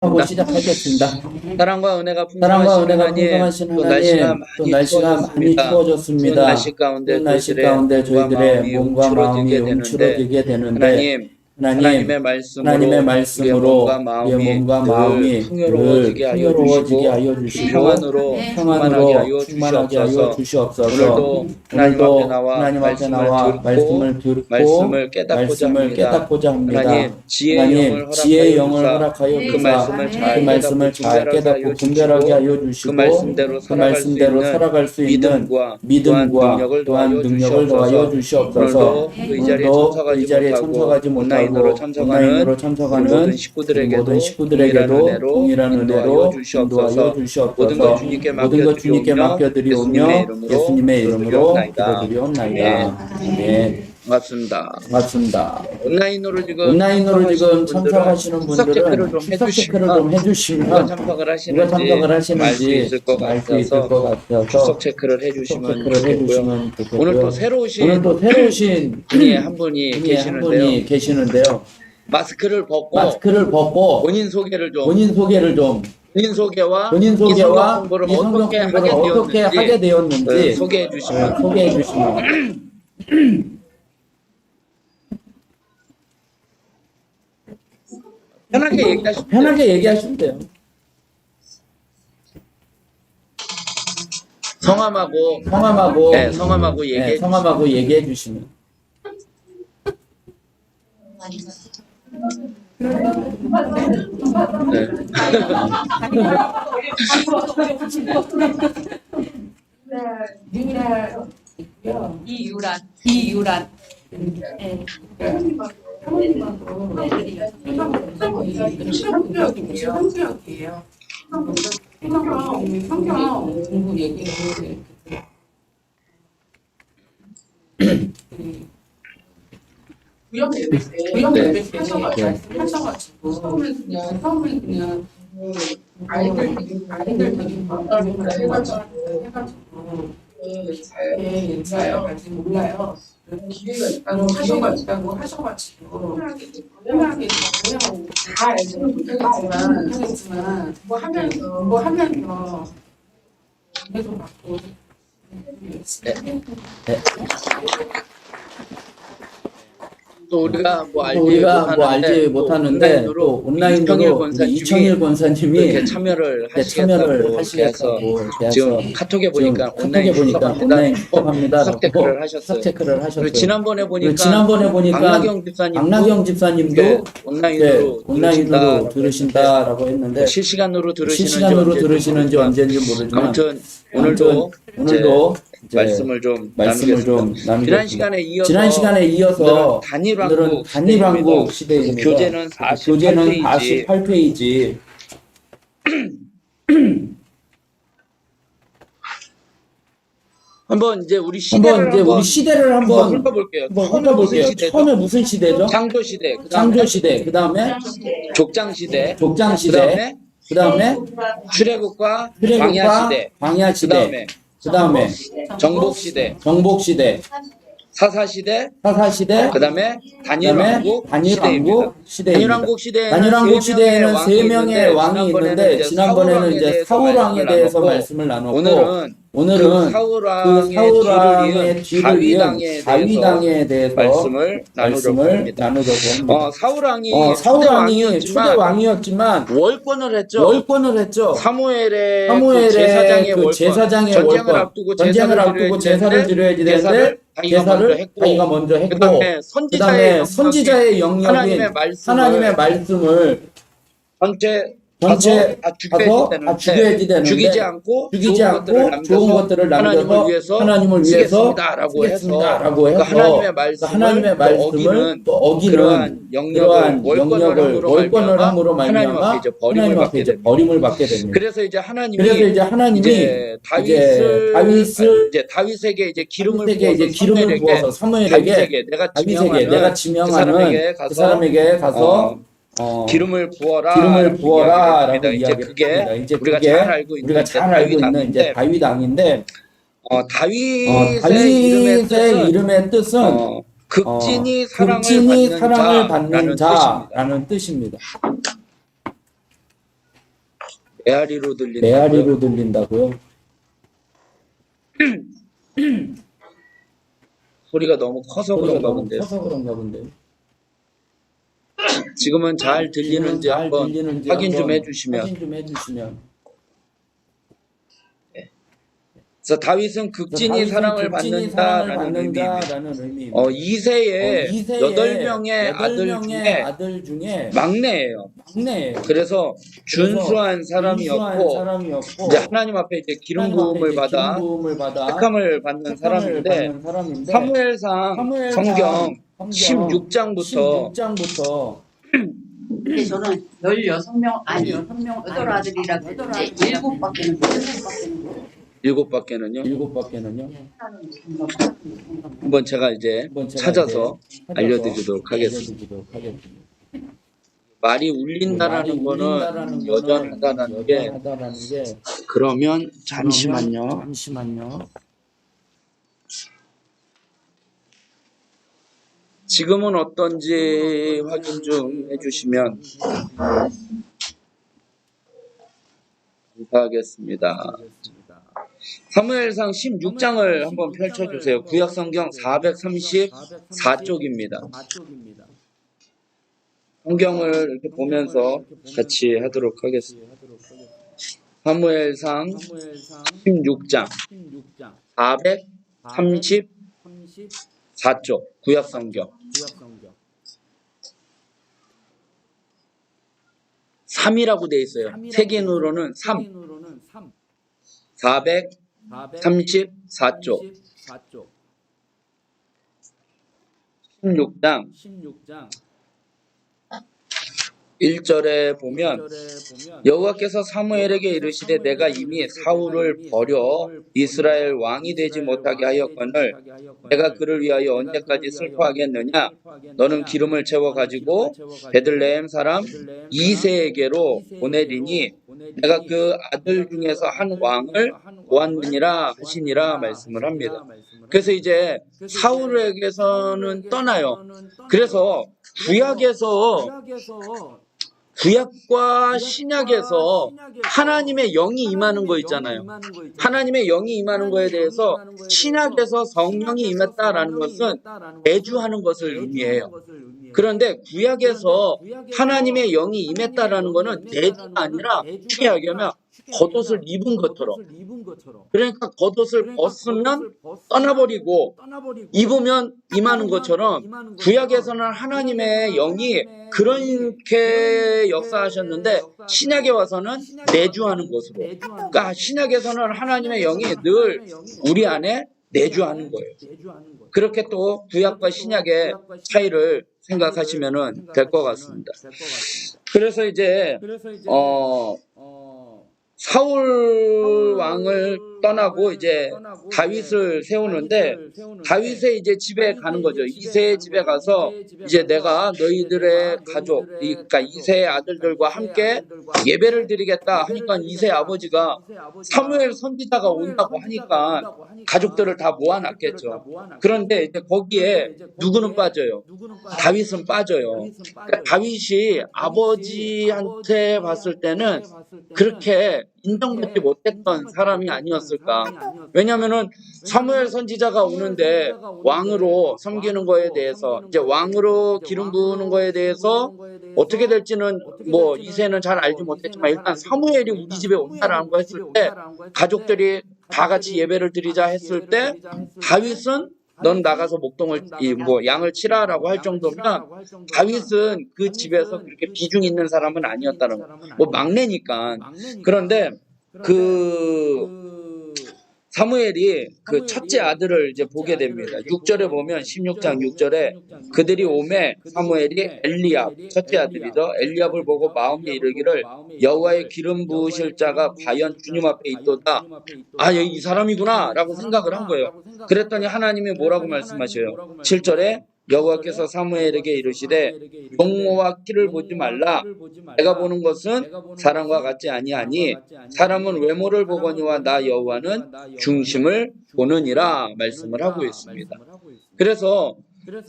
하고 시작하겠습니다. 사랑과 은혜가 사랑과 은혜가 풍성하신 풍성하신 하나님, 하나님, 또 날씨가 많이 추워졌습니다. 날씨 가운데 저희들의 몸과 마음이 움츠러들게 되는데 하나님의 말씀으로 우리의 몸과 마음이 풍요로워지게 하여 주시고 평안으로 충만하게 하여 주시옵소서. 오늘도 하나님 앞에 나와 말씀을 듣고 말씀을 깨닫고자 합니다. 하나님 지혜의 영을 허락하여 그 말씀을 잘 깨닫고 분별하게 하여 주시고 그 말씀대로 살아갈 수 있는 믿음과 또한 능력을 더하여 주시옵소서. 오늘도 이 자리에 참석하지 못하고 온라인으로 참석하는 모든 식구들에게도 동일한 은혜로 인도하여 주시옵소서. 모든 것 주님께 맡겨드리오며 예수님의 이름으로 기도드리옵나이다. 아멘. 맞습니다. 온라인으로 지금 참석하시는 분들은 출석 체크를 좀 해주시면 누가 참석을 하시는지 알 수 있을 것 같아서 출석 체크를 해주시면 좋겠고요. 오늘 또 새로 오신 분이 한 분이 계시는데요. 마스크를 벗고 본인 소개와 이 성경 공부를 어떻게 하게 되었는지 소개해 주시면 편하게 얘기하시면 돼요. 성함하고 얘기해 주시면. 이유란. 성경 공부 얘기를 구역 하셔가지고 처음에 그냥 아이들 해가지고 잘 아직 몰라요. 기회가 있다고 하셔가지고 편하게 다 알지는 못하겠지만 뭐 하면서 계속 받고 또 우리가 알지 못하는데 또 온라인으로 이청일 권사님이 참여를 하시겠다고 지금 카톡에 보니까 온라인 합니다. 수석 체크를 하셨어요. 지난번에 보니까 박나경 집사님도 온라인으로 들으신다라고 했는데 실시간으로 들으시는지 언제인지 모르지만 아무튼 오늘도 말씀을 좀 나누겠습니다. 지난 시간에 이어서 단일왕국 시대입니다. 교재는 48페이지. 한번 이제 우리 시대를 한번 훑어볼게요. 처음에 무슨 시대죠? 창조 시대. 그다음에 족장 시대. 그다음에 출애굽과 광야 시대. 그다음에 정복 시대. 사사 시대. 그다음에 단일왕국 시대입니다. 단일왕국 시대에는 세 명의 왕이 있는데 지난번에는 이제 사울 왕에 대해서 말씀을 나눴고 오늘은 그 사울왕의 뒤를 이은 다윗왕에 대해서 말씀을 나누려고 합니다. 사울왕이 초대 왕이었지만 월권을 했죠. 사무엘의 그 제사장의 월권, 전쟁을 앞두고 제사를 드려야 되는데 제사를 자기가 먼저 했고 그다음에 선지자의 영역인 하나님의 말씀을 전체 가서 죽여야지 되는데 죽이지 않고 좋은 것들을 남겨서 하나님을 위해서 쓰겠습니다라고 해서 하나님의 말씀을 또 어기는 그러한 영역을 월권을 함으로 말미암아 하나님 앞에 이제 버림을 받게 됩니다. 그래서 이제 하나님이 다윗에게 이제 기름을 부어서 사무엘에게 내가 지명하는 그 사람에게 가서 기름을 부어라라고 이야기합니다. 이제 우리가 잘 알고 있는 이제 다윗 왕인데 다윗의 이름의 뜻은 극진히 사랑을 받는 자라는 뜻입니다. 메아리로 들린다고요? 메아리로 들린다고요? 소리가 너무 커서 그런가 본데요. 커서 그런가 본데요. 지금은 잘 들리는지 한번 확인 좀 해주시면. 그래서 다윗은 극진히 사랑을 받는다라는 의미입니다. 이세의 8명의 아들 중에 막내예요. 그래서 준수한 사람이었고 이제 하나님 앞에 이제 기름 부음을 받아 택함을 받는 사람인데 사무엘상 성경 16장부터 근데 저는 16명 아니 8아들이라고 했는데 7밖에는요. 한번 제가 이제 찾아서 알려드리도록 하겠습니다. 말이 울린다라는 거는 여전하다라는 게 그러면 잠시만요. 지금은 어떤지 확인 좀 해주시면 감사하겠습니다. 사무엘상 16장을 한번 펼쳐주세요. 구약성경 434쪽입니다. 성경을 이렇게 보면서 같이 하도록 하겠습니다. 사무엘상 16장 434쪽 구약성경 3이라고 되어 있어요. 세계으로는 3. 434쪽 16장 1절에 보면 여호와께서 사무엘에게 이르시되 내가 이미 사울을 버려 이스라엘 왕이 되지 못하게 하였거늘 내가 그를 위하여 언제까지 슬퍼하겠느냐. 너는 기름을 채워 가지고 베들레헴 사람 이새에게로 보내리니 내가 그 아들 중에서 한 왕을 보았느니라 하시니라 말씀을 합니다. 그래서 이제 사울에게서는 떠나요. 그래서 구약과 신약에서 하나님의 영이 임하는 거 있잖아요. 하나님의 영이 임하는 거에 대해서 신약에서 성령이 임했다라는 것은 내주하는 것을 의미해요. 그런데 구약에서 하나님의 영이 임했다라는 것은 내주가 아니라 쉽게 얘기하면 겉옷을 입은 것처럼. 그러니까 겉옷을 벗으면 떠나버리고 입으면 임하는 것처럼 구약에서는 하나님의 영이 그렇게 역사하셨는데 신약에 와서는 내주하는 것으로. 그러니까 신약에서는 하나님의 영이 늘 우리 안에 내주하는 거예요. 그렇게 또 구약과 신약의 차이를 생각하시면 될 것 같습니다. 그래서 이제 사울 왕을 떠나고 이제 다윗을 세우는데 다윗의 이제 집에 가는 거죠. 이새의 집에 가서 이제 내가 너희들의 가족, 그러니까 이새의 아들들과 함께 예배를 드리겠다 하니까 이새 아버지가 사무엘 선지자가 온다고 하니까 가족들을 다 모아놨겠죠. 그런데 이제 거기에 누구는 빠져요? 다윗은 빠져요. 그러니까 다윗이 아버지한테 봤을 때는 그렇게 인정받지 못했던 사람이 아니었을까. 왜냐하면은 사무엘 선지자가 오는데 왕으로 섬기는 거에 대해서 이제 왕으로 기름 부으는 거에 대해서 어떻게 될지는 뭐 이새는 잘 알지 못했지만 일단 사무엘이 우리 집에 온다라는 거 했을 때 가족들이 다 같이 예배를 드리자 했을 때 다윗은 넌 나가서 목동을 양을 치라라고 할 정도면 다윗은 그 집에서 그렇게 비중 있는 사람은 아니었다는 거예요. 뭐 막내니까. 그런데 사무엘이 그 첫째 아들을 이제 보게 됩니다. 6절에 보면 16장 6절에 그들이 오매 사무엘이 엘리압 첫째 아들이죠. 엘리압을 보고 마음에 이르기를 여호와의 기름 부으실 자가 과연 주님 앞에 있도다. 아, 여기 이 사람이구나 라고 생각을 한 거예요. 그랬더니 하나님이 뭐라고 말씀하셔요? 7절에 여호와께서 사무엘에게 이르시되 용모와 키를 보지 말라. 내가 보는 것은 사람과 같지 아니하니 사람은 외모를 보거니와 나 여호와는 중심을 보느니라 말씀을 하고 있습니다. 그래서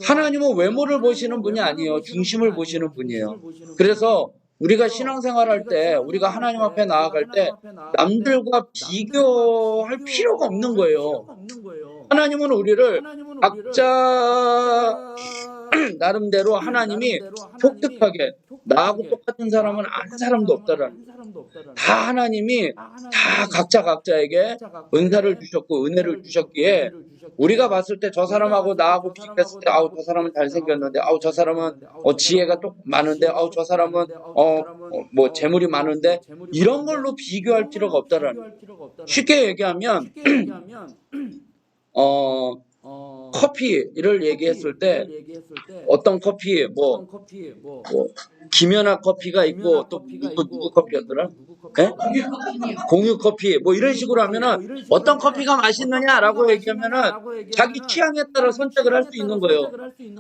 하나님은 외모를 보시는 분이 아니에요. 중심을 보시는 분이에요. 그래서 우리가 신앙생활할 때, 우리가 하나님 앞에 나아갈 때 남들과 비교할 필요가 없는 거예요. 하나님은 우리를 각자 나름대로 하나님이 독특하게, 나하고 똑같은 사람은 아는 사람도 없다라는 거예요. 다 하나님이 다 각자에게 은사를 주셨고 은혜를 주셨기에 우리가 봤을 때 저 사람하고 나하고 비교했을 때 아우 저 사람은 잘생겼는데, 아우 저 사람은 지혜가 또 많은데, 아우 저 사람은 뭐 재물이 많은데, 이런 걸로 비교할 필요가 없다라는 거예요. 쉽게 얘기하면 커피를 얘기했을 때 어떤 커피, 뭐 김연아 커피가 있고 또 누구 커피였더라? 네? 공유 커피 뭐 이런 식으로 하면은 어떤 커피가 맛있느냐라고 얘기하면은 자기 취향에 따라 선택을 할 수 있는 거예요.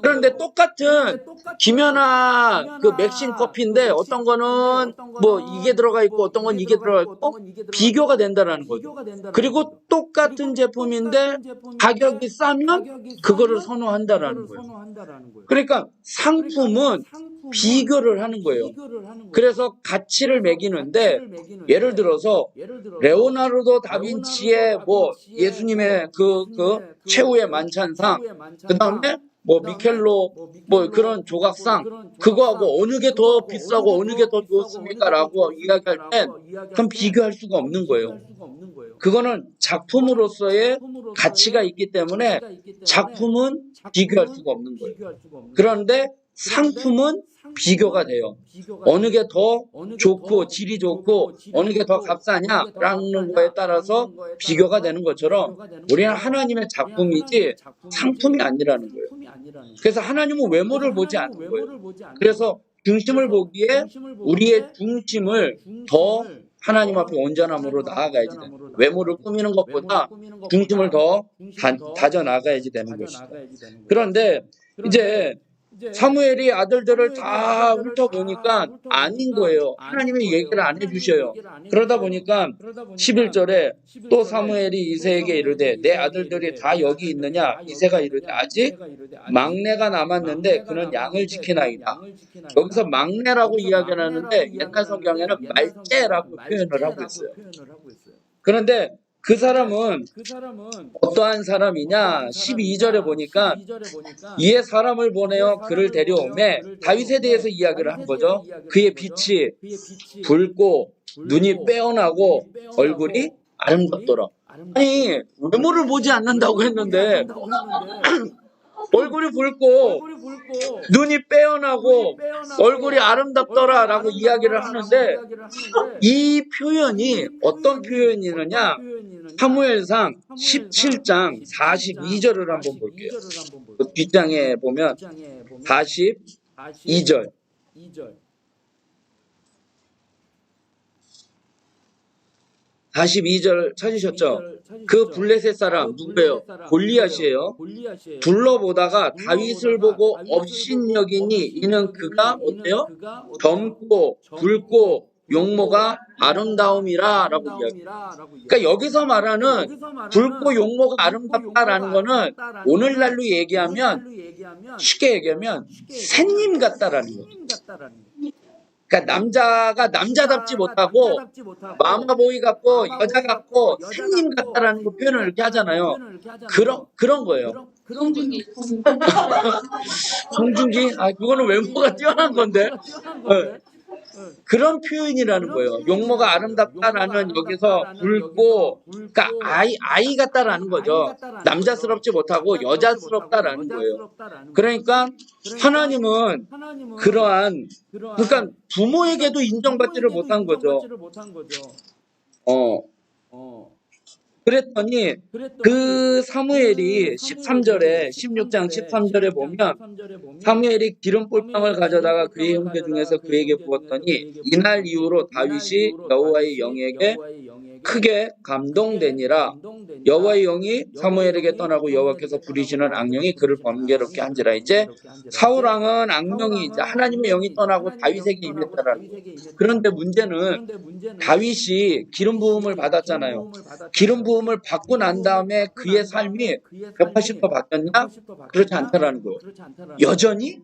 그런데 똑같은 김연아 그 맥신 커피인데 어떤 거는 뭐 이게 들어가 있고 어떤 건 이게 들어가 있고 비교가 된다라는 거죠. 그리고 똑같은 제품인데 가격이 싸면 그거를 선호한다라는 거예요. 그러니까 상품은 비교를 하는 거예요. 그래서 가치를 매기는데, 예를 들어서 레오나르도 다빈치의 뭐 예수님의 그 최후의 만찬상, 그 다음에 뭐 미켈로 뭐 그런 조각상, 그거하고 어느 게 더 비싸고 어느 게 더 좋습니까? 라고 이야기할 땐 그럼 비교할 수가 없는 거예요. 그거는 작품으로서의 가치가 있기 때문에 작품은 비교할 수가 없는 거예요. 그런데 상품은 비교가 돼요. 어느 게 더 좋고 질이 좋고 어느 게 더 값싸냐라는 거에 따라서 비교가 되는 것처럼 우리는 하나님의 작품이지 상품이 아니라는 거예요. 그래서 하나님은 외모를 보지 않는 거예요. 그래서 중심을 보기에 우리의 중심을 더 하나님 앞에 온전함으로 나아가야지 되는 거예요. 외모를 꾸미는 것보다 중심을 더 다져 나가야지 되는 것이죠. 그런데 이제 사무엘이 아들들을 다 훑어보니까 아닌 거예요. 하나님이 얘기를 안 해주셔요. 그러다 보니까 11절에 또 사무엘이 이새에게 이르되 내 아들들이 다 여기 있느냐? 이새가 이르되 아직 막내가 남았는데 그는 양을 지키나이다. 여기서 막내라고 이야기를 하는데 옛날 성경에는 말째라고 표현을 하고 있어요. 그런데 그 사람은 어떠한 사람이냐? 12절에 보니까 이에 사람을 보내어 그를 데려오매 다윗에 대해서 이야기를 한 거죠. 그의 빛이 붉고 눈이 빼어나고 얼굴이 아름답더라. 아니 외모를 보지 않는다고 했는데 얼굴이 붉고 눈이 빼어나고 얼굴이 아름답더라 라고 이야기를 하는데, 이 표현이 어떤 표현이느냐? 사무엘상 17장 42절을 한번 볼게요. 그 뒷장에 보면 42절. 42절 찾으셨죠? 그 블레셋 사람 누구예요? 골리앗이에요. 둘러보다가 다윗을 보고 업신여기니 이는 그가 어때요? 젊고 붉고 용모가 아름다움이라 라고 이야기해요. 그러니까 여기서 말하는 붉고 용모가 아름답다라는 거는 오늘날로 얘기하면, 쉽게 얘기하면 새님 같다라는 거예요. 그러니까 남자가 남자답지 못하고 마마보이 같고 여자 같고 새님 같다라는 거 표현을 이렇게 하잖아요. 그런 거예요. 송중기? 그거는 외모가 뛰어난 건데. 그런 표현이라는 거예요. 용모가 아름답다라는 여기서 붉고, 그러니까 아이 같다라는 거죠. 남자스럽지 못하고 여자스럽다라는 거예요. 그러니까 하나님은 그러니까 부모에게도 인정받지를 못한 거죠. 그랬더니 그 사무엘이 13절에 16장 13절에 보면 사무엘이 기름 꿀빵을 가져다가 그의 형제 중에서 그에게 부었더니 이날 이후로 다윗이 여호와의 영에게 크게 감동되니라. 여호와의 영이 사무엘에게 떠나고 여호와께서 부리시는 악령이 그를 번개롭게 한지라. 이제 사울 왕은 악령이 이제 하나님의 영이 떠나고 다윗에게 임했다라는 거예요. 그런데 문제는 다윗이 기름 부음을 받았잖아요. 기름 부음을 받고 난 다음에 그의 삶이 180도 바뀌었냐? 그렇지 않다라는 거예요. 여전히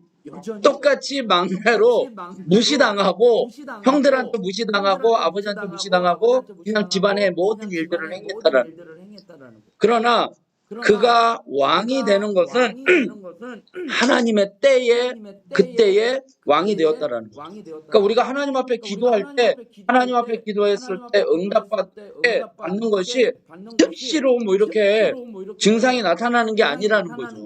똑같이 막내로 무시당하고 형들한테 무시당하고 아버지한테 무시당하고 그냥 집안의 모든 일들을 행했다라는 거예요. 그러나 그가 왕이 되는 것은 하나님의 때에 그때에 왕이 되었다라는 거예요. 그러니까 우리가 하나님 앞에 기도할 때 하나님 앞에 기도했을 때 응답받는 것이 즉시로 뭐 이렇게 증상이 나타나는 게 아니라는 거죠.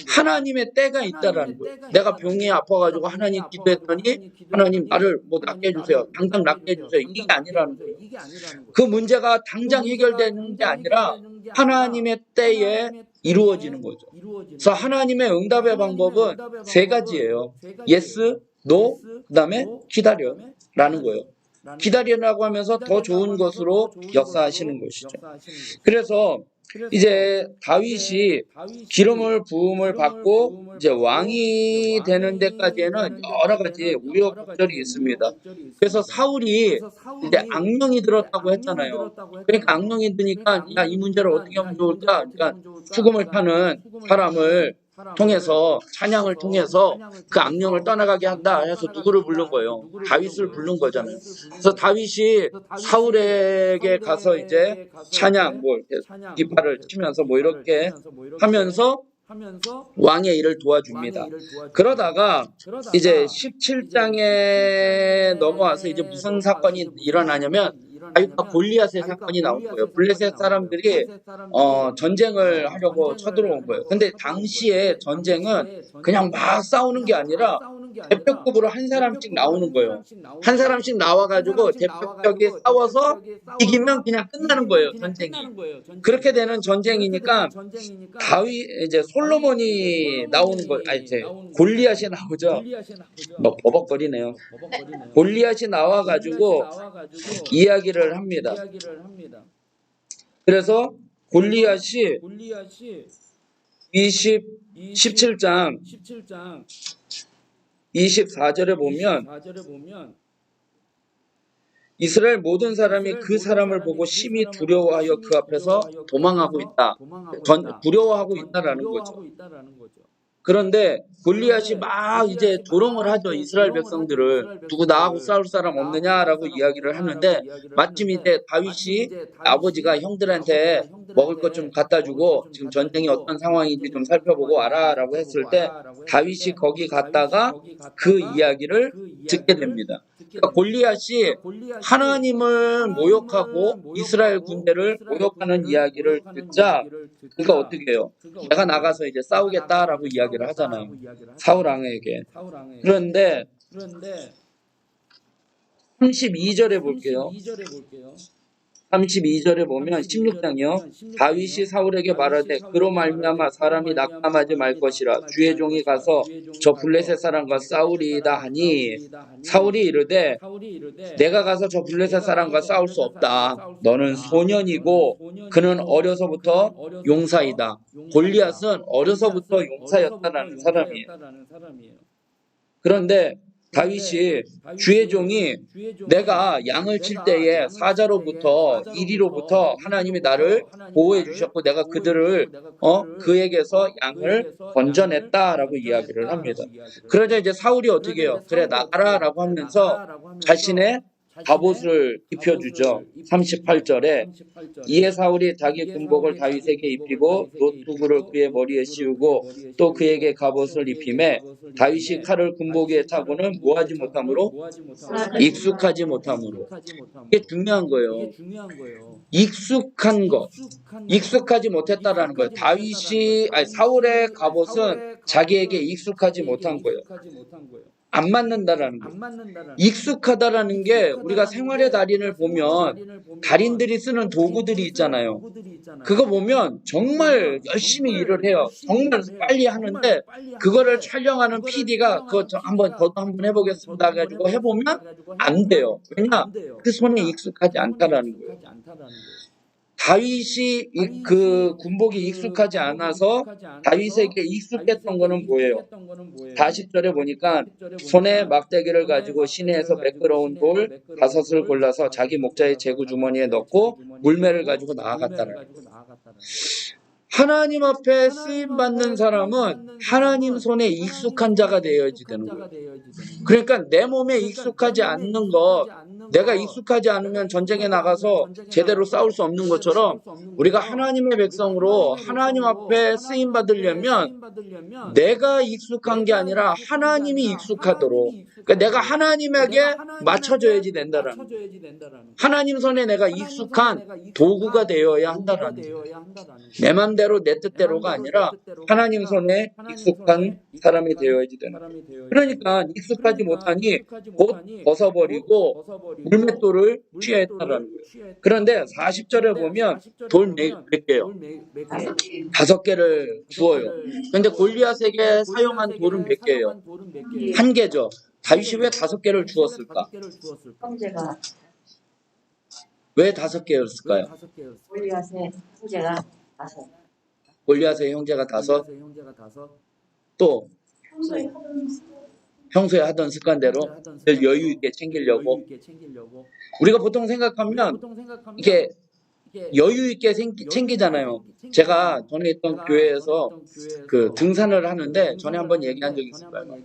하나님의 때가 있다라는 거예요. 내가 병이 아파가지고 하나님 기도했더니 하나님 나를 뭐 낫게 해주세요. 당장 낫게 해주세요. 이게 아니라는 거예요. 그 문제가 당장 해결되는 게 아니라 하나님의 때에 이루어지는 거죠. 그래서 하나님의 응답의 방법은 세 가지예요. yes, no, 그 다음에 기다려라는 거예요. 기다리라고 하면서 더 좋은 것으로 역사하시는 것이죠. 그래서 이제 다윗이 기름을 부음을 받고 이제 왕이 되는 데까지에는 여러 가지 우여곡절이 있습니다. 그래서 사울이 이제 악령이 들었다고 했잖아요. 그러니까 악령이 드니까 야, 이 문제를 어떻게 하면 좋을까? 그러니까 죽음을 타는 사람을 통해서 찬양을 통해서 그 악령을 떠나가게 한다 해서 누구를 부른 거예요? 다윗을 부른 거잖아요. 그래서 다윗이 사울에게 가서 이제 찬양 뭐 깃발을 치면서 뭐 이렇게 하면서 왕의 일을 도와줍니다. 그러다가 이제 17장에 넘어와서 이제 무슨 사건이 일어나냐면 다윗과 골리앗의 사건이 나온 거예요. 블레셋 사람들이 전쟁을 하려고 쳐들어온 거예요. 근데 당시에 전쟁은 그냥 막 싸우는 게 아니라 대표급으로 한 사람씩 나오는 거예요. 한 사람씩 나와가지고 대표격이 싸워서 이기면 그냥 끝나는 거예요. 전쟁이. 그렇게 되는 전쟁이니까 다윗 이제 솔로몬이 나오는 거, 아니 이제 골리앗이 나오죠. 뭐 버벅거리네요. 골리앗이 나와가지고 이야기를 합니다. 그래서 골리앗이 17장 24절에 보면 이스라엘 모든 사람이 그 사람을 보고 심히 두려워하여 그 앞에서 도망하고 있다. 두려워하고 있다라는 거죠. 그런데 골리앗이 막 이제 조롱을 하죠. 이스라엘 백성들을. 누구 나하고 싸울 사람 없느냐라고 이야기를 하는데 마침 이제 다윗이 아버지가 형들한테 먹을 것 좀 갖다 주고 지금 전쟁이 어떤 상황인지 좀 살펴보고 와라라고 했을 때 다윗이 거기 갔다가 그 이야기를 듣게 됩니다. 그러니까 골리앗이 하나님을 모욕하고 이스라엘 군대를 모욕하는 이야기를 듣자 그가 어떻게 해요? 내가 나가서 이제 싸우겠다라고 이야기를 하잖아요. 사울 왕에게. 그런데 32절에 볼게요. 32절에 보면 16장이요. 다윗이 사울에게 말하되 그로 말미암아 사람이 낙담하지 말 것이라 주의 종이 가서 저 블레셋 사람과 싸우리이다 하니 사울이 이르되 내가 가서 저 블레셋 사람과 싸울 수 없다. 너는 소년이고 그는 어려서부터 용사이다. 골리앗은 어려서부터 용사였다라는 사람이에요. 그런데 다윗이 주의 종이 내가 양을 칠 때에 사자로부터 이리로부터 하나님이 나를 보호해 주셨고 내가 그들을 그에게서 양을 건져냈다라고 이야기를 합니다. 그러자 이제 사울이 어떻게 해요? 그래 나가라라고 하면서 자신의 갑옷을 입혀주죠. 38절에 이에 사울이 자기 군복을 다윗에게 입히고 노투구를 그의 머리에 씌우고 또 그에게 갑옷을 입히매 다윗이 칼을 군복 위에 차고는 뭐하지 못함으로 익숙하지 못함으로. 이게 중요한 거예요. 익숙한 것, 익숙하지 못했다라는 거예요. 사울의 갑옷은 자기에게 익숙하지 못한 거예요. 안 맞는다라는 거예요. 익숙하다라는 게 우리가 생활의 달인을 보면 달인들이 쓰는 도구들이 있잖아요. 그거 보면 정말 열심히 일을 해요. 정말 빨리 하는데 그거를 촬영하는 PD가 그거 저도 한번 해보겠습니다 해가지고 해보면 안 돼요. 왜냐? 그 손에 익숙하지 않다라는 거예요. 다윗이 그 군복이 익숙하지 않아서 다윗에게 익숙했던 거는 뭐예요? 40절에 보니까 손에 막대기를 가지고 시내에서 매끄러운 돌 5을 골라서 자기 목자의 제구 주머니에 넣고 물매를 가지고 나아갔다는 거예요. 하나님 앞에 쓰임 받는 사람은 하나님 손에 익숙한 자가 되어야지 되는 거예요. 그러니까 내 몸에 익숙하지 않는 것, 내가 익숙하지 않으면 전쟁에 나가서 제대로 싸울 수 없는 것처럼 우리가 하나님의 백성으로 하나님 앞에 쓰임 받으려면 내가 익숙한 게 아니라 하나님이 익숙하도록, 그러니까 내가 하나님에게 맞춰줘야지 된다라는 거예요. 하나님 손에 내가 익숙한 도구가 되어야 한다라는 거예요. 내 맘대로 내 뜻대로가 아니라 하나님 손에 익숙한 사람이 되어야지 되는 거예요. 그러니까 익숙하지 못하니 곧 벗어버리고 물맷돌을 취했다라는 거예요. 그런데 40절에 보면 돌 몇 개요? 5개를 주어요. 그런데 골리앗에게 사용한 돌은 몇 개예요? 1개죠. 다윗이 왜 5개를 주었을까? 형제가 왜 5개였을까요? 골리앗의 형제가 5. 골리앗의 형제가 5, 또 평소에 하던 습관대로 늘 여유 있게 챙기려고. 우리가 보통 생각하면 이게 여유 있게 챙기잖아요. 제가 전에 있던 교회에서 그 등산을 하는데 전에 한번 얘기한 적이 있을 거예요.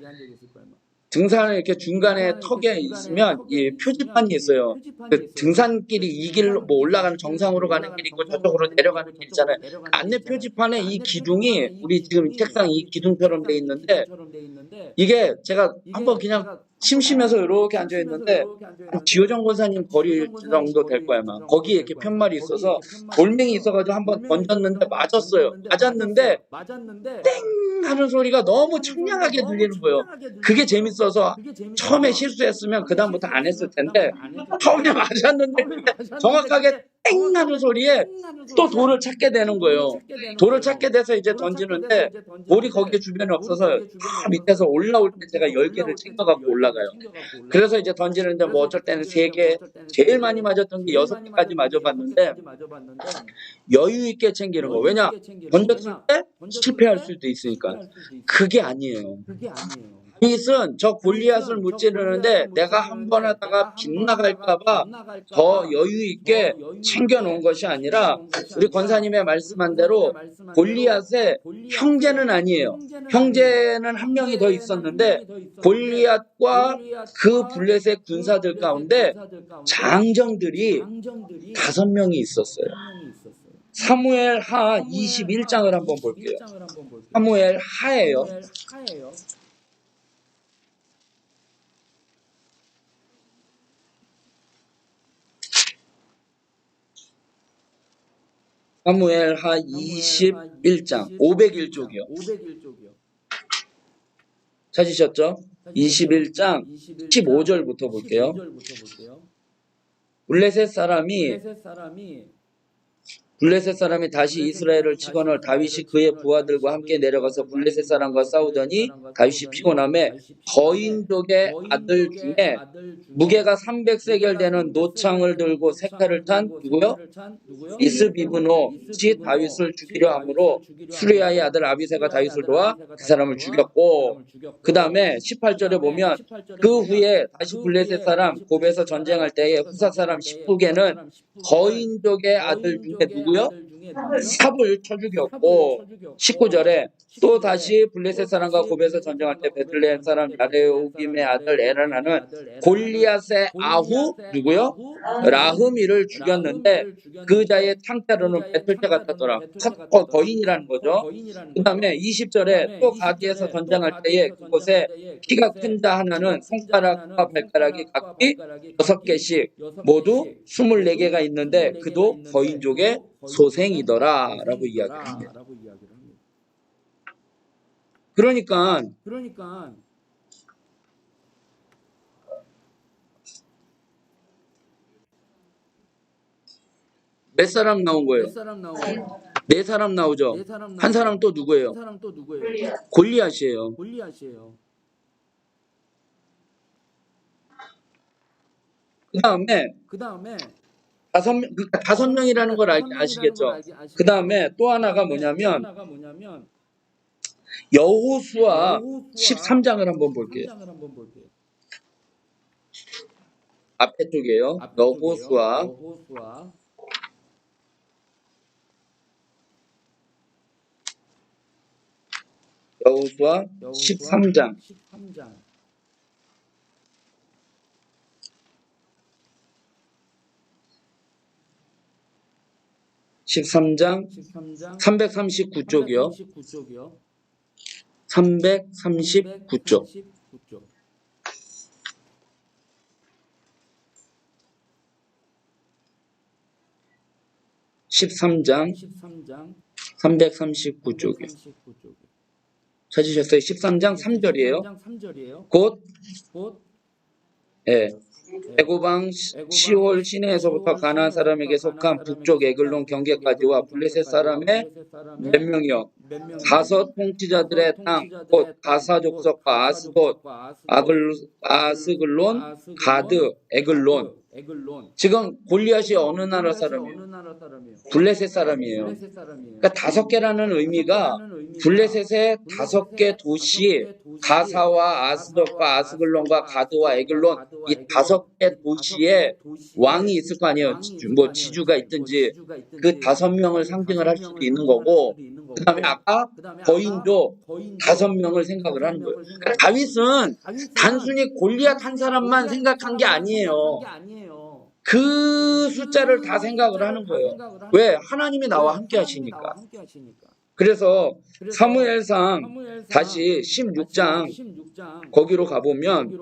등산을 이렇게 중간에 턱에 있으면 이 표지판이 있어요. 그 등산길이 이 길로 뭐 올라가는 정상으로 가는 길이 있고 저쪽으로 내려가는 길 있잖아요. 안내 표지판에 이 기둥이 우리 지금 책상 이 기둥처럼 돼 있는데 이게 제가 한번 그냥 심심해서 이렇게 앉아 있는데 지효정 권사님 거리 정도 될 거야 아마. 거기에 이렇게 편말이 있어서 돌멩이 있어가지고 한번 던졌는데 맞았어요. 맞았는데 땡 하는 소리가 너무 청량하게 들리는 거예요. 그게 재밌어서 처음에 실수했으면 그 다음부터 안 했을 텐데 처음에 맞았는데 정확하게 땡 하는 소리에 또 돌을 찾게 되는 거예요. 돌을 찾게 돼서 이제 던지는데 돌이 거기 주변에 없어서 저 밑에서 올라올 때 제가 10개를 챙겨갖고 올라가요. 그래서 이제 던지는데 뭐 어쩔 때는 3개, 제일 많이 맞았던 게 6개까지 맞아봤는데 여유 있게 챙기는 거. 왜냐? 던졌을 때 실패할 수도 있으니까. 그게 아니에요. 다윗은 저 골리앗을 무찌르는데 내가 한 번 하다가 빗나갈까봐 더 여유 있게 챙겨놓은 것이 아니라 우리 권사님의 말씀한 대로 골리앗의 형제는 아니에요. 형제는 한 명이 더 있었는데 골리앗과 그 블레셋 군사들 가운데 장정들이 5명이 있었어요. 사무엘 하 21장을 한번 볼게요. 사무엘 하예요. 사무엘 하 21장 501쪽이요. 찾으셨죠? 21장 15절부터 볼게요. 블레셋 사람이 다시 이스라엘을 치거늘 다윗이 그의 부하들과 함께 내려가서 블레셋 사람과 싸우더니 다윗이 피곤함에 거인족의 아들 중에 무게가 300세겔 되는 노창을 들고 색깔을 탄 누구요? 이스비브노이 다윗을 죽이려 하므로 수리아의 아들 아비새가 다윗을 도와 그 사람을 죽였고, 그 다음에 18절에 보면 그 후에 다시 블레셋 사람 곱에서 전쟁할 때에 후사 사람 19개는 거인족의 아들 중에 누구요? 삽을 쳐 죽였고, 19절에 또 다시 블레셋 사람과 곱에서 전쟁할 때 베들레헴 사람 야레오김의 아들 에라나는 골리앗의 아후 누구요? 라흐미를 죽였는데 그 자의 탕자로는 배틀대 같았더라. 거인이라는 거죠. 그 다음에 20절에 또 가디에서 전쟁할 때에 그곳에 키가 큰 자 하나는 손가락과 발가락이 각기 6개씩 모두 24개가 있는데 그도 거인족의 소생이더라 라고 이야기를 합니다. 그러니까 몇 사람 나온 거예요? 4사람 나오죠. 한 사람 또 누구예요? 골리앗이에요. 그 다음에 5명이라는 걸 아시겠죠? 그 다음에 또 하나가 뭐냐면 여호수아 13장을 한번 볼게요. 앞에 쪽이에요. 여호수아 여호수아 13장 13장 339쪽이요. 339쪽. 13장 339쪽이요. 찾으셨어요? 13장 3절이에요. 곧 애고방 시홀 시내에서부터 가나안 사람에게 속한 북쪽 에글론 경계까지와 블레셋 사람의 몇 명이요? 5 통치자들의 땅, 곧 가사 족속과 아스돗, 아스글론, 가드, 에글론. 지금 골리앗이 어느 나라 사람이에요? 블레셋 사람이에요. 그러니까 5개라는 의미가 블레셋의 5개 도시, 가사와 아스돗과 아스글론과 가드와 에글론, 이 5개 도시에 왕이 있을 거 아니에요. 뭐 지주가 있든지 그 5명을 상징을 할 수도 있는 거고, 그 다음에 아까 거인도 5명을 생각을 하는 거예요. 그러니까 다윗은 단순히 골리앗 한 사람만 생각한 게 아니에요. 그 숫자를 다 생각을 하는 거예요. 왜? 하나님이 나와 함께 하시니까. 그래서 사무엘상 다시 16장 거기로 가보면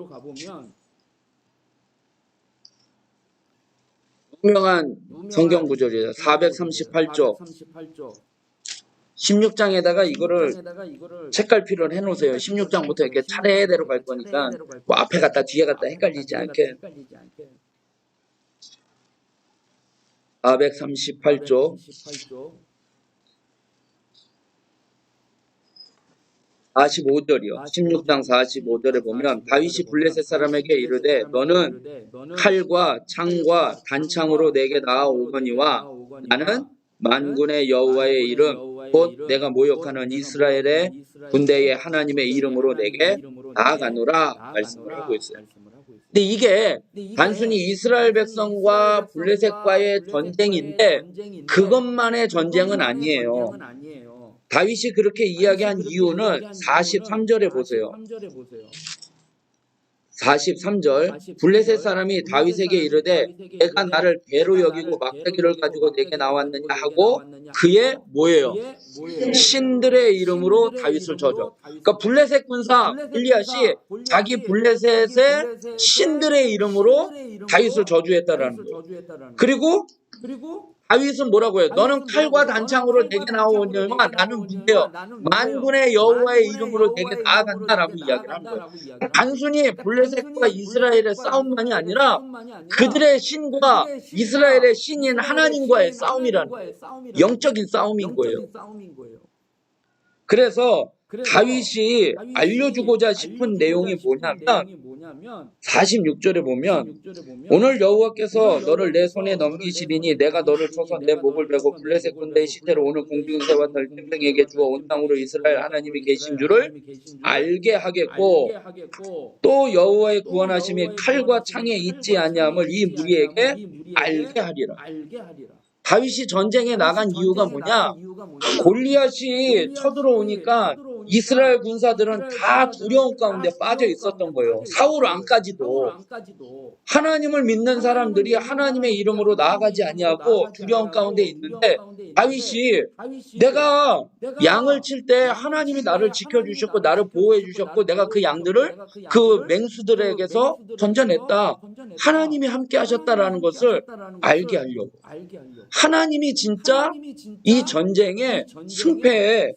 유명한 성경 구절이에요. 438쪽. 16장에다가 이거를 책갈피를 해놓으세요. 16장부터 이렇게 차례대로 갈 거니까 뭐 앞에 갔다 뒤에 갔다 헷갈리지 않게. 438쪽 45절이요. 16장 45절에 보면 다윗이 블레셋 사람에게 이르되 너는 칼과 창과 단창으로 내게 나아오거니와 나는 만군의 여호와의 이름 곧 내가 모욕하는 이스라엘의 군대의 하나님의 이름으로 내게 나아가노라 말씀을 하고 있어요. 근데 이게 단순히 이스라엘 백성과 블레셋과의 전쟁인데 그것만의 전쟁은 아니에요. 다윗이 그렇게 이야기한 이유는 43절에 보세요. 43절 블레셋 사람이 다윗에게 이르되 내가 나를 배로 여기고 막대기를 가지고 내게 나왔느냐 하고 그의 뭐예요? 신들의 이름으로 다윗을 저줘. 그러니까 블레셋 군사 골리앗이 자기 블레셋의 신들의 이름으로 다윗을 저주했다라는 거예요. 그리고 다윗은 뭐라고 해요? 너는 칼과 단창으로 내게 나오니와 나는 문제요. 만군의 여호와의 이름으로 내게 나아간다라고 이야기를 하는 거예요. 단순히 블레셋과 이스라엘의 싸움만이 아니라 그들의 신과 이스라엘의 신인 하나님과의 싸움이라는 거예요. 영적인 싸움인 거예요. 그래서 다윗이 알려주고자 싶은 내용이 뭐냐면 46절에 보면 오늘 여호와께서 너를 내 손에 넘기시리니 내가 너를 쳐서 내 목을 베고 블레셋 군대의 시체로 오늘 공중새와 들짐승에게 주어 온 땅으로 이스라엘 하나님이 계신 줄을 알게 하겠고 또 여호와의 구원하심이 칼과 창에 있지 아니함을 이 무리에게 알게 하리라. 다윗이 전쟁에 나간 이유가 뭐냐? 골리앗이 쳐들어오니까 이스라엘 군사들은 다 두려움 가운데 빠져 있었던 거예요. 사울 왕까지도. 하나님을 믿는 사람들이 하나님의 이름으로 나아가지 아니하고 두려움 가운데 있는데 다윗이 내가 양을 칠 때 하나님이 나를 지켜주셨고 나를 보호해 주셨고 내가 그 양들을 그 맹수들에게서 건져냈다. 하나님이 함께 하셨다라는 것을 알게 하려고. 하나님이 진짜 이 전쟁의 승패에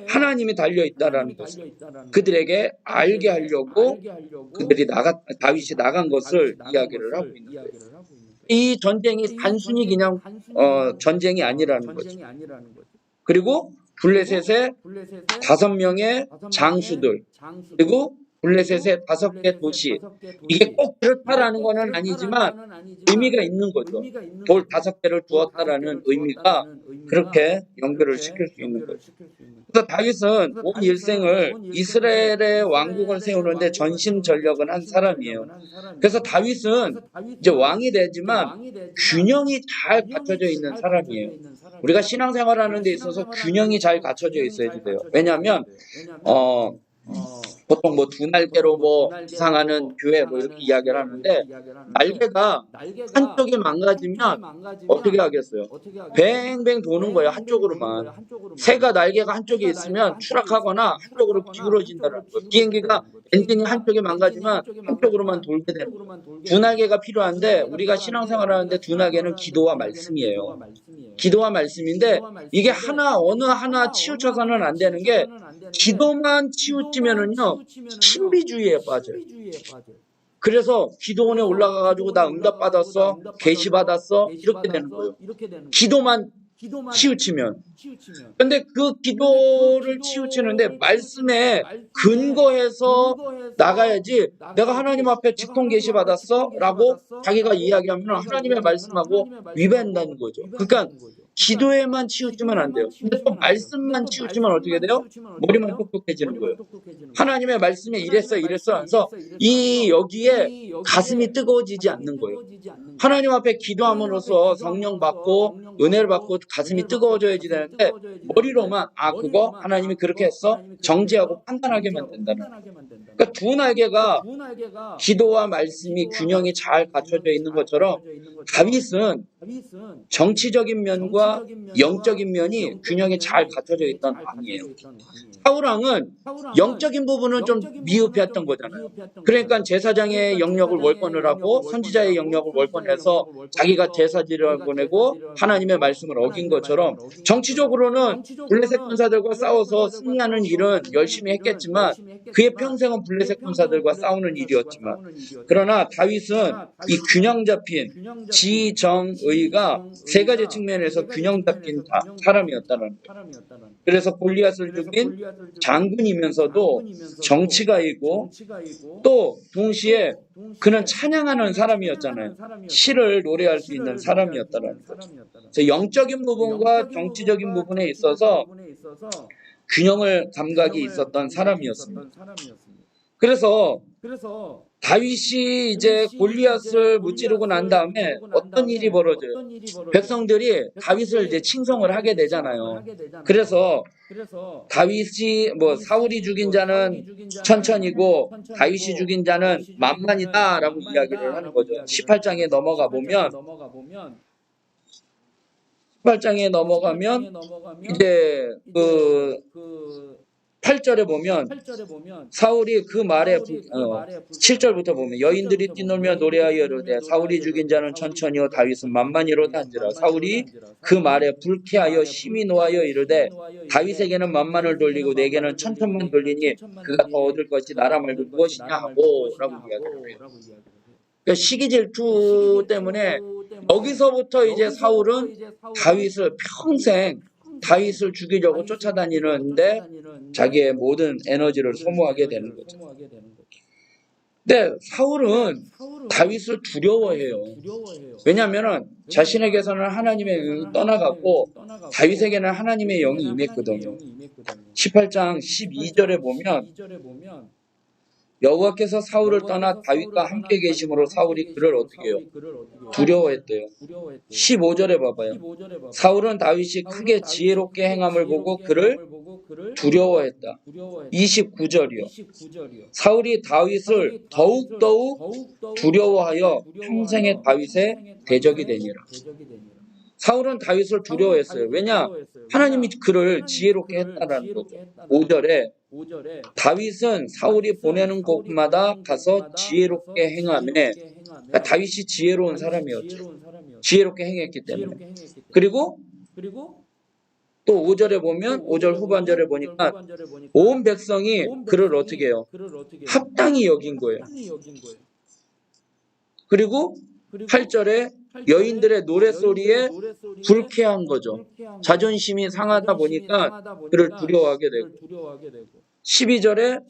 하나님이 달려있다라는 것을 그들에게 알게 하려고 다윗이 나간 것을 이야기를 하고 있는 거예요. 이 전쟁이 단순히 그냥 전쟁이 아니라는 거죠. 그리고 블레셋의 5명의 장수들 그리고 블레셋의 5개 도시 이게 꼭 그렇다라는 것은 아니지만 의미가 있는 거죠. 돌 5개를 두었다라는 의미가 그렇게 연결을 시킬 수 있는 거죠. 그래서 다윗은 온 일생을 이스라엘의 왕국을 세우는데 전심전력을 한 사람이에요. 그래서 다윗은 이제 왕이 되지만 균형이 잘 갖춰져 있는 사람이에요. 우리가 신앙생활하는 데 있어서 균형이 잘 갖춰져 있어야 돼요. 왜냐하면 보통 뭐 두 날개로 뭐 기상하는 교회 뭐 이렇게 이야기를 하는데 날개가 한쪽이 망가지면 어떻게 하겠어요? 뱅뱅 도는 거예요. 한쪽으로만. 새가 날개가 한쪽에 있으면 추락하거나 한쪽으로 기울어진다는 거예요. 비행기가 엔진이 한쪽이 망가지면 한쪽으로만 돌게 되는 거예요. 두 날개가 필요한데 우리가 신앙생활 하는데 두 날개는 기도와 말씀이에요. 기도와 말씀인데 이게 어느 하나 치우쳐서는 안 되는 게 기도만 치우치면은요 신비주의에 빠져요. 그래서 기도원에 올라가가지고 나 응답 받았어, 계시 받았어 이렇게 되는 거예요. 기도만 치우치면. 근데 그 기도를 치우치는데 말씀에 근거해서 나가야지 내가 하나님 앞에 직통 계시 받았어? 라고 자기가 이야기하면 하나님의 말씀하고 위배한다는 거죠. 그러니까 기도에만 치우치면 안 돼요. 근데 또 말씀만 치우치면 어떻게 돼요? 머리만 똑똑해지는 거예요. 하나님의 말씀에 이랬어 하면서 여기에 가슴이 뜨거워지지 않는 거예요. 하나님 앞에 기도함으로써 성령 받고 은혜를 받고 가슴이 뜨거워져야지 되는데 머리로만 그거 하나님이 그렇게 했어? 정지하고 판단하게만 된다는 거예요. 그러니까 두 날개가 기도와 말씀이 균형이 잘 갖춰져 있는 것처럼 다윗은 정치적인 면과 영적인 면이 균형이 잘 갖춰져 있던 왕이에요. 사울왕은 영적인 부분은 좀 미흡했던 거잖아요. 그러니까 제사장의 영역을 월권을 하고 선지자의 영역을 월권해서 자기가 제사지를 보내고 하나님의 말씀을 어긴 것처럼 정치적으로는 블레셋 군사들과 싸워서 승리하는 일은 열심히 했겠지만 그의 평생은 블레셋 군사들과 싸우는 일이었지만 그러나 다윗은 이 균형 잡힌 지정의가 세 가지 측면에서 균형 잡힌 사람이었다는 거예요. 그래서 골리앗을 죽인 장군이면서도 정치가이고 또 동시에 그는 찬양하는 사람이었잖아요. 시를 노래할 수 있는 사람이었다는 거죠. 그래서 영적인 부분과 정치적인 부분에 있어서 균형을 감각이 있었던 사람이었습니다. 그래서 다윗이 이제 골리앗을 무찌르고 난 다음에 어떤 일이 벌어져요? 백성들이 다윗을 이제 칭송을 하게 되잖아요. 그래서 다윗이 사울이 죽인 자는 천천이고 다윗이 죽인 자는 만만이다라고 이야기를 하는 거죠. 18장에 넘어가 보면 18장에 넘어가면 이제 8절에 보면 사울이 그 말에 7절부터 보면 여인들이 뛰놀며 노래하여 이르되 사울이 죽인 자는 천천히요 다윗은 만만히로다 한지라 사울이 그 말에 불쾌하여 심히 노하여 이르되 다윗에게는 만만을 돌리고 내게는 천천만 돌리니 그가 더 얻을 것이 나라 말고 무엇이냐 하고 라고 이야기를 해요. 그러니까 시기 질투 때문에 여기서부터 이제 사울은 다윗을 평생 다윗을 죽이려고 쫓아다니는데 자기의 모든 에너지를 소모하게 되는 거죠. 근데 사울은 다윗을 두려워해요. 왜냐하면 자신에게서는 하나님의 영이 떠나갔고 다윗에게는 하나님의 영이 임했거든요. 18장 12절에 보면 여호와께서 사울을 떠나 다윗과 함께 계심으로 사울이 그를 어떻게 해요? 두려워했대요. 15절에 봐봐요. 사울은 다윗이 크게 지혜롭게 행함을 보고 그를 두려워했다. 29절이요. 사울이 다윗을 더욱 두려워하여 평생의 다윗의 대적이 되니라. 사울은 다윗을 두려워했어요. 왜냐? 하나님이 그를 지혜롭게 했다라는 거죠. 5절에 다윗은 사울이 보내는 곳마다 가서 지혜롭게 행하며 그러니까 다윗이 지혜로운 사람이었죠. 지혜롭게 행했기 때문에. 그리고 또 5절에 보면 5절 후반절에 보니까 온 백성이 그를 어떻게 해요? 합당히 여긴 거예요. 그리고 8절에 여인들의 노랫소리에 불쾌한 거죠. 자존심이 상하다 보니까 그를 두려워하게 되고 12절에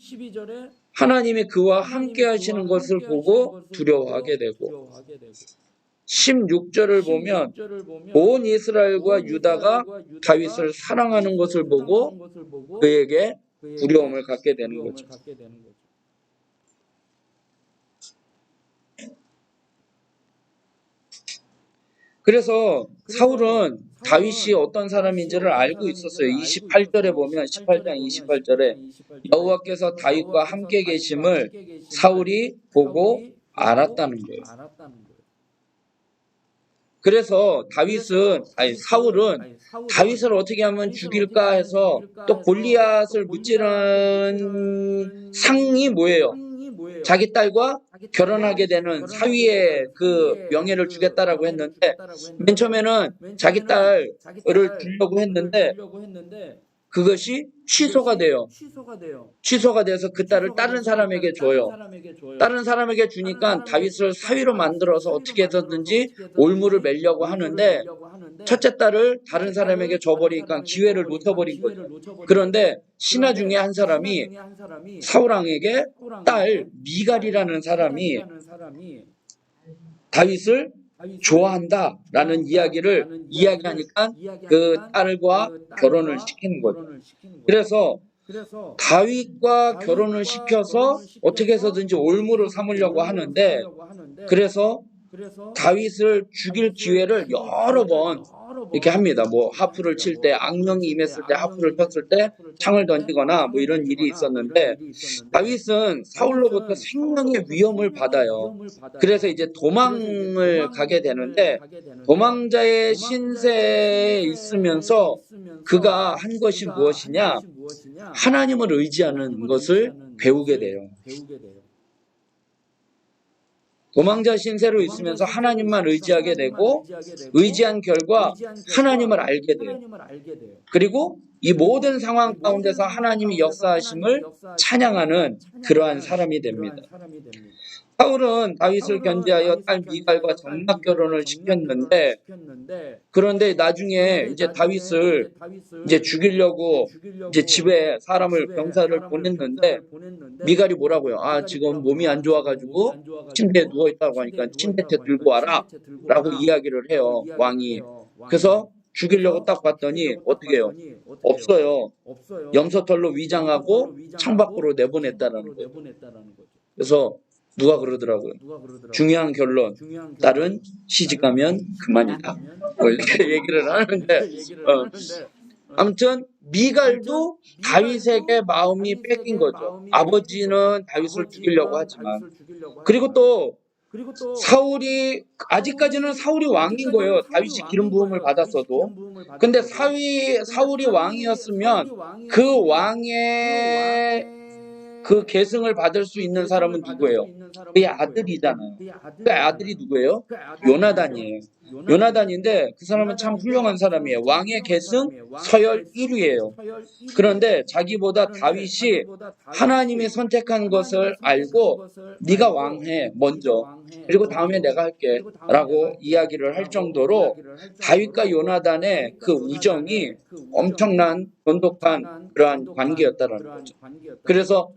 하나님이 그와 함께 하시는 것을 보고 두려워하게 되고 16절을 보면 온 이스라엘과 유다가 다윗을 사랑하는 것을 보고 그에게 두려움을 갖게 되는 거죠. 그래서 사울은 다윗이 어떤 사람인지를 알고 있었어요. 28절에 보면 18장 28절에 여호와께서 다윗과 함께 계심을 사울이 보고 알았다는 거예요. 그래서 사울은 다윗을 어떻게 하면 죽일까 해서 또 골리앗을 무찌른 상이 뭐예요? 자기 딸과 결혼하게 되는 사위의 그 명예를 주겠다라고 했는데 맨 처음에는 자기 딸을 주려고 했는데 그것이 취소가 돼요. 취소가 돼서 그 딸을 다른 사람에게 줘요. 다른 사람에게 주니까 다윗을 사위로 만들어서 어떻게 해서든지 올무를 매려고 하는데 첫째 딸을 다른 사람에게 줘버리니까 기회를 놓쳐버린 거죠. 그런데 신하 중에 한 사람이 사울왕에게 딸 미갈이라는 사람이 다윗을 좋아한다라는 이야기를 이야기하니까 그 딸과 결혼을 시키는 거죠. 그래서 다윗과 결혼을 시켜서 어떻게 해서든지 올무를 삼으려고 하는데 그래서 다윗을 죽일 기회를 여러 번 이렇게 합니다. 뭐 하프를 칠 때 악령이 임했을 때 하프를 쳤을 때 창을 던지거나 뭐 이런 일이 있었는데 다윗은 사울로부터 생명의 위험을 받아요. 그래서 이제 도망을 가게 되는데 도망자의 신세에 있으면서 그가 한 것이 무엇이냐? 하나님을 의지하는 것을 배우게 돼요. 도망자 신세로 있으면서 하나님만 의지하게 되고 의지한 결과 하나님을 알게 돼요. 그리고 이 모든 상황 가운데서 하나님이 역사하심을 찬양하는 그러한 사람이 됩니다. 사울은 다윗을 견제하여 딸 미갈과 정막 결혼을 시켰는데 그런데 나중에 이제 다윗을 이제 죽이려고 이제 집에 사람을 병사를 보냈는데 미갈이 뭐라고요? 지금 몸이 안 좋아가지고 침대에 누워 있다고 하니까 침대째 들고 와라 라고 이야기를 해요, 왕이. 그래서 죽이려고 딱 봤더니 어떻게 해요? 없어요. 염소털로 위장하고 창밖으로 내보냈다라는 거예요. 그래서 누가 그러더라고요. 중요한 결론. 딸은 시집가면 그만이다. 뭐 이렇게 얘기를 하는데 아무튼 미갈도 다윗에게 마음이 뺏긴 거죠. 아버지는 다윗을 죽이려고 하지만 그리고 또 사울이 아직까지는 사울이 왕인 거예요. 다윗이 기름 부음을 받았어도. 근데 사울이 왕이었으면 그 왕의 그 계승을 받을 수 있는 사람은 누구예요? 그의 아들이잖아요. 그 아들이 누구예요? 요나단이에요. 요나단인데 그 사람은 참 훌륭한 사람이에요. 왕의 계승 서열 1위예요. 그런데 자기보다 다윗이 하나님이 선택한 것을 알고 네가 왕해 먼저 그리고 다음에 내가 할게 라고 이야기를 할 정도로 다윗과 요나단의 그 우정이 엄청난 돈독한 그러한 관계였다는 거죠. 그래서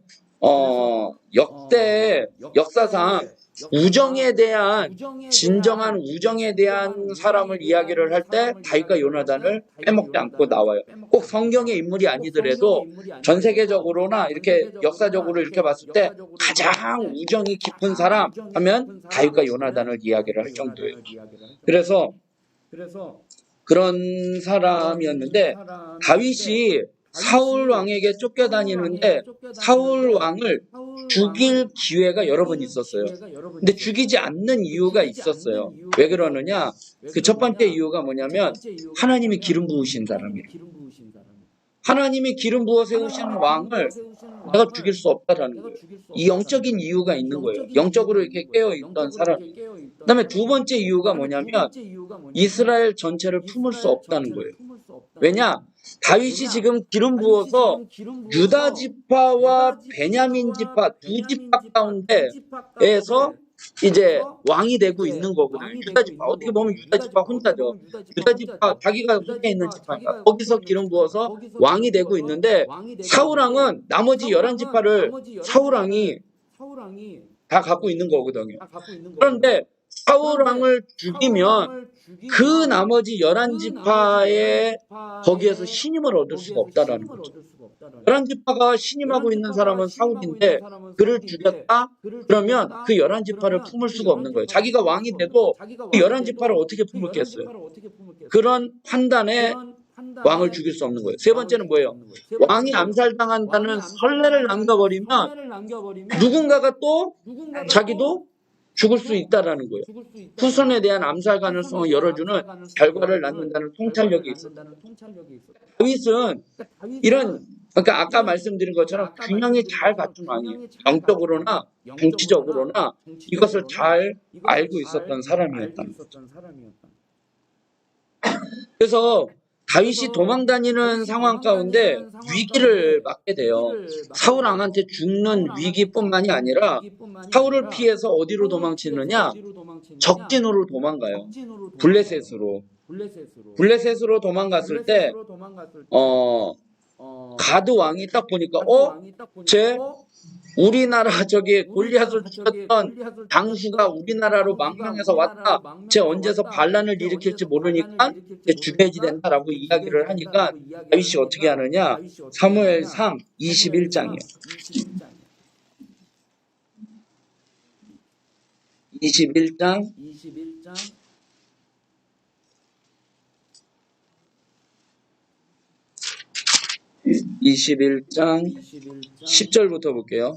역사상 우정에 대한 진정한 우정에 대한 사람을 이야기를 할 때 다윗과 요나단을 빼먹지 않고 나와요. 꼭 성경의 인물이 아니더라도 전 세계적으로나 이렇게 역사적으로 이렇게 봤을 때 가장 우정이 깊은 사람 하면 다윗과 요나단을 이야기를 할 정도예요. 그래서 그런 사람이었는데 다윗이 사울 왕에게 쫓겨다니는데 사울 왕을 죽일 기회가 여러 번 있었어요. 근데 죽이지 않는 이유가 있었어요. 왜 그러느냐? 그 첫 번째 이유가 뭐냐면 하나님이 기름 부으신 사람이에요. 하나님이 기름 부어 세우신 왕을 내가 죽일 수 없다라는 거예요. 이 영적인 이유가 있는 거예요. 영적으로 이렇게 깨어있던 사람. 그 다음에 두 번째 이유가 뭐냐면 이스라엘 전체를 품을 수 없다는 거예요. 왜냐? 다윗이 지금 기름 부어서 유다 지파와 베냐민 지파 두 지파 가운데에서 이제 왕이 되고 있는 거거든요. 유다 지파 어떻게 보면 유다 지파 혼자죠. 유다 지파 자기가 혼자 있는 지파니까 거기서 기름 부어서 왕이 되고 있는데 사울 왕은 나머지 11지파를 사울 왕이 다 갖고 있는 거거든요. 그런데 사울 왕을 죽이면 그 나머지 11지파의 거기에서 신임을 얻을 수가 없다라는 거죠. 열한 지파가 신임하고 있는 사람은 사울인데 그를 죽였다? 그러면 그 열한 지파를 품을 수가 없는 거예요. 자기가 왕이 돼도 그 열한 지파를 어떻게 품을겠어요? 그런 판단에 왕을 죽일 수 없는 거예요. 세 번째는 뭐예요? 왕이 암살당한다는 선례를 남겨버리면 누군가가 또 자기도 죽을 수 있다라는 거예요. 후손에 대한 암살 가능성을 열어주는 결과를 낳는다는 통찰력이 있어요. 다윗은 이런, 그러니까 아까 말씀드린 것처럼 균형이 잘 갖춘 왕이에요. 영적으로나 정치적으로나 이것을 잘 알고 있었던 사람이었다. 그래서 다윗이 도망다니는 상황 가운데 위기를 맞게 돼요. 사울 왕한테 죽는 위기뿐만이 아니라 사울을 피해서 어디로 도망치느냐? 적진으로 도망가요. 블레셋으로. 블레셋으로 도망갔을 때 가드 왕이 딱 보니까 쟤 우리나라 저기 골리앗을 죽였던 장수가 우리나라로 망명해서 왔다. 쟤 언제서 반란을 일으킬지 모르니까 쟤 죽여야지 된다라고 이야기를 하니까 다윗이 어떻게 하느냐? 사무엘상 21장이에요. 21장 10절부터 볼게요.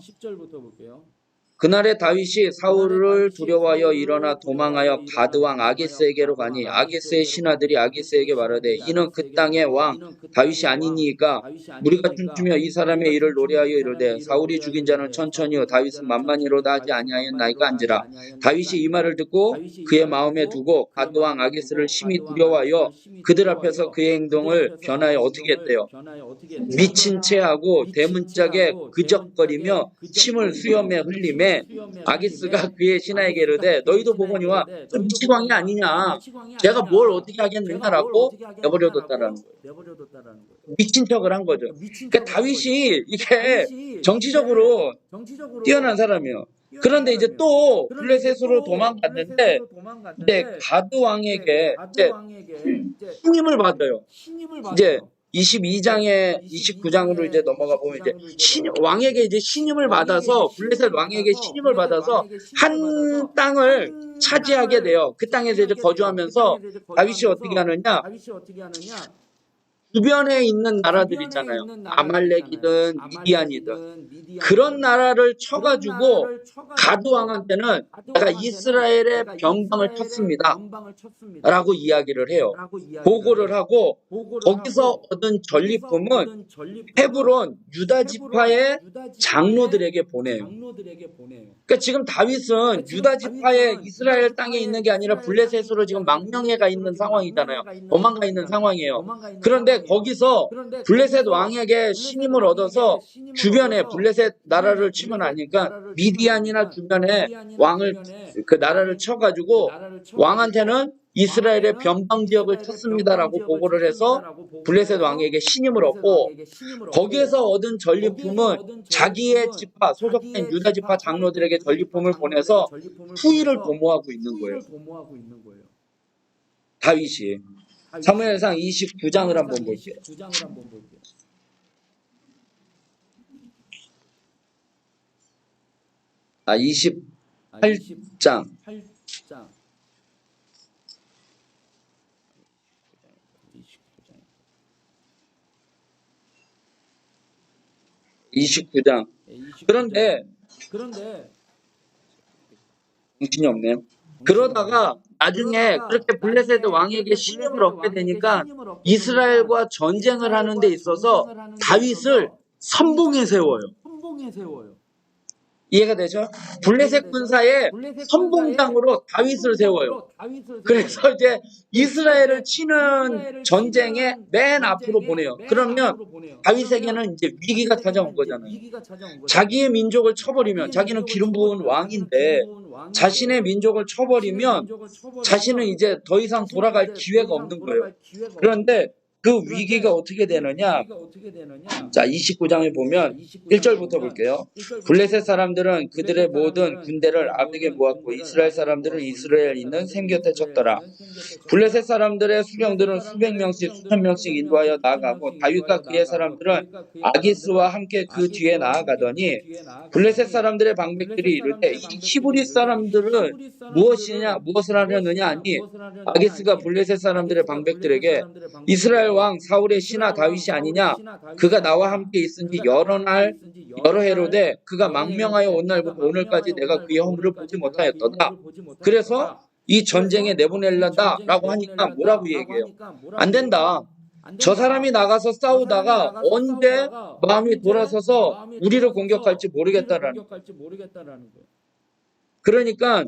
그날에 다윗이 사울을 두려워하여 일어나 도망하여 가드왕 아기스에게로 가니 아기스의 신하들이 아기스에게 말하되 이는 그 땅의 왕 다윗이 아니니까 우리가 춤추며 이 사람의 일을 노래하여 이르되 사울이 죽인 자는 천천히요 다윗은 만만히로다 하지 아니하였나이까 한지라. 다윗이 이 말을 듣고 그의 마음에 두고 가드왕 아기스를 심히 두려워하여 그들 앞에서 그의 행동을 변하여 어떻게 했대요? 미친 채 하고 대문짝에 그적거리며 침을 수염에 흘리매 아기스가 그의 신하에게 이르되 너희도 보거니와 미치광이 아니냐 제가 뭘 어떻게 하겠느냐라고 내버려뒀다라는 거예요. 미친 척을 한 거죠. 그러니까 다윗이 이게 정치적으로 뛰어난 사람이에요. 그런데 이제 또 블레셋으로 도망갔는데 이제 가드 왕에게 이제 신임을 받아요. 이제 22장에 29장으로 이제 넘어가 보면 이제 왕에게 이제 신임을 받아서 블레셋 왕에게 신임을 받아서 한 땅을 차지하게 돼요. 그 땅에서 이제 거주하면서 다윗이 어떻게 하느냐? 주변에 있는 나라들 있잖아요. 아말렉이든 미디안이든 그런 나라를 쳐가지고 가드 왕한테는 내가 이스라엘의 병방을 쳤습니다 라고 이야기를 해요. 보고를 하고 거기서 얻은 전리품은 헤브론 유다 지파의 장로들에게 보내요. 그러니까 지금 다윗은 유다 지파의 이스라엘 땅에 있는 게 아니라 블레셋으로 지금 망명해가 있는 상황이잖아요. 도망가 있는 상황이에요. 그런데 거기서 블레셋 왕에게 신임을 얻어서 주변에 블레셋 나라를 치고 나니까 미디안이나 주변에 왕을 그 나라를 쳐가지고 왕한테는 이스라엘의 변방 지역을 쳤습니다라고 보고를 해서 블레셋 왕에게 신임을 얻고 거기에서 얻은 전리품은 자기의 지파 소속된 유다 지파 장로들에게 전리품을 보내서 후위를 도모하고 있는 거예요. 다윗이. 사무엘상 29장을 한번 볼게요. 28장. 29장. 그런데 정신이 없네요. 그러다가 나중에 그렇게 블레셋 왕에게 신임을 얻게 되니까 이스라엘과 전쟁을 하는 데 있어서 다윗을 선봉에 세워요. 이해가 되죠? 블레셋 군사의 선봉장으로 다윗을 세워요. 그래서 이제 이스라엘을 치는 전쟁에 맨 앞으로 보내요. 그러면 다윗에게는 이제 위기가 찾아온 거잖아요. 자기의 민족을 쳐버리면 자기는 기름 부은 왕인데 자신의 민족을 쳐버리면 자신은 이제 더 이상 돌아갈 기회가 없는 거예요. 그런데 그 위기가 어떻게 되느냐? 자, 29장에 보면 1절부터 볼게요. 블레셋 사람들은 그들의 모든 군대를 아벡에 모았고 이스라엘 사람들은 이스라엘에 있는 샘 곁에 쳤더라. 블레셋 사람들의 수령들은 수백 명씩 수천 명씩 인도하여 나아가고 다윗과 그의 사람들은 아기스와 함께 그 뒤에 나아가더니 블레셋 사람들의 방백들이 이르되 이 히브리 사람들은 무엇을 하려느냐 하니 아기스가 블레셋 사람들의 방백들에게 이스라엘 왕 사울의 신하 다윗이 아니냐? 그가 나와 함께 있은지 여러 해로되 그가 망명하여 온 날부터 오늘까지 내가 그의 허물을 보지 못하였도다. 그래서 이 전쟁에 내보낼란다 라고 하니까 뭐라고 얘기해요? 안 된다. 저 사람이 나가서 싸우다가 언제 마음이 돌아서서 우리를 공격할지 모르겠다라는 거예요. 그러니까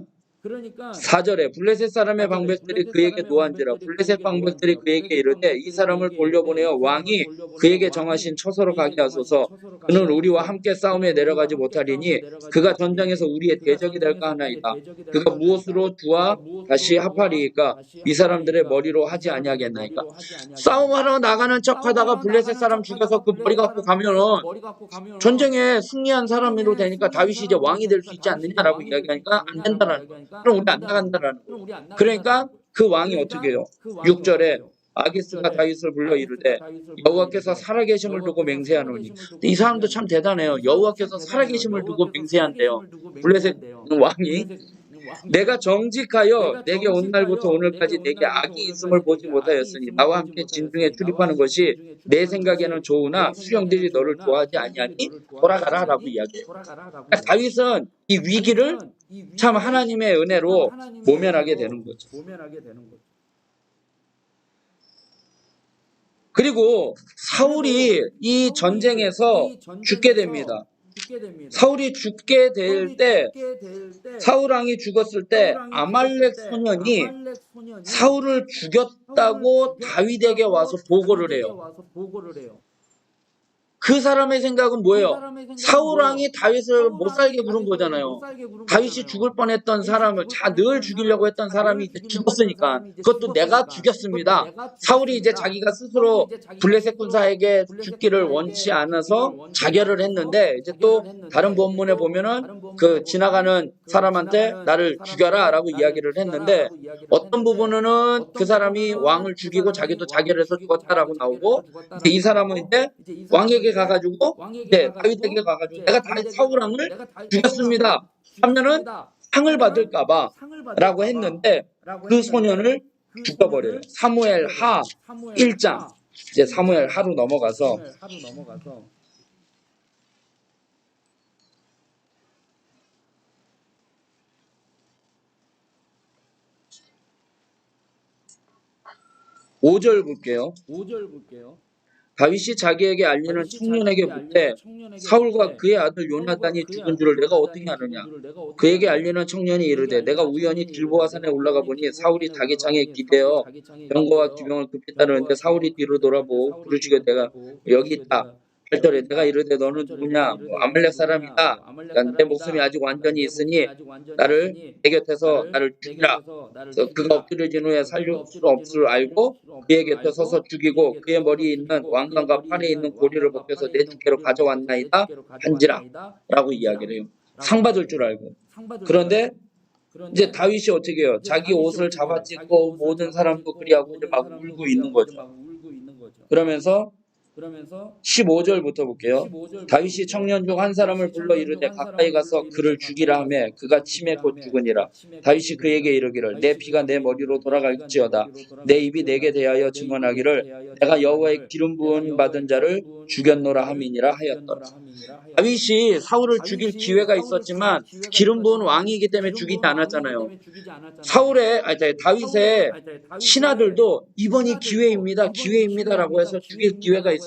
4절에 블레셋 사람의 방백들이 그에게 노한지라 블레셋 방백들이 그에게 이르되 이 사람을 돌려보내어 왕이 그에게 정하신 처소로 가게 하소서. 그는 우리와 함께 싸움에 내려가지 못하리니 그가 전장에서 우리의 대적이 될까 하나이다. 그가 무엇으로 주와 다시 합하리이까? 이 사람들의 머리로 하지 아니하겠나이까? 싸움하러 나가는 척하다가 블레셋 사람 죽여서 그 머리 갖고 가면은 전쟁에 승리한 사람으로 되니까 다윗이 이제 왕이 될 수 있지 않느냐라고 이야기하니까 안 된다라는 거예요. 그럼 우리 안 나간다라는 거예요. 그러니까 그 왕이 어떻게 해요? 6절에 아기스가 다윗을 불러 이르되 여호와께서 살아계심을 두고 맹세하노니. 이 사람도 참 대단해요. 여호와께서 살아계심을 두고 맹세한대요. 블레셋 왕이 내가 정직하여 내게 온 날부터 오늘까지 내게 악이 있음을 보지 못하였으니 나와 함께 진중에 출입하는 것이 내 생각에는 좋으나 수령들이 너를 좋아하지 아니하니 돌아가라 라고 이야기해요. 그러니까 다윗은 이 위기를 참 하나님의 은혜로 모면하게 되는 거죠. 그리고 사울이 이 전쟁에서 죽게 됩니다. 사울이 죽게 될 때, 사울 왕이 죽었을 때 아말렉 소년이 사울을 죽였다고 다윗에게 와서 보고를 해요. 그 사람의 생각은 뭐예요? 사울 왕이 다윗을 못 살게 부른 거잖아요. 다윗이 죽을 뻔했던 사람을 늘 죽이려고 했던 사람이 이제 죽었으니까 그것도 내가 죽였습니다. 사울이 이제 자기가 스스로 블레셋 군사에게 죽기를 원치 않아서 자결을 했는데 이제 또 다른 본문에 보면은 그 지나가는 사람한테 나를 죽여라 라고 이야기를 했는데 어떤 부분은 그 사람이 왕을 죽이고 자기도 자결해서 죽었다라고 나오고 이제 이 사람은 이제 왕에게 가가지고 다윗에게 가가지고 내가 사울 왕을 죽였습니다 하면은 상을 받을까봐 라고 했는데 그 소년을 죽여버려요. 사무엘 하 1장 이제 사무엘 하로 넘어가서 5절 볼게요. 다윗이 자기에게 알리는 청년에게 묻되 사울과 그의 아들 요나단이 죽은 줄을 내가 어떻게 아느냐? 그에게 알리는 청년이 이르되 내가 우연히 길보아 산에 올라가 보니 사울이 다기창에 기대어 병거와 기병을 급히 따르는데 사울이 뒤로 돌아보고 부르시고 내가 여기 있다. 8절에 내가 이르되 너는 누구냐? 아말렉 사람이다. 내 목숨이 아직 완전히 있으니 내 곁에서 나를 죽이라. 그가 엎드려진 후에 살릴 수 없을 알고 그의 곁에 서서 죽이고 그의 머리에 있는 왕관과 팔에 있는 고리를 벗겨서 내 주께로 가져왔나이다 한지라 라고 이야기를 해요. 상 받을 줄 알고. 그런데 이제 다윗이 어떻게 해요? 자기 옷을 잡아찢고 모든 사람도 그리하고 이제 막 울고 있는 거죠. 그러면서 15절부터 볼게요. 다윗이 청년 중 한 사람을 불러 이르되 가까이 가서 그를 죽이라 하매 그가 침에 곧 죽으니라. 다윗이 그에게 이르기를 내 피가 내 머리로 돌아갈지어다. 내 입이 내게 대하여 증언하기를 내가 여호와의 기름 부음 받은 자를 죽였노라 함이니라 하였더라. 다윗이 사울을 죽일 기회가 있었지만 기름 부은 왕이기 때문에 죽이지 않았잖아요. 다윗의 신하들도 이번이 기회입니다라고 해서 죽일 기회가 있었는데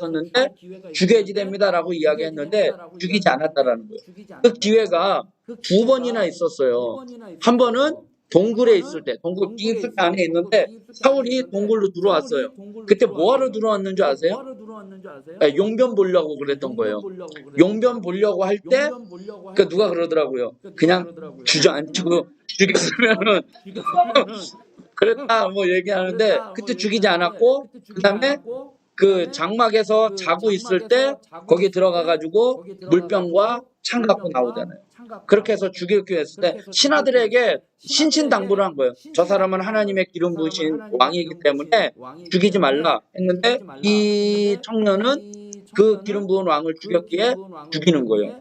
죽여야지 됩니다라고 이야기했는데 죽이지 않았다라는 거예요. 그 기회가 2번이나 있었어요. 한 번은 동굴에 있을 때, 동굴 빙습 안에 있는데 사울이 동굴로 들어왔어요. 그때 뭐하러 들어왔는 줄 아세요? 용변 보려고 그랬던 거예요. 용변 보려고 할 때 누가 그러더라고요. 그냥 주저앉히고 죽였으면은 그랬다 뭐 얘기하는데 그때 죽이지 않았고 그 다음에 그 장막에서 자고 있을 때 거기 들어가가지고 물병과 창 갖고 나오잖아요. 그렇게 해서 죽일 기회했을 때 신하들에게 신신당부를 한 거예요. 저 사람은 하나님의 기름 부으신 왕이기 때문에 죽이지 말라 했는데 이 청년은 그 기름 부은 왕을 죽였기에 죽이는 거예요.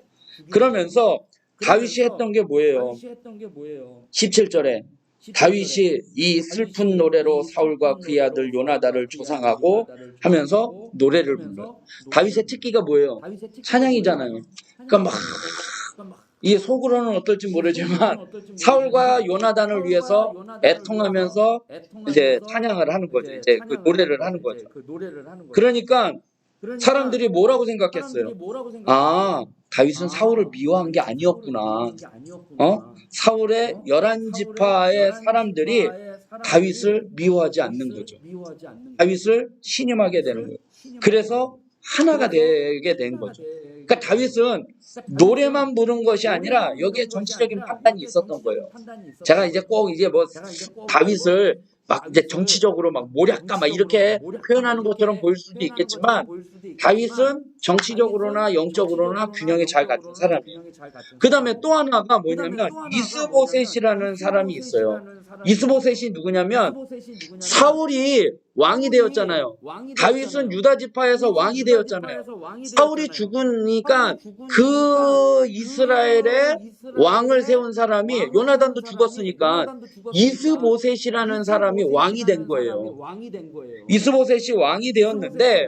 그러면서 다윗이 했던 게 뭐예요? 17절에 다윗이 이 슬픈 노래로 사울과 그의 아들 요나단을 조상하고 하면서 노래를 불러요. 다윗의 특기가 뭐예요? 찬양이잖아요. 그러니까 막 이 속으로는 어떨지 모르지만 사울과 요나단을 위해서 애통하면서 이제 찬양을 하는 거죠. 이제 그 노래를 하는 거죠. 그러니까 사람들이 뭐라고 생각했어요? 아, 다윗은 사울을 미워한 게 아니었구나. 사울의 11지파의 사람들이 다윗을 미워하지 않는 거죠. 다윗을 신임하게 되는 거예요. 그래서 하나가 되게 된 거죠. 그러니까 다윗은 노래만 부른 것이 아니라 여기에 정치적인 판단이 있었던 거예요. 제가 이제 꼭 이제 뭐 다윗을 막 이제 정치적으로 막 모략가 막 이렇게 표현하는 것처럼 보일 수도 있겠지만 다윗은 정치적으로나 영적으로나 균형이 잘 갖춘 사람이에요. 그 다음에 또 하나가 뭐냐면 이스보셋이라는 사람이 있어요. 이스보셋이 누구냐면 사울이 왕이 되었잖아요. 다윗은 유다 지파에서 왕이 되었잖아요. 사울이 죽으니까 그 이스라엘의 왕을 세운 사람이 요나단도 죽었으니까 이스보셋이라는 사람이 왕이 된 거예요. 이스보셋이 왕이 되었는데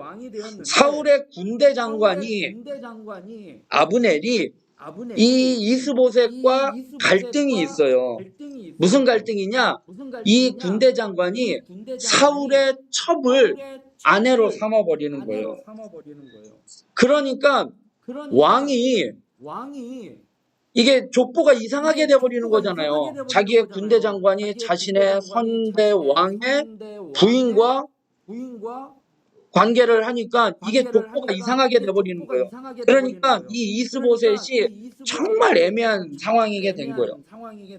사울의 군대 장관이 아브넬이 이 이스보셋과 갈등이 있어요. 무슨 갈등이냐? 이 군대 장관이 사울의 첩을 아내로 삼아버리는 거예요. 그러니까 왕이 이게 족보가 이상하게 돼버리는 거잖아요. 자기의 군대 장관이 자신의 선대 왕의 부인과 관계를 하니까 이게 족보가 이상하게 돼버리는 거예요. 그러니까 이 이스보셋이 정말 애매한 상황이게 된 거예요.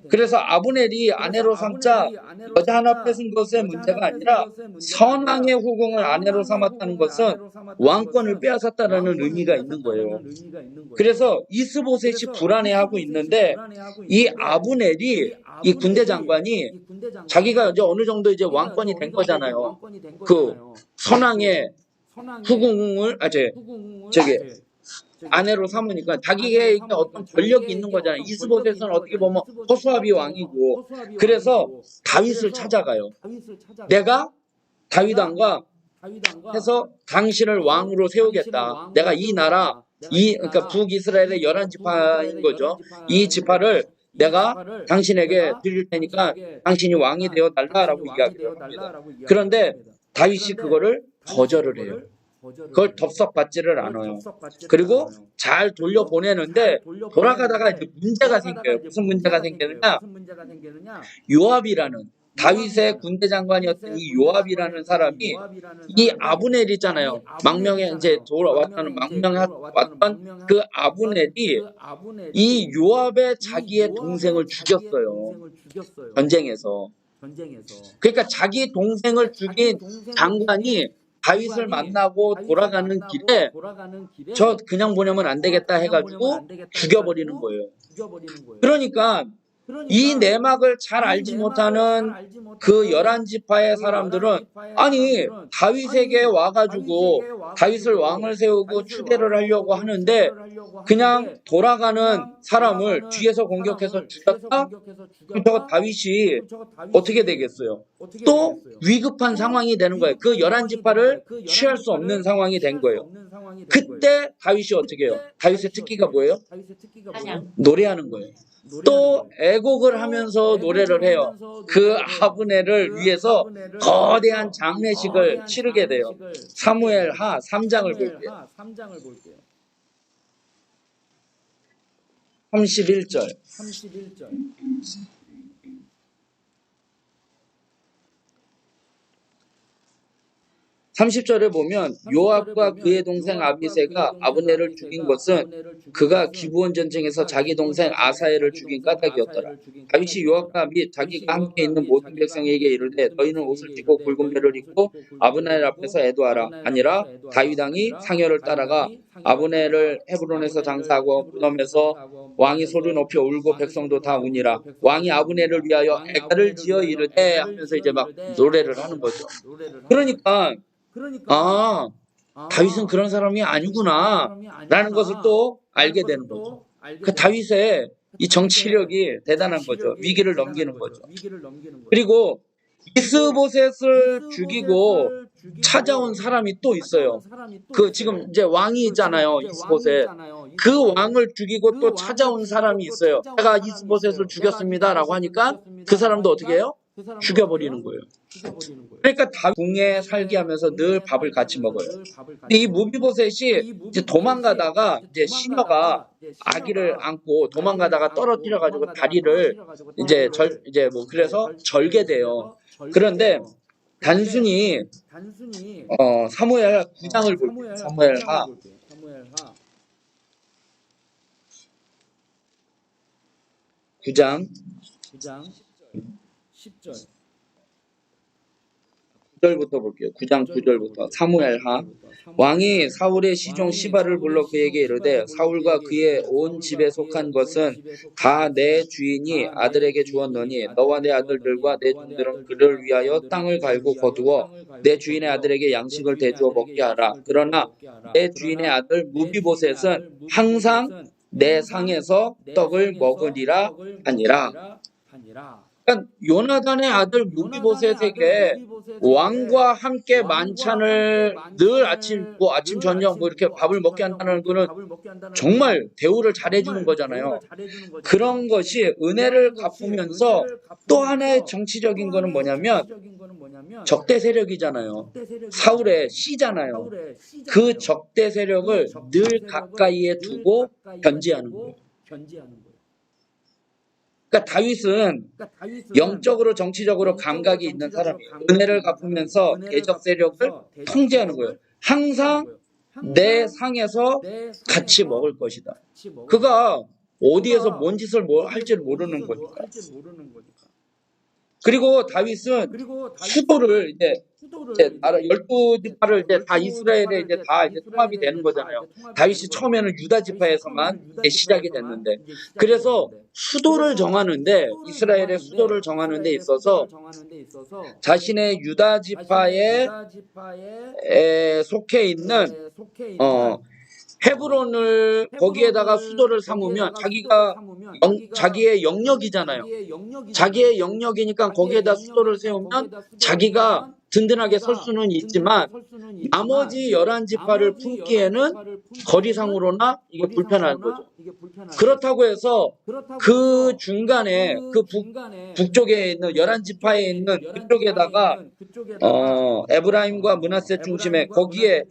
그래서 아브넬이 아내로 삼자 여자 하나 뺏은 것의 문제가 아니라 선왕의 후궁을 아내로 삼았다는 것은 왕권을 빼앗았다는 의미가 있는 거예요. 그래서 이스보셋이 불안해하고 있는데 이 아브넬이 이 군대 장관이 자기가 이제 어느 정도 이제 왕권이 된 거잖아요. 그 선왕의 후궁을 아내로 삼으니까 자기에게 어떤 권력이 있는 거잖아요. 이스보셋은 어떻게 보면 호수아비 왕이고 그래서 다윗을 찾아가요. 내가 다윗 왕과 해서 당신을 왕으로 세우겠다. 내가 이 나라 그러니까 북이스라엘의 11지파인 거죠. 이 지파를 내가 당신에게 드릴 테니까 당신이 왕이 되어 달라라고 이야기를 합니다. 그런데 다윗이 그거를 거절을 해요. 그걸 덥석받지를 않아요. 그리고 잘 돌려보내는데 돌아가다가 이제 문제가 생겨요. 무슨 문제가 생기느냐? 요압이라는 다윗의 군대 장관이었던 이 요압이라는 사람이 이 아브넬 있잖아요. 망명에 이제 돌아왔다는 망명에 왔던 그 아브넬이 이 요압의 자기의 동생을 죽였어요. 전쟁에서. 그러니까 자기 동생을 죽인 장관이 다윗을 만나고 돌아가는 길에 저 그냥 보내면 안 되겠다 해가지고 죽여버리는 거예요. 그러니까 이 내막을 잘 알지 못하는 그 11지파의 사람들은 아니 다윗에게 와가지고 다윗을 왕을 세우고 추대를 하려고 하는데 그냥 돌아가는 사람을 뒤에서 공격해서 죽였다? 그럼 저거 다윗이 어떻게 되겠어요? 또 위급한 상황이 되는 거예요. 그 11지파를 취할 수 없는 상황이 된 거예요. 그때 다윗이 어떻게 해요? 다윗의 특기가 뭐예요? 노래하는 거예요. 또 애곡을 하면서 노래를 해요. 그 아브넬을 위해서 거대한 장례식을 치르게 돼요. 사무엘하 3장을 볼게요. 31절. 30절에 보면 요압과 그의 동생 아비새가 아브넬을 죽인 것은 그가 기브온 전쟁에서 자기 동생 아사엘을 죽인 까닭이었더라. 다윗이 요압과 및 자기가 함께 있는 모든 백성에게 이르되 너희는 옷을 찢고 굵은 배를 입고 아브넬 앞에서 애도하라. 아니라 다윗 왕이 상여를 따라가 아브넬을 헤브론에서 장사하고 무덤에서 왕이 소리 높여 울고 백성도 다 우니라. 왕이 아브넬을 위하여 애가를 지어 이르되 하면서 이제 막 노래를 하는 거죠. 그러니까 다윗은 그런 사람이 아니구나 라는 것을 또 알게 되는 거죠. 그 다윗의 이 정치력이 대단한 거죠. 위기를 넘기는 거죠. 그리고 이스보셋을 죽이고 찾아온 사람이 또 있어요. 그 지금 이제 왕이 있잖아요. 이스보셋. 그 왕을 죽이고 또 찾아온 사람이 있어요. 제가 이스보셋을 죽였습니다 라고 하니까 그 사람도 어떻게 해요? 죽여버리는 거예요. 그러니까 다윗 궁에 살게 하면서 늘 밥을 같이 먹어요. 근데 이 무비보셋이 이제 도망가다가 이제 시녀가 아기를 안고 도망가다가 떨어뜨려가지고 다리를 이제 뭐 그래서 절게 돼요. 그런데 단순히 사무엘 9장을 볼게요. 사무엘하 9장 10절 9절부터 볼게요. 9장 9절부터 사무엘하 왕이 사울의 시종 시바를 불러 그에게 이르되 사울과 그의 온 집에 속한 것은 다 내 주인이 아들에게 주었노니 너와 내 아들들과 내 종들은 그를 위하여 땅을 갈고 거두어 내 주인의 아들에게 양식을 대주어 먹게 하라. 그러나 내 주인의 아들 무비보셋은 항상 내 상에서 떡을 먹으리라 하니라. 그러니까 요나단의 아들 무비보셋에게 왕과 함께 만찬을 늘 아침 저녁 뭐 이렇게 밥을 먹게 한다는 거는 정말 대우를 잘해주는 거잖아요. 그런 것이 은혜를 갚으면서 또 하나의 정치적인 거는 뭐냐면 적대 세력이잖아요. 사울의 씨잖아요. 그 적대 세력을 늘 가까이에 두고 견제하는 거예요. 그러니까 다윗은 영적으로 정치적으로 감각이 있는 사람이에요. 은혜를 갚으면서 대적 세력을 통제하는 거예요. 항상 내 상에서 같이 먹을 것이다. 그가 어디에서 뭔 짓을 할지를 모르는 거니까. 그리고 다윗은 수도를 이제 12지파를 이제 다 이스라엘에 이제 다 이제 통합이 되는 거잖아요. 다윗이 처음에는 유다 지파에서만 시작이 됐는데, 그래서 수도를 정하는데, 이스라엘의 수도를 정하는 데 있어서 자신의 유다 지파에 속해 있는 헤브론을 거기에다가 수도를 삼으면 자기의 영역이잖아요. 자기의 영역이니까 거기에다 수도를 세우면 자기가 든든하게 설 수는 있지만 나머지 11지파를 품기에는 거리상으로나 이게 불편한 거죠. 그렇다고 해서 그 중간에 그 북쪽에 있는 11지파에 있는 그쪽에다가 에브라임과 므낫세 중심에 거기에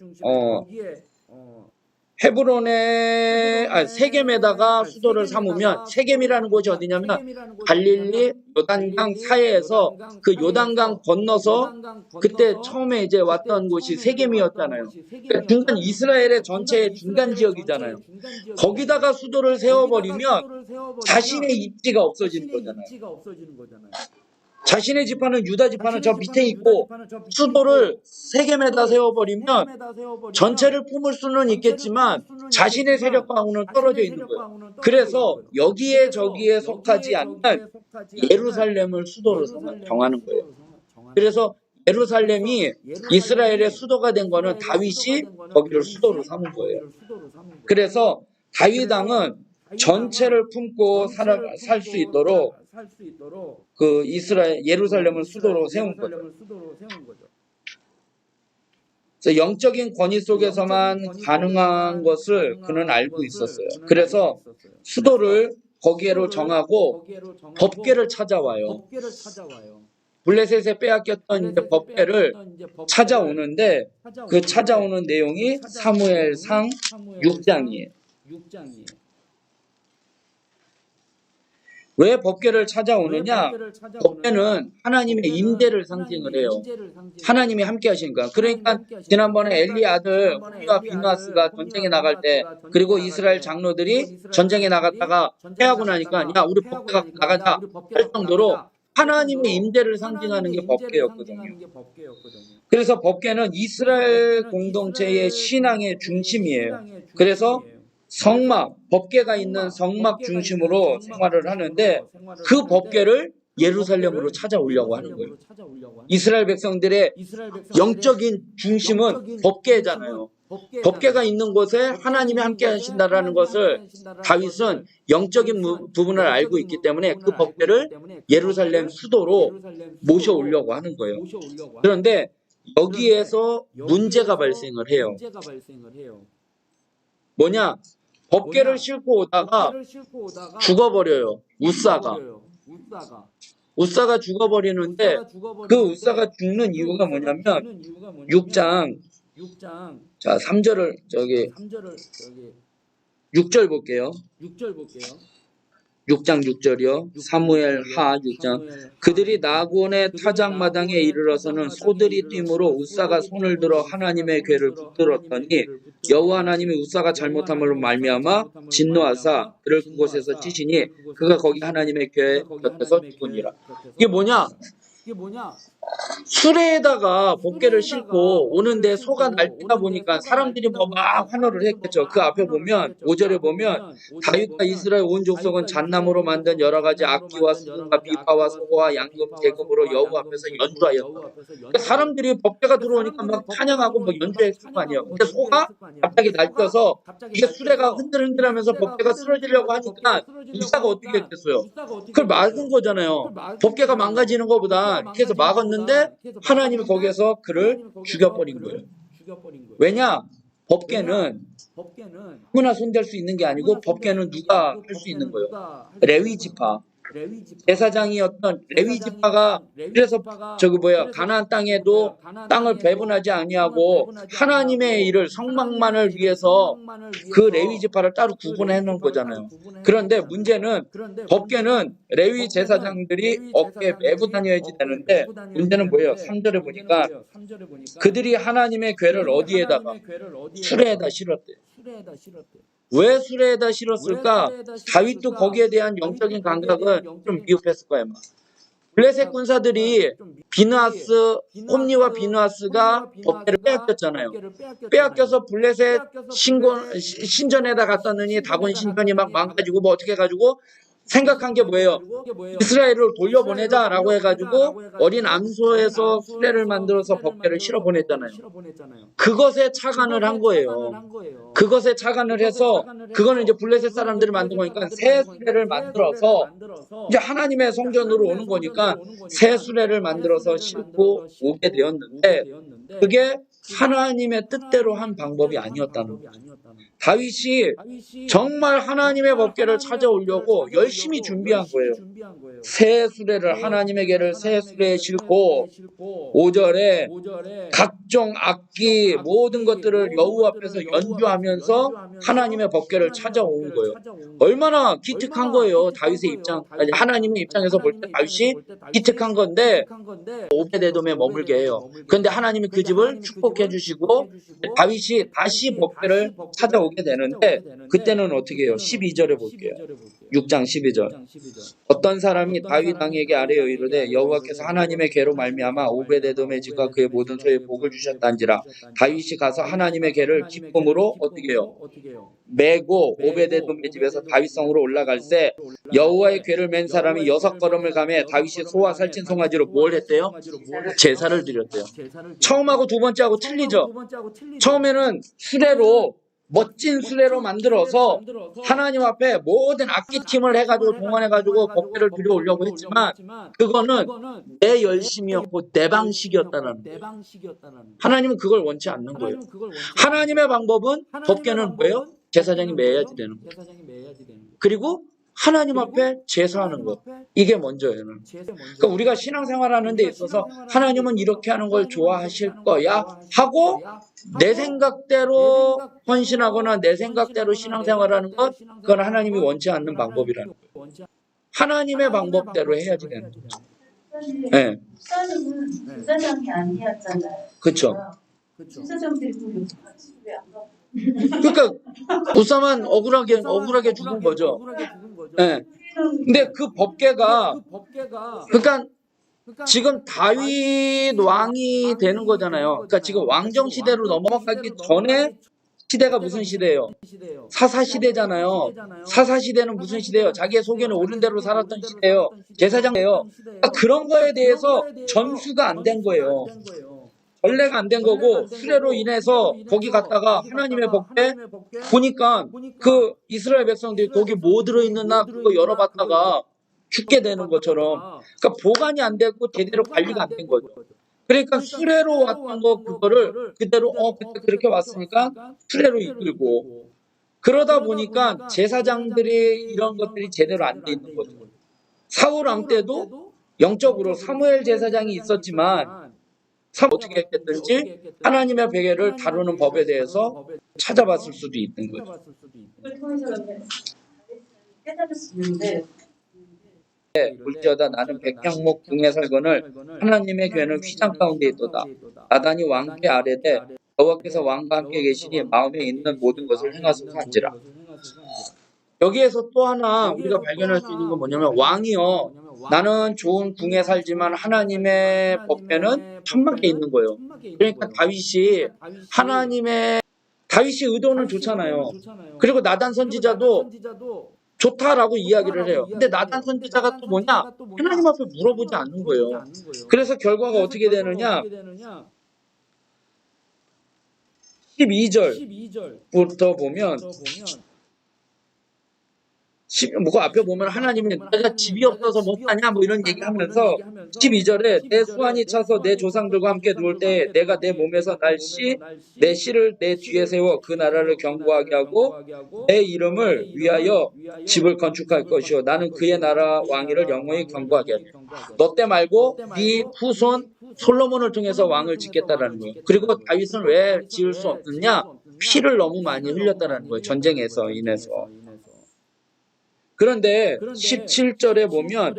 헤브론의 세겜에다가 수도를 삼으면, 세겜이라는 곳이 어디냐면 갈릴리 요단강 사이에서 그 요단강 건너서 그때 처음에 이제 왔던 곳이 세겜이었잖아요. 그러니까 중간 이스라엘의 전체의 중간 지역이잖아요. 거기다가 수도를 세워버리면 자신의 입지가 없어지는 거잖아요. 자신의 지파는 유다 지파는 저 밑에 있고 수도를 세겜에다 세워버리면 전체를 품을 수는 있겠지만 자신의 세력과는 떨어져 있는 거예요. 그래서 여기에 저기에 속하지 않는 예루살렘을 수도로 정하는 거예요. 그래서 예루살렘이 이스라엘의 수도가 된 거는 다윗이 거기를 수도로 삼은 거예요. 그래서 다윗 왕은 전체를 품고 살 수 있도록 그 예루살렘을 수도로 세운 거죠. 그래서 영적인 권위 속에서만 가능한 것을 그는 알고 있었어요. 그래서 수도를 거기에로 정하고 법궤를 찾아와요. 블레셋에 빼앗겼던 이제 법궤를 찾아오는데 그 찾아오는 내용이 사무엘상 6장이에요. 왜 법궤를 찾아오느냐? 법궤는 하나님의 임재를 상징을 해요. 하나님이 함께 하시니까. 그러니까 지난번에 엘리 아들 홈리와 비누아스가 전쟁에 나갈 때, 그리고 이스라엘 장로들이 전쟁에 나갔다가 패하고 나니까 야 우리 법궤 갖고 나가자 할 정도로 하나님의 임재를 상징하는 게 법궤였거든요. 그래서 법궤는 이스라엘 공동체의 신앙의 중심이에요. 그래서 성막, 법궤가 있는 성막 중심으로 생활을 하는데 그 법궤를 예루살렘으로 찾아오려고 하는 거예요. 이스라엘 백성들의 영적인 중심은 법궤잖아요. 법궤가 있는 곳에 하나님이 함께 하신다라는 것을 다윗은 영적인 부분을 알고 있기 때문에 그 법궤를 예루살렘 수도로 모셔오려고 하는 거예요. 그런데 여기에서 문제가 발생을 해요. 뭐냐? 법궤를 싣고 오다가 죽어버려요. 우사가 죽어버리는데 그 우사가 죽는 이유가 뭐냐면 6장 자 3절을 6절 볼게요. 6장 6절이요. 사무엘 하 6장. 그들이 나곤의 타작마당에 이르러서는 소들이 뛰므로 우사가 손을 들어 하나님의 궤를 붙들었더니 여호와 하나님이 우사가 잘못함으로 말미암아 진노하사 그를 그곳에서 치시니 그가 거기 하나님의 궤 곁에서 죽으니라. 이게 뭐냐? 수레에다가 법궤를 싣고 오는데 소가 날뛰다 보니까 사람들이 막 환호를 했겠죠. 그 앞에 보면 5절에 보면 다윗과 이스라엘 온 족속은 잣나무로 만든 여러 가지 악기와 수금과 비파와 소고와 양금 제금으로 여호와 앞에서 연주하였다. 그러니까 사람들이 법궤가 들어오니까 막 찬양하고 막 연주했을 거 아니에요. 근데 소가 갑자기 날뛰어서 이게 수레가 흔들흔들하면서 법궤가 쓰러지려고 하니까 우사가 어떻게 했겠어요? 그걸 막은 거잖아요. 법궤가 망가지는 것보다 이렇게 해서 막았는데 하나님이 거기에서 그를 죽여버린 거예요. 왜냐? 법궤는 아무나 손댈 수 있는 게 아니고 법궤는 누가 할 수 있는 거예요? 레위지파. 제사장이었던 레위지파가 그래서 가나안 땅에도 땅을 배분하지 아니하고 하나님의 일을 성막만을 위해서 그 레위지파를 따로 구분해 놓은 거잖아요. 그런데 문제는 법궤는 레위 제사장들이 어깨에 메고 다녀야지 되는데 문제는 뭐예요? 3절에 보니까 그들이 하나님의 궤를 어디에다가? 수레에다 실었대요. 왜 수레에다 실었을까? 다윗도 거기에 대한 영적인 감각은 좀 미흡했을 거예요. 블레셋 군사들이 홈리와 비누아스가 법궤를 빼앗겼잖아요. 빼앗겨서 블레셋 신전에다 갖다 놓으니 다곤 신전이 막 망가지고 뭐 어떻게 해가지고 생각한 게 뭐예요? 이스라엘을 돌려보내자라고 해가지고 어린 암소에서 수레를 만들어서 법궤를 실어 보냈잖아요. 그것에 착안을 한 거예요. 그것에 착안을 해서 그거는 이제 블레셋 사람들이 만든 거니까 새 수레를 만들어서 이제 하나님의 성전으로 오는 거니까 새 수레를 만들어서 싣고 오게 되었는데 그게 하나님의 뜻대로 한 방법이 아니었다는 거죠. 다윗이 정말 하나님의 법궤를 찾아오려고 열심히 준비한 거예요. 새 수레를 하나님의 궤를 새 수레에 싣고 5절에 각종 악기 모든 것들을 여호와 앞에서 연주하면서 하나님의 법궤를 찾아온 거예요. 얼마나 기특한 거예요. 다윗의 하나님의 입장에서 볼 때 다윗이 기특한 건데 오베데돔에 머물게 해요. 그런데 하나님이 그 집을 축복해 주시고 다윗이 다시 법궤를 찾아오게 되는데 그때는 어떻게 해요? 12절에 볼게요. 6장 12절. 어떤 사람이 다윗 왕에게 아뢰어 이르되 여호와께서 하나님의 궤로 말미암아 오베데돔의 집과 그의 모든 소에 복을 주셨단지라. 다윗이 가서 하나님의 궤를 기쁨으로 어떻게 해요? 메고 오베데돔의 집에서 다윗성으로 올라갈새 여호와의 궤를 맨 사람이 6걸음을 가매 다윗이 소와 살찐 송아지로 뭘 했대요? 제사를 드렸대요. 처음하고 두 번째하고 틀리죠? 처음에는 수레로 멋진 수레로 만들어서 하나님 앞에 모든 악기팀을 해가지고 동원해가지고 법궤를 들여오려고 했지만 그거는 내 열심이었고 내 방식이었다는 거예요. 하나님은 그걸 원치 않는 거예요. 하나님의 방법은 법궤는 뭐예요? 제사장이 매야지 되는 거예요. 그리고 하나님 앞에 제사하는 것. 이게 먼저예요. 그러니까 우리가 신앙생활하는 데 있어서 하나님은 이렇게 하는 걸 좋아하실 거야 하고 내 생각대로 헌신하거나 내 생각대로 신앙생활하는 것, 그건 하나님이 원치 않는 방법이라는 거예요. 하나님의 방법대로 해야지 되는 거죠. 네. 목사님은 제사장이 아니었잖아요. 그렇죠. 제사장들이 그 같이 왜안 가고? 그러니까 우사만 억울하게 죽은 거죠. 네. 근데 그 법궤가 그러니까 지금 다윗 왕이 되는 거잖아요. 그러니까 지금 왕정 시대로 넘어가기 전에 시대가 무슨 시대예요? 사사 시대잖아요. 사사 시대는 무슨 시대예요? 자기의 소견에 옳은 대로 살았던 시대예요. 제사장이에요. 그러니까 그런 거에 대해서 전수가 안 된 거예요. 전례가 안 된 거고 수레로 인해서 거기 갔다가 하나님의 법궤 보니까 그 이스라엘 백성들이 거기 뭐 들어있느나 그거 열어봤다가 죽게 되는 것처럼 그러니까 보관이 안 되고 제대로 관리가 안 된 거죠. 그러니까 수레로 왔던 거 그거를 그대로 그때 그렇게 왔으니까 수레로 이끌고 그러다 보니까 제사장들이 이런 것들이 제대로 안 돼 있는 거죠. 사울 왕 때도 영적으로 사무엘 제사장이 있었지만 어떻게 했든지 하나님의 베개를 다루는 법에 대해서 찾아봤을 수도 있는 거죠. 그걸 통해서 깨달을 수 있는데 볼지어다 나는 백향목 궁에 살거늘 하나님의 괴는 휘장 가운데 있도다. 나단이 왕께 아뢰되 여호와께서 왕과 함께 계시니 마음에 있는 모든 것을 행하소서 한지라. 여기에서 또 하나 우리가 발견할 수 있는 건 뭐냐면 왕이요 나는 좋은 궁에 살지만 하나님의 법궤는 천막에 있는 거예요. 그러니까 다윗이 의도는 좋잖아요. 그리고 나단 선지자도 좋다라고 이야기를 해요. 근데 나단 선지자가 또 뭐냐? 하나님 앞에 물어보지 않는 거예요. 그래서 결과가 어떻게 되느냐? 12절부터 보면 그 앞에 보면 하나님이 내가 집이 없어서 못 사냐 뭐 이런 얘기하면서 12절에 내 수완이 차서 내 조상들과 함께 누울 때 내가 내 몸에서 내 씨를 내 뒤에 세워 그 나라를 견고하게 하고 내 이름을 위하여 집을 건축할 것이요 나는 그의 나라 왕위를 영원히 견고하게 하리라. 너 때 말고 네 후손 솔로몬을 통해서 왕을 짓겠다라는 거예요. 그리고 다윗은 왜 지을 수 없느냐? 피를 너무 많이 흘렸다라는 거예요. 전쟁에서 인해서. 그런데 17절에 보면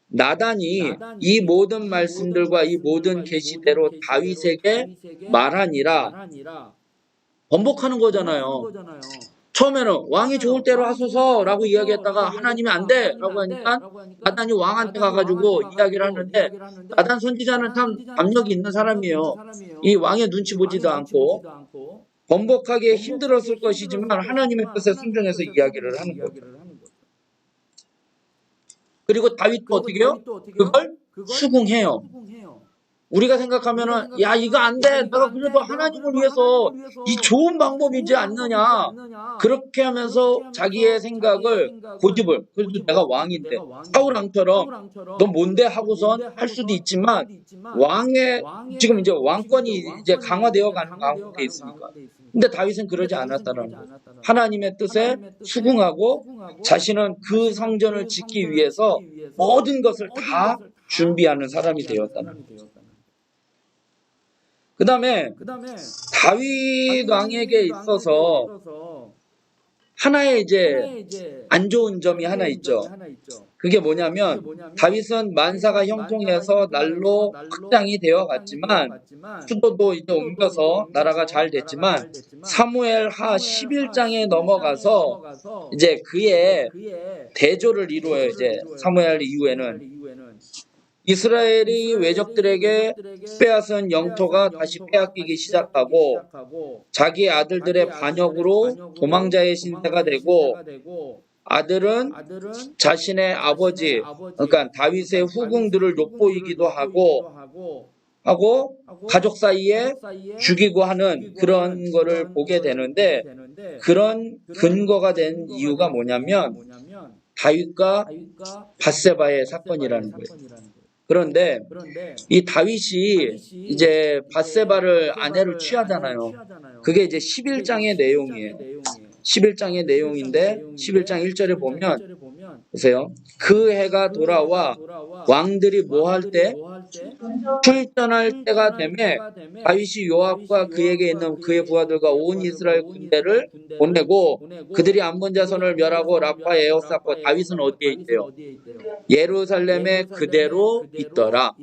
나단이 이 모든 말씀들과 이 모든 계시대로 다윗에게 말하니라 번복하는 거잖아요. 처음에는 왕이 좋을 대로 하소서라고 이야기했다가 하나님이 안 돼라고 하니까 나단이 왕한테 가가지고 이야기를 하는데 나단 선지자는 참 압력이 있는 사람이에요. 이 왕의 눈치 보지도 않고 번복하기에 힘들었을 것이지만 하나님의 뜻에 순종해서 이야기를 하는 거죠. 그리고 다윗도 어떻게 해요? 그걸 수긍해요. 우리가 생각하면은 야 이거 안 돼. 내가 그래도 하나님을 위해서 이 좋은 방법이지 않느냐. 그렇게 하면서 자기의 생각을 고집을 그래도 내가 왕인데 사울 왕처럼 너 뭔데 하고선 할 수도 있지만 왕의 지금 이제 왕권이 이제 강화되어 가는 가운데 있으니까. 근데 다윗은 그러지 않았다는 거예요. 하나님의 뜻에 수긍하고 자신은 그 성전을 짓기 위해서 모든 것을 다 준비하는 사람이 되었다는 거예요. 그 다음에 다윗 왕에게 있어서 하나의 이제 안 좋은 점이 하나 있죠. 그게 뭐냐면 다윗은 만사가 형통해서 날로 확장이 되어 갔지만 수도도 이제 옮겨서 나라가 잘 됐지만 사무엘 하 11장에 넘어가서 이제 그의 대조를 이루어요. 이제 사무엘 이후에는 이스라엘이 외적들에게 빼앗은 영토가 다시 빼앗기기 시작하고 자기 아들들의 반역으로 도망자의 신세가 되고 아들은 자신의 아버지 그러니까 다윗의 후궁들을 욕보이기도 하고 가족 사이에 죽이고 하는 그런 거를 보게 되는데 그런 근거가 된 이유가 뭐냐면 다윗과 밧세바의 사건이라는 거예요. 그런데 이 다윗이 이제 밧세바를 아내로 취하잖아요. 그게 이제 11장의 내용이에요. 11장의 내용인데 11장 1절에 보면 보세요. 그 해가 돌아와 왕들이 뭐 할 때? 출전할 때가 되매 다윗이 요압과 그에게 있는 그의 부하들과 온 이스라엘 군대를 보내고 그들이 암몬 자손을 멸하고 라파 에어쌌고 다윗은 어디에 있대요? 예루살렘에 그대로 있더라.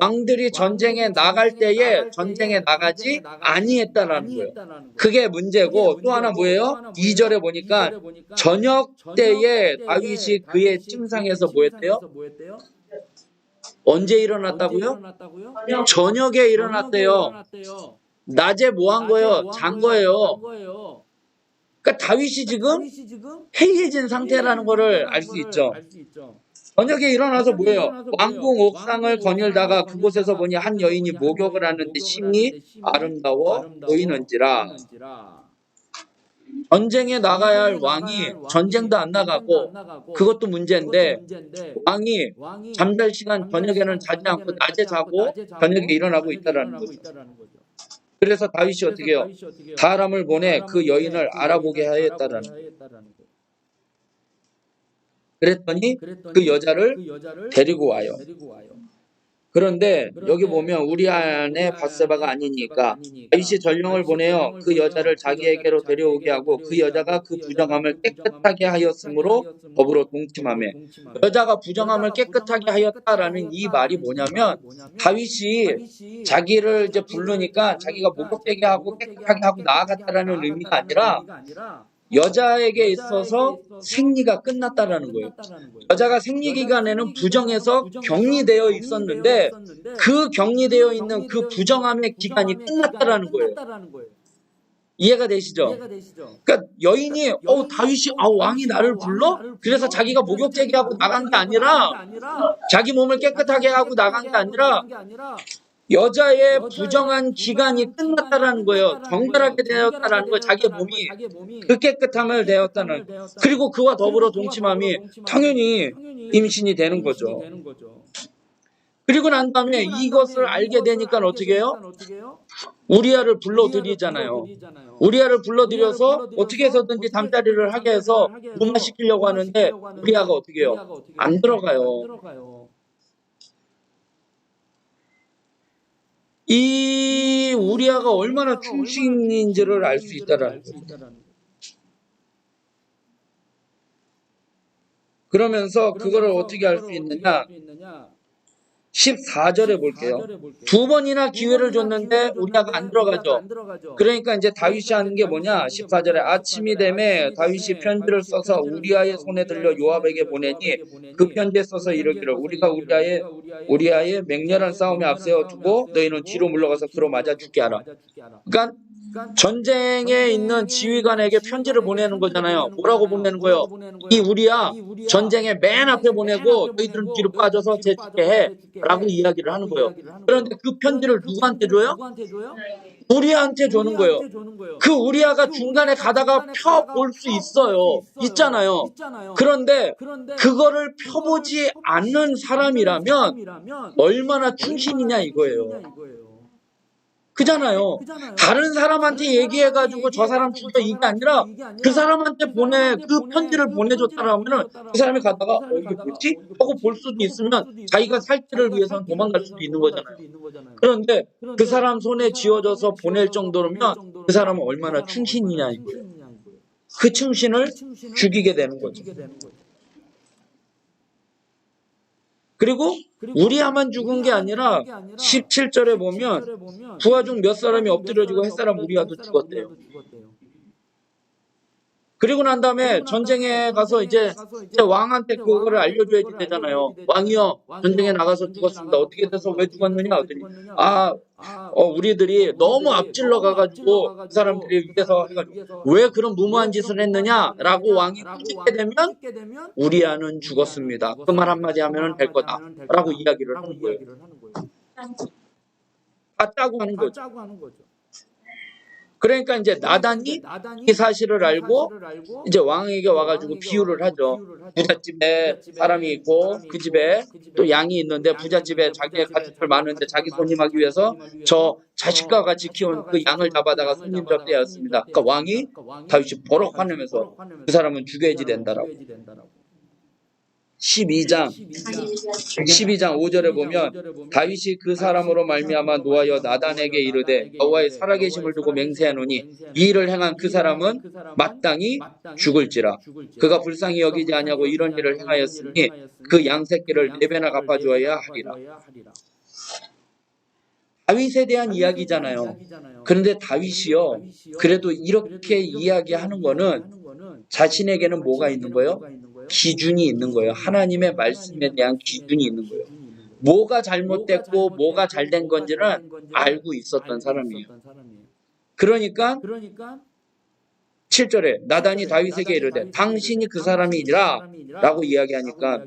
왕들이 전쟁에 나갈 때에 전쟁에 나가지 아니했다라는 거예요. 그게 문제고 또 하나 뭐예요? 2절에 보니까 저녁 때에 다윗이 그의 침상에서 뭐 했대요? 언제 일어났다고요? 저녁에 일어났대요. 낮에 뭐 한 거예요? 잔 거예요. 그러니까 다윗이 지금 해이해진 상태라는 거를 알 수 있죠. 저녁에 일어나서 뭐예요? 왕궁 옥상을 거닐다가 그곳에서 보니 한 여인이 목욕을 하는데 심히 아름다워 보이는지라. 전쟁에 나가야 할 왕이 전쟁도 안 나가고 그것도 문제인데 왕이 잠잘 시간 저녁에는 자지 않고 낮에 자고 저녁에 일어나고 있다라는 거죠. 그래서 다윗이 어떻게 해요? 사람을 보내 그 여인을 알아보게 하였다라는 거예요. 그랬더니 그 여자를 데리고 와요. 그런데 여기 보면 우리 안에 밧세바가 아니니까 다윗이 전령을 보내어 그 여자를 자기에게로 데려오게 하고 그 여자가 그 부정함을 깨끗하게 하였으므로 더불어 동침하며 여자가 부정함을 깨끗하게 하였다라는 이 말이 뭐냐면 다윗이 자기를 이제 부르니까 자기가 목욕되게 하고 깨끗하게 하고 나아갔다라는 의미가 아니라 여자에게 있어서 생리가 끝났다라는 거예요. 여자가 생리 기간에는 부정해서 격리되어 있었는데 그 격리되어 있는 그 부정함의 기간이 끝났다라는 거예요. 이해가 되시죠? 그러니까 여인이 다윗이 왕이 나를 불러? 그래서 자기가 목욕제게 하고 나간 게 아니라 자기 몸을 깨끗하게 하고 나간 게 아니라 여자의 부정한 기간이 끝났다라는 거예요. 정결하게 되었다라는 거예요. 자기 몸이 그 깨끗함을 되었다는 거예요. 그리고 그와 더불어 동침함이 당연히 임신이 되는 거죠. 그리고 난 다음에 이것을 알게 되니까 어떻게 해요? 우리아를 불러들이잖아요. 우리아를 불러들여서 어떻게 해서든지 잠자리를 하게 해서 무마시키려고 하는데 우리아가 어떻게 해요? 안 들어가요. 이 우리아가 얼마나 충신인지를 알 수 있다라는 거죠. 그러면서 그거를 어떻게 알 수 있느냐? 14절에 볼게요. 두 번이나 기회를 줬는데 우리아가 안 들어가죠. 그러니까 이제 다윗이 하는 게 뭐냐? 14절에 아침이 되매 다윗이 편지를 써서 우리아의 손에 들려 요압에게 보내니 그 편지에 써서 이르기를 우리가 우리아의 맹렬한 싸움에 앞세워 두고 너희는 뒤로 물러가서 그로 맞아 죽게 하라. 그러니까 전쟁에 있는 지휘관에게 편지를 보내는 거잖아요. 뭐라고 보내는 거예요? 이 우리야 전쟁에 맨 앞에 보내고 너희들은 뒤로 빠져서 재죽게 해 라고 이야기를 하는 거예요. 그런데 그 편지를 누구한테 줘요? 우리아한테 주는 거예요. 그 우리아가 중간에 가다가 펴볼 수 있잖아요. 그런데 그거를 펴보지 않는 사람이라면 얼마나 충신이냐 이거예요. 그잖아요. 다른 사람한테 얘기해가지고 저 사람 죽여 이게 아니라 그 사람한테 그 편지를 보내줬다라면은 그 사람이 가다가 이게 뭐지? 하고 볼 수도 있으면 자기가 살 길을 위해서는 도망갈 수도 있는 거잖아요. 그런데 그 사람 손에 쥐어져서 보낼 정도면 그 사람은 얼마나 충신이냐 이거예요. 그 충신을 죽이게 되는 거죠. 그리고 우리아만 죽은 게 아니라 17절에 보면 부하 중 몇 사람이 엎드려지고 햇사람 우리아도 죽었대요. 그리고 난 다음에 전쟁에 가서 이제 왕한테 그거를 알려줘야 되잖아요. 왕이요, 전쟁에 나가서 죽었습니다. 어떻게 돼서 왜 죽었느냐? 그랬더니 우리들이 너무 앞질러 가가지고 그 사람들이 위에서 해가지고 왜 그런 무모한 짓을 했느냐라고 왕이 꾸짖게 되면 우리아는 죽었습니다. 그 말 한마디 하면 될 거다라고 이야기를 하는 거예요. 다 짜고 하는 거죠. 그러니까 이제 나단이 이 사실을 알고 이제 왕에게 와가지고 비유를 하죠. 부잣집에 사람이 있고 그 집에 또 양이 있는데 부잣집에 자기의 가축들 많은데 자기 손님하기 위해서 저 자식과 같이 키운 그 양을 잡아다가 손님 접대하였습니다. 그러니까 왕이 다윗이 버럭 화내면서 그 사람은 죽여야지 된다라고. 12장 5절에 보면 다윗이 그 사람으로 말미암아 노하여 나단에게 이르되 여호와의 살아계심을 두고 맹세하노니 이 일을 행한 그 사람은 마땅히 죽을지라. 그가 불쌍히 여기지 아니하고 이런 일을 행하였으니 그 양새끼를 4배나 갚아주어야 하리라. 다윗에 대한 이야기잖아요. 그런데 다윗이요, 그래도 이렇게 이야기하는 거는 자신에게는 뭐가 있는 거예요? 기준이 있는 거예요. 하나님의 말씀에 대한 기준이 있는 거예요. 뭐가 잘못됐고 뭐가 잘된 건지는 알고 있었던 사람이에요. 그러니까 7절에 나단이 다윗에게 이르되 당신이 그 사람이라 라고 이야기하니까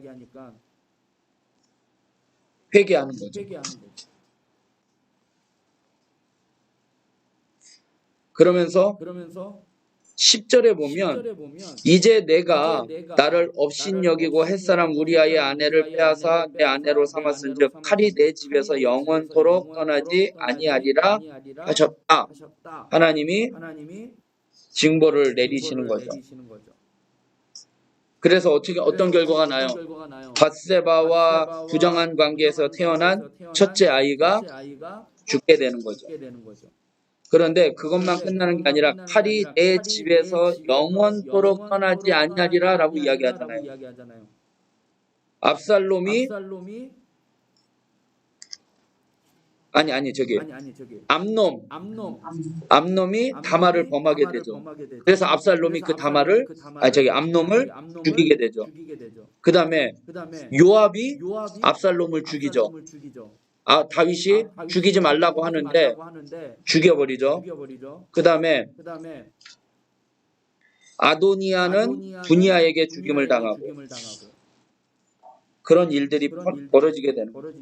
회개하는 거죠. 그러면서 10절에 보면 이제 내가 나를 업신여기고 햇사람 우리아의 아내를 빼앗아 내 아내로 삼았은즉 칼이 내 집에서 영원토록 떠나지 아니하리라 하셨다. 하나님이 징벌을 내리시는 거죠. 그래서 어떤 결과가 나요? 밧세바와 부정한 관계에서 태어난 첫째 아이가 죽게 되는 거죠. 그런데 그것만 끝나는 게 아니라 칼이 내 집에서 영원토록 떠나지 아니하리라 라고 이야기하잖아요. 압살롬이 암놈이 다말을 범하게 되죠. 그래서 압살롬이 암놈을 죽이게 되죠. 그 다음에 요압이 압살롬을 죽이죠. 다윗이 죽이지 말라고 하는데 죽여버리죠. 그 다음에 아도니아는 분이아에게 죽임을 당하고 그런 일들이 벌어지게 되는 거예요.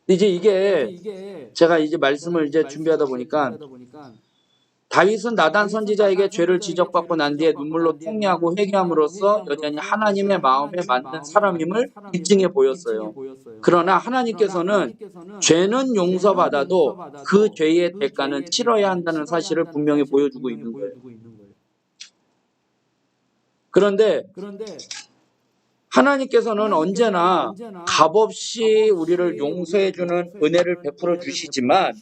이제 이게 제가 이제 말씀을 이제 준비하다 보니까 다윗은 나단 선지자에게 죄를 지적받고 난 뒤에 눈물로 통회하고 회개함으로써 여전히 하나님의 마음에 맞는 사람임을 입증해 보였어요. 그러나 하나님께서는 죄는 용서받아도 그 죄의 대가는 치러야 한다는 사실을 분명히 보여주고 있는 거예요. 그런데 하나님께서는 언제나 값없이 우리를 용서해주는 은혜를 베풀어 주시지만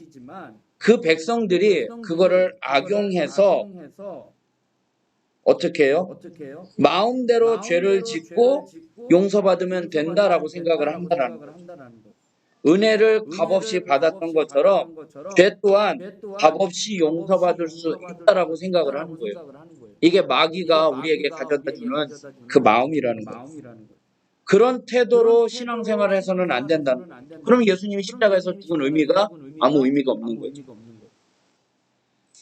그 백성들이 그거를 악용해서 어떻게 해요? 마음대로 죄를 짓고 용서받으면 된다라고 생각을 한다는 거예요. 은혜를 값없이 받았던 것처럼 죄 또한 값없이 용서받을 수 있다라고 생각을 하는 거예요. 이게 마귀가 우리에게 가져다주는 그 마음이라는 거예요. 그런 태도로 신앙생활을 해서는 안 된다. 그럼 예수님이 십자가에서 죽은 의미가 아무 의미가 없는 거죠.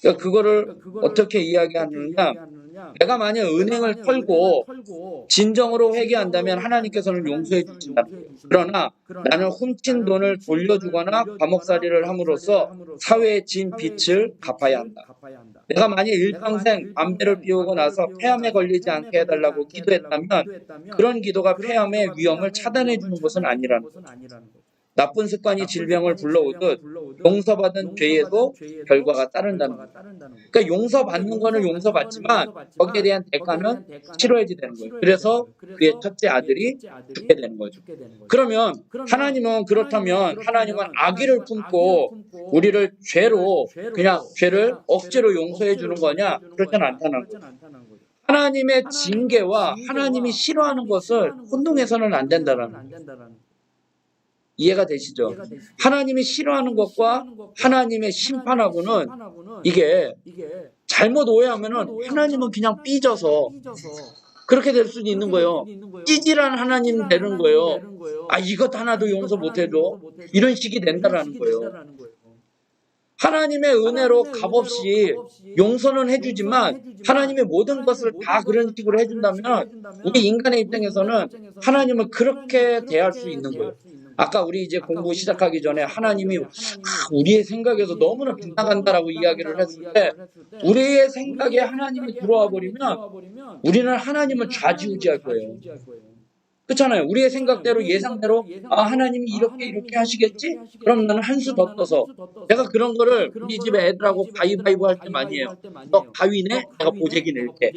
그러니까 그거를 어떻게 이야기하느냐? 내가 만약 은행을 털고 진정으로 회개한다면 하나님께서는 용서해 주신다. 그러나 나는 훔친 돈을 돌려주거나 감옥살이를 함으로써 사회에 진 빚을 갚아야 한다. 내가 만약 일평생 담배를 피우고 나서 폐암에 걸리지 않게 해달라고 기도했다면 그런 기도가 폐암의 위험을 차단해 주는 것은 아니라는 거죠. 나쁜 습관이 질병을 불러오듯 용서받은 죄에도 결과가 따른다는 거예요. 그러니까 용서받는 거는 용서받지만 거기에 대한 대가는 치러야지 되는 거예요. 그래서 그의 첫째 아들이 죽게 되는 거죠. 그러면 하나님은 악의를 품고 우리를 그냥 죄를 억지로 용서해 주는 거냐? 그렇지는 않다는 거죠. 하나님의 징계와 하나님이 싫어하는 것을 혼동해서는 안 된다는 거예요. 이해가 되시죠? 하나님이 싫어하는 것과 하나님의 심판하고는 이게 잘못 오해하면은 하나님은 그냥 삐져서 그렇게 될 수도 있는 거예요. 찌질한 하나님 되는 거예요. 이것 하나도 용서 못해도 이런 식이 된다라는 거예요. 하나님의 은혜로 값없이 용서는 해주지만 하나님의 모든 것을 다 그런 식으로 해준다면 우리 인간의 입장에서는 하나님을 그렇게 대할 수 있는 거예요. 아까 우리 이제 공부 시작하기 전에 하나님이 우리의 생각에서 너무나 빗나간다라고 이야기를 했을 때 우리의 생각에 하나님이 들어와 버리면 우리는 하나님을 좌지우지할 거예요. 그렇잖아요. 우리의 생각대로 예상대로 하나님이 이렇게 하시겠지? 그럼 나는 한 수 더 떠서 내가 그런 거를 우리 집에 애들하고 가위바위보 할 때 많이 해요. 너 가위 내? 내가 보재기 낼게.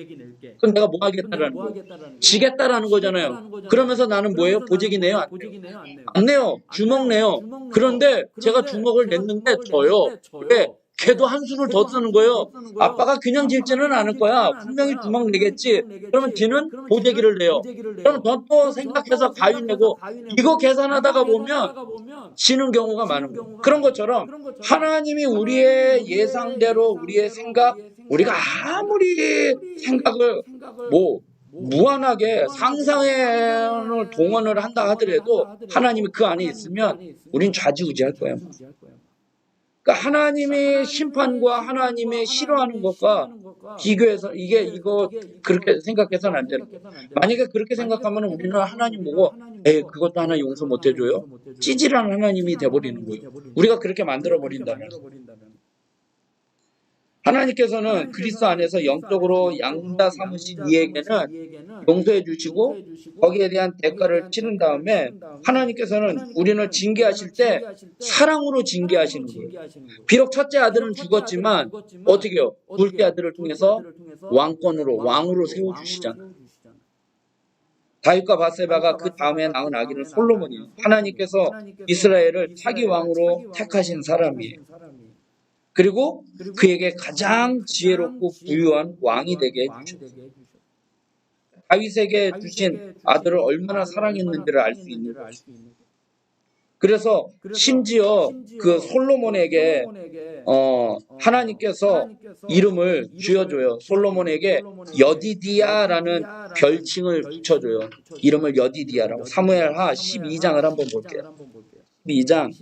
그럼 내가 뭐 하겠다라는 거예요? 지겠다라는 거잖아요. 그러면서 나는 뭐예요? 보재기 내요? 안 내요? 안 내요. 주먹 내요. 그런데 제가 주먹을 냈는데 져요. 왜? 걔도 한 수를 더 쓰는 거예요. 아빠가 그냥 질지는 않을 거야. 분명히 주먹 내겠지. 그러면 쟤는 보재기를 내요. 그럼 또 생각해서 가위 내고 이거 계산하다가 보면 지는 경우가 많은 거예요. 그런 것처럼 하나님이 우리의 예상대로 우리의 생각, 우리가 아무리 생각을 무한하게 상상을 동원을 한다 하더라도 하나님이 그 안에 있으면 우린 좌지우지할 거예요. 그러니까 하나님의 심판과 하나님의 싫어하는 것과 비교해서 이거 그렇게 생각해서는 안 되는 거예요. 만약에 그렇게 생각하면 우리는 하나님 보고 그것도 하나 용서 못 해줘요? 찌질한 하나님이 돼버리는 거예요. 우리가 그렇게 만들어버린다면. 하나님께서는 그리스도 안에서 영적으로 양자 삼으신 이에게는 용서해 주시고 거기에 대한 대가를 치른 다음에 하나님께서는 우리를 징계하실 때 사랑으로 징계하시는 거예요. 비록 첫째 아들은 죽었지만 어떻게 해요? 둘째 아들을 통해서 왕으로 세워주시잖아요. 다윗과 바세바가 그 다음에 낳은 아기는 솔로몬이에요. 하나님께서 이스라엘을 차기 왕으로 택하신 사람이에요. 그리고 그에게 가장 지혜롭고 부유한 왕이 되게 해주셨어요. 다윗에게 주신 아들을 얼마나 사랑했는지를 알 수 있는 거죠. 그래서 심지어 그 솔로몬에게 하나님께서 이름을 지어줘요. 솔로몬에게 여디디아라는 별칭을 붙여줘요. 이름을 여디디아라고. 사무엘하 12장을 한번 볼게요. 12장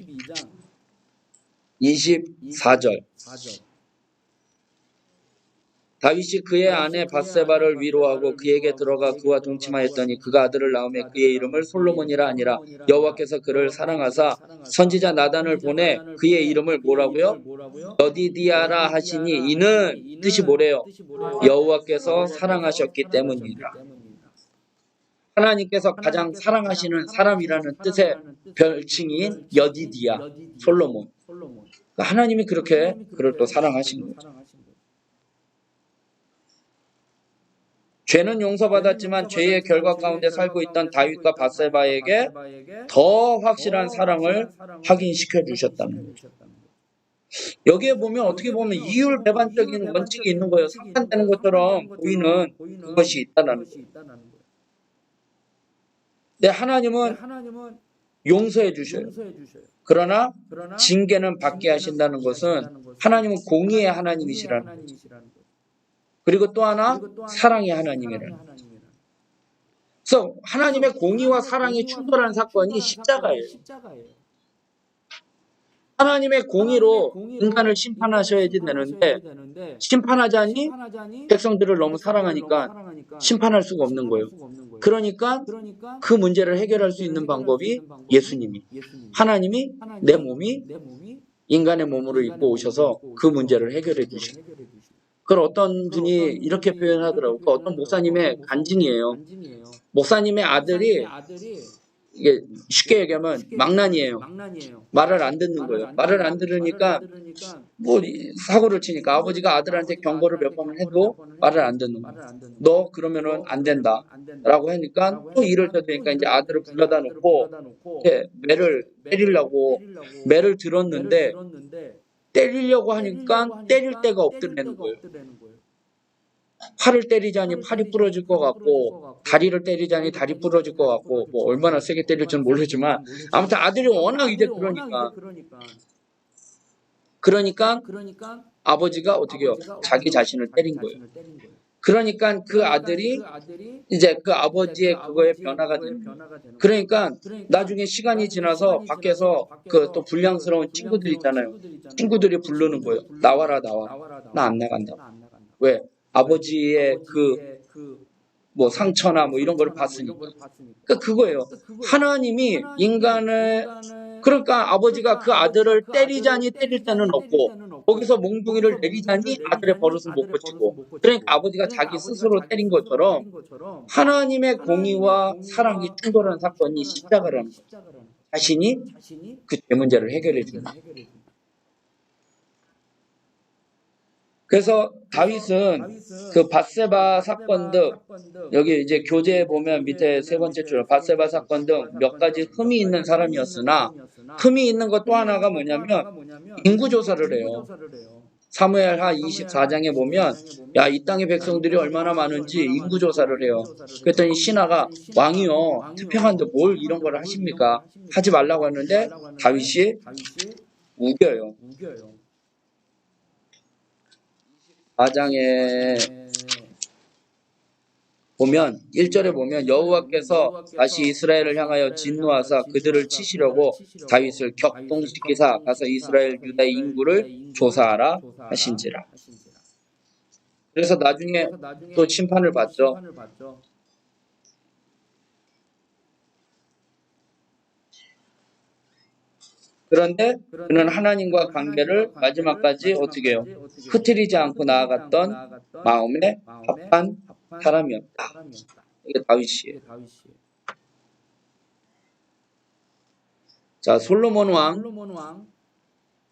24절. 다윗이 그의 아내 밧세바를 위로하고 그에게 들어가 그와 동침하였더니 그가 아들을 낳으며 그의 이름을 솔로몬이라 아니라 여호와께서 그를 사랑하사 선지자 나단을 보내 그의 이름을 뭐라고요? 여디디아라 하시니 이는 뜻이 뭐래요? 여호와께서 사랑하셨기 때문이라. 하나님께서 가장 사랑하시는 사람이라는 뜻의 별칭인 여디디아, 솔로몬. 하나님이 그렇게 그를 또 사랑하신 거죠. 죄는 용서받았지만 죄의 결과 가운데 살고 있던 다윗과 밧세바에게 더 확실한 사랑을 확인시켜 주셨다는 거죠. 여기에 보면 어떻게 보면 이율 배반적인 원칙이 있는 거예요. 상반되는 것처럼 보이는 그것이 있다는 거예요. 네, 하나님은 용서해 주셔요. 그러나 징계는 받게 하신다는 것은 하나님은 공의의 하나님이시라는 거죠. 그리고 또 하나 사랑의 하나님이라는 거죠. 그래서 하나님의 공의와 사랑이 충돌한 사건이 십자가예요. 하나님의 공의로 인간을 심판하셔야지 되는데 심판하자니 백성들을 너무 사랑하니까 심판할 수가 없는 거예요. 그러니까 그 문제를 해결할 수 있는 방법이 예수님이, 하나님이 내 몸이 인간의 몸으로 입고 오셔서 그 문제를 해결해 주시고, 그걸 어떤 분이 이렇게 표현하더라고요. 어떤 목사님의 간증이에요. 목사님의 아들이 이게 쉽게 얘기하면 망난이에요. 말을 안 듣는 거예요. 말을 안 들으니까 사고를 치니까 아버지가 아들한테 경고를 몇 번을 해도 말을 안 듣는 거예요. 너 그러면은 안 된다 라고 하니까 또 이럴 때 되니까 이제 아들을 불러다 놓고 매를 때리려고 매를 들었는데 때리려고 하니까 때릴 데가 없더라는 거예요. 팔을 때리자니 팔이 부러질 것 같고 다리를 때리자니 다리 부러질 것 같고 뭐 얼마나 세게 때릴지는 모르지만 아무튼 아들이 워낙 이제 그러니까 아버지가 어떻게 해요? 자기 자신을 때린 거예요. 그러니까 그 아들이 이제 그 아버지의 그거에 변화가 되는 거예요. 그러니까 나중에 시간이 지나서 밖에서 그 또 불량스러운 친구들 있잖아요. 친구들이 부르는 거예요. 나와라. 나 안 나간다. 왜? 아버지의 뭐 상처나 뭐 이런 걸 봤으니까. 그러니까 그거예요. 하나님이 인간을, 그러니까 아버지가 그 아들을 때리자니 때릴 때는 없고 거기서 몽둥이를 내리자니 아들의 버릇은 못 고치고, 그러니까 아버지가 자기 스스로 때린 것처럼 하나님의 공의와 사랑이 충돌하는 사건이 십자가라는 거예요. 자신이 그 죄 문제를 해결해 주는. 그래서 다윗은 그 밧세바 사건 등, 여기 이제 교재에 보면 밑에 세 번째 줄 밧세바 사건 등 몇 가지 흠이 있는 사람이었으나, 흠이 있는 것 또 하나가 뭐냐면 인구조사를 해요. 사무엘하 24장에 보면 야, 이 땅의 백성들이 얼마나 많은지 인구조사를 해요. 그랬더니 신하가 왕이요, 투표하는데 뭘 이런 걸 하십니까? 하지 말라고 하는데 다윗이 우겨요. 4장에 보면 1절에 보면 여호와께서 다시 이스라엘을 향하여 진노하사 그들을 치시려고 다윗을 격동시키사 가서 이스라엘 유다의 인구를 조사하라 하신지라. 그래서 나중에 또 심판을 받죠. 그런데 그는 하나님과 관계를 마지막까지 어떻게 해요? 흐트리지 않고 나아갔던 마음에 합한 사람이었다. 이게 다윗이에요. 자, 솔로몬 왕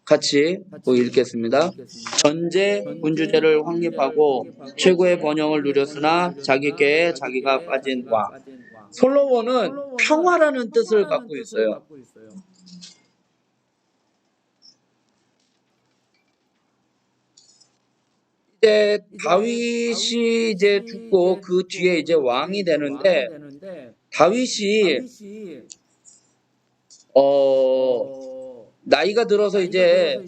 같이 읽겠습니다. 전제 군주제를 확립하고 최고의 번영을 누렸으나 자기께에 자기가 빠진 왕. 솔로몬은 평화라는 뜻을 갖고 있어요. 이제 다윗이 이제 죽고 그 뒤에 이제 왕이 되는데, 다윗이 나이가 들어서 이제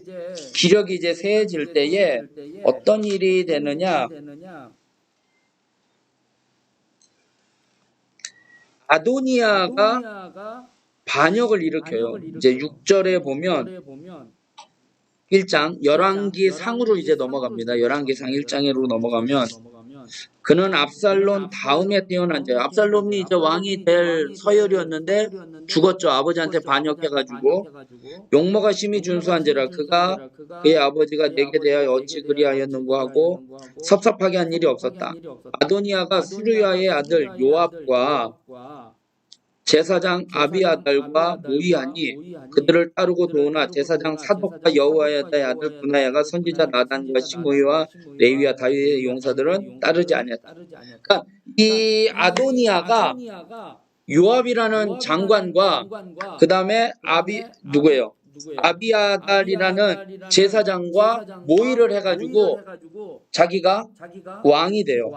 기력이 이제 세해질 때에 어떤 일이 되느냐? 아도니아가 반역을 일으켜요. 이제 6절에 보면 1장 열왕기 상으로 이제 넘어갑니다. 열왕기 상 1장으로 넘어가면 그는 압살롬 다음에 태어난 자예요. 압살롬이 이제 왕이 될 서열이었는데 죽었죠. 아버지한테 반역해가지고. 용모가 심히 준수한지라 그가 그의 아버지가 내게 대하여 어찌 그리하였는고 하고 섭섭하게 한 일이 없었다. 아도니아가 수르야의 아들 요압과 제사장 아비아달과 모의하니 그들을 따르고 도우나 제사장 사독과 여호야다의 아들 분하야가 선지자 나단과 시므이와 레위와 다윗의 용사들은 따르지 아니했다. 그러니까 이 아도니아가 요압이라는 장관과 그 다음에 누구예요? 아비아달이라는 제사장과 모의를 해가지고 자기가 왕이 돼요.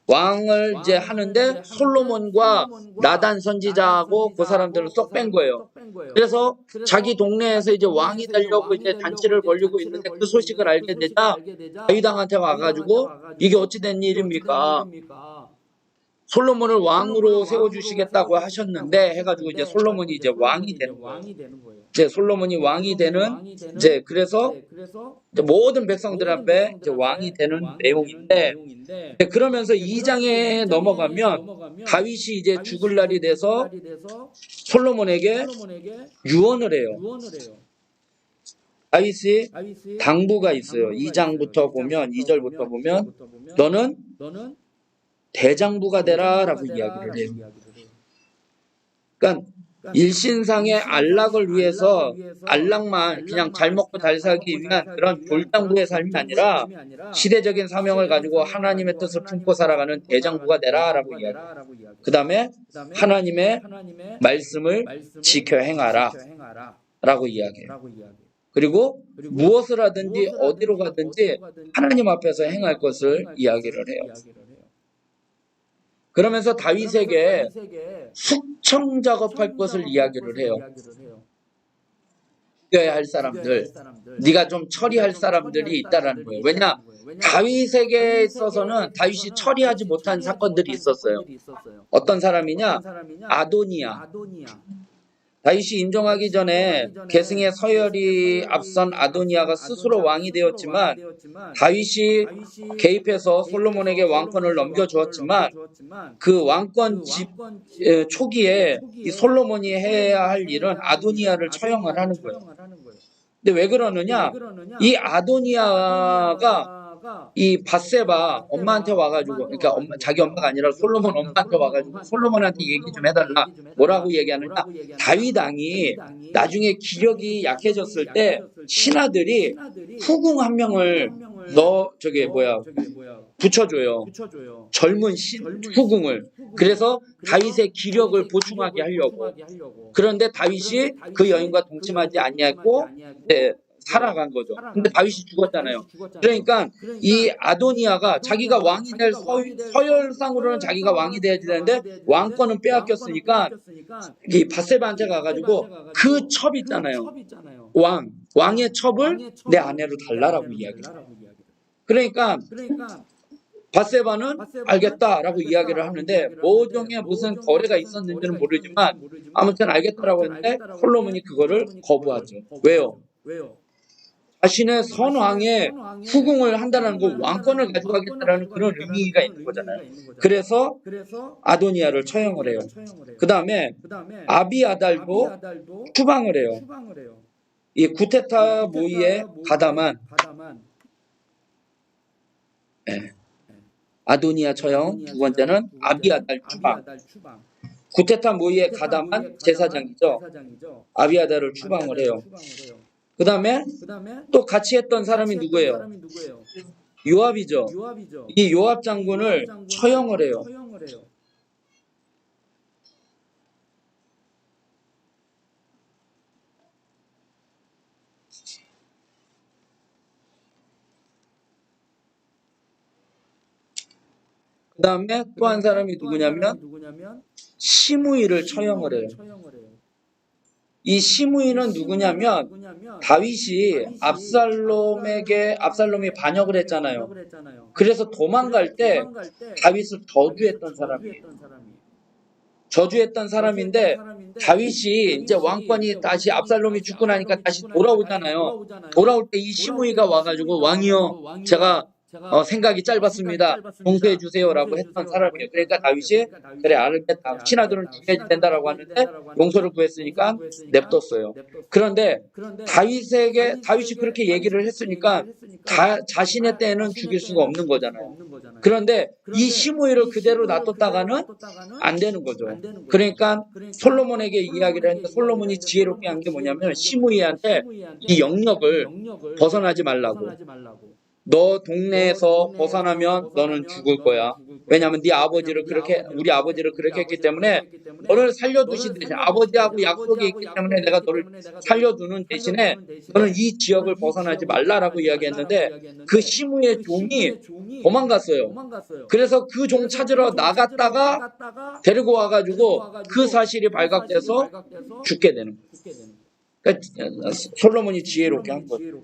왕을 이제 하는데 솔로몬과 나단 선지자하고 그 사람들을 쏙 뺀 거예요. 그래서 자기 동네에서 이제 왕이 되려고 이제 단체를 벌리고 있는데 그 소식을 알게 되자 다윗왕한테 와가지고 이게 어찌 된 일입니까? 솔로몬을 왕으로 세워주시겠다고 하셨는데 해가지고 이제 솔로몬이 이제 왕이 되는 거예요. 이제 솔로몬이 왕이 되는 이제 그래서 이제 모든 백성들 앞에 이제 왕이 되는 내용인데, 그러면서 2장에 넘어가면 다윗이 이제 죽을 날이 돼서 솔로몬에게 유언을 해요. 다윗이 당부가 있어요. 2장부터 보면 2절부터 보면 너는 대장부가 되라 라고 이야기를 해요. 그러니까 일신상의 안락을 위해서 안락만 그냥 잘 먹고 잘 살기 위한 그런 졸당부의 삶이 아니라 시대적인 사명을 가지고 하나님의 뜻을 품고 살아가는 대장부가 되라 라고 이야기해요. 그 다음에 하나님의 말씀을 지켜 행하라 라고 이야기해요. 그리고 무엇을 하든지 어디로 가든지 하나님 앞에서 행할 것을 이야기를 해요. 그러면서 다윗에게 숙청 작업할 것을 이야기를 해요. 죽여야 할 사람들, 네가 좀 처리할 사람들이 있다라는 거예요. 왜냐? 다윗에게 있어서는 다윗이 처리하지 못한 사건들이 있었어요. 어떤 사람이냐? 아도니아. 다윗이 임종하기 전에 계승의 서열이 앞선 아도니아가 스스로 왕이 되었지만 다윗이 개입해서 솔로몬에게 왕권을 넘겨주었지만 그 왕권 초기에 이 솔로몬이 해야 할 일은 아도니아를 처형을 하는 거예요. 근데 왜 그러느냐? 이 아도니아가 이 밧세바 엄마한테 와가지고, 그러니까 자기 엄마가 아니라 솔로몬 엄마한테 와가지고 솔로몬한테 얘기 좀 해달라. 뭐라고 얘기하느냐? 다윗 왕이 나중에 기력이 약해졌을 때 신하들이 후궁 한 명을 붙여줘요. 젊은 후궁을. 그래서 다윗의 기력을 보충하게 하려고. 그런데 다윗이 그 여인과 동침하지 아니했고 살아간 거죠. 근데 다윗이 죽었잖아요. 그러니까 이 아도니아가 자기가 왕이 될 서열상으로는 자기가 왕이 돼야 되는데 왕권은 빼앗겼으니까 이 밧세바한테 가가지고 그 첩 있잖아요. 왕의 첩을 내 아내로 달라라고 이야기를 해요. 그러니까 밧세바는 알겠다라고 이야기를 하는데 모종의 무슨 거래가 있었는지는 모르지만 아무튼 알겠다라고 했는데 솔로몬이 그거를 거부하죠. 왜요? 자신의 선왕의 후궁을 한다는 거 왕권을 가져가겠다라는 그런 의미가 있는 거잖아요. 그래서 아도니아를 처형을 해요. 그 다음에 아비아달도 추방을 해요. 이 구테타 모의에 가담한 아도니아 처형, 두 번째는 아비아달 추방. 구테타 모의에 가담한 제사장이죠. 아비아달을 추방을 해요. 그 다음에 또 같이 했던 사람이 누구예요? 요압이죠. 이 요압 장군을 처형을 해요. 그 다음에 또 한 사람이 누구냐면 시므이를 처형을 해요. 이 시므이는 누구냐면 다윗이 압살롬이 반역을 했잖아요. 그래서 도망갈 때 다윗을 저주했던 사람이에요. 저주했던 사람인데 다윗이 이제 왕권이 다시 압살롬이 죽고 나니까 다시 돌아오잖아요. 돌아올 때 이 시므이가 와가지고 왕이여 제가 생각이 짧았습니다. 용서해 주세요라고 했던 사람이에요. 그러니까 다윗이 그래 알겠다. 신하들은 죽여야 된다라고 하는데 용서를 구했으니까 냅뒀어요. 그런데 다윗이 그렇게 얘기를 했으니까 자신의 때는 죽일 수가 없는 거잖아요. 그런데 이 시므이를 그대로 놔뒀다가는 안 되는 거죠. 그러니까 솔로몬에게 이야기를 했는데 솔로몬이 지혜롭게 한 게 뭐냐면 시므이한테 이 영역을 벗어나지 말라고. 너 동네에서 벗어나면 너는 죽을 거야. 왜냐하면 우리 아버지를 그렇게 했기 때문에 너를 살려두신 대신 아버지하고 약속이 있기 때문에 내가 너를 살려두는 대신에 너는 이 지역을 벗어나지 말라라고 이야기했는데 그 시므의 종이 도망갔어요. 그래서 그 종 찾으러 나갔다가 데리고 와가지고 그 사실이 발각돼서 죽게 되는 거예요. 그러니까 솔로몬이 지혜롭게 한 거예요.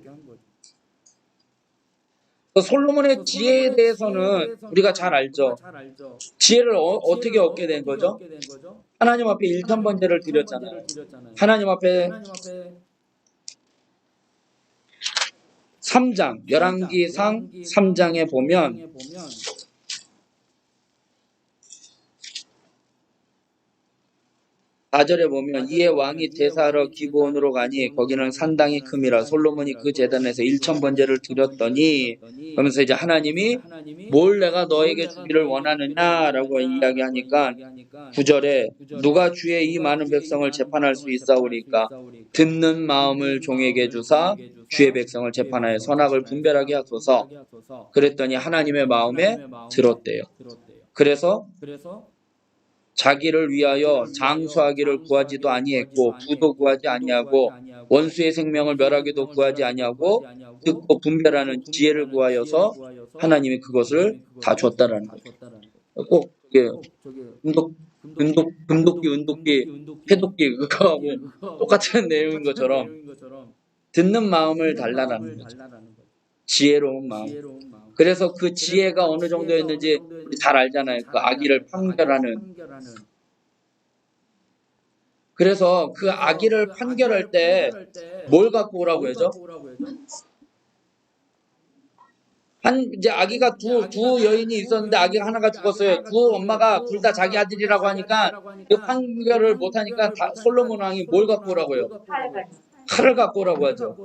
솔로몬의 지혜에 대해서는 우리가 잘 알죠. 지혜를 어떻게 얻게 된 거죠? 하나님 앞에 1,000번제를 드렸잖아요. 하나님 앞에 3장, 열왕기상 3장에 보면 4절에 보면 이에 왕이 제사하러 기브온으로 가니 거기는 산당이 큼이라 솔로몬이 그 제단에서 1,000번제를 드렸더니 그러면서 이제 하나님이 뭘 내가 너에게 주기를 원하느냐라고 이야기하니까 9절에 누가 주의 이 많은 백성을 재판할 수 있사오리까 듣는 마음을 종에게 주사 주의 백성을 재판하여 선악을 분별하게 하소서. 그랬더니 하나님의 마음에 들었대요. 그래서 자기를 위하여 장수하기를 구하지도 아니했고 부도 구하지 아니하고 원수의 생명을 멸하기도 구하지 아니하고 듣고 분별하는 지혜를 구하여서 하나님이 그것을 다 줬다라는 거죠. 꼭 은독기, 해독기 그거하고 똑같은 내용인 것처럼 듣는 마음을 달라라는 거죠. 지혜로운 마음. 그래서 그 지혜가 어느 정도였는지 잘 알잖아요. 그 악의를 판결하는. 그래서 그 악의를 판결할 때 뭘 갖고 오라고 하죠? 이제 아기가 두 여인이 있었는데 아기가 하나가 죽었어요. 두 엄마가 둘 다 자기 아들이라고 하니까 그 판결을 못하니까 솔로몬 왕이 뭘 갖고 오라고요? 칼을 갖고 오라고 하죠.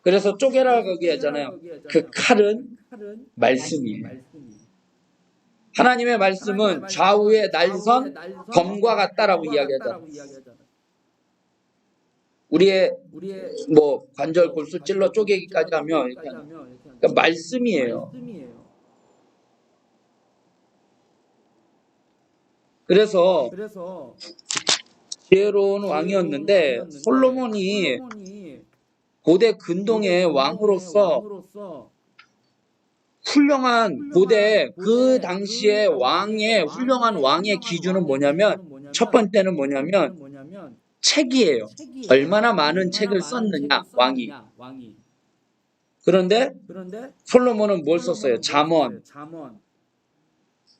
그래서 쪼개라고 하잖아요. 그 칼은 말씀이에요. 하나님의 말씀은 좌우의 날선 검과 같다라고 이야기하잖아요. 우리의 뭐 관절 골수 찔러 쪼개기까지 하면 그러니까 말씀이에요. 그래서 지혜로운 왕이었는데 솔로몬이 고대 근동의 왕으로서 훌륭한 고대 그 당시에 훌륭한 왕의 기준은 뭐냐면 첫 번째는 뭐냐면 책이에요. 얼마나 많은 책을 썼느냐 왕이. 그런데 솔로몬은 뭘 썼어요? 잠언.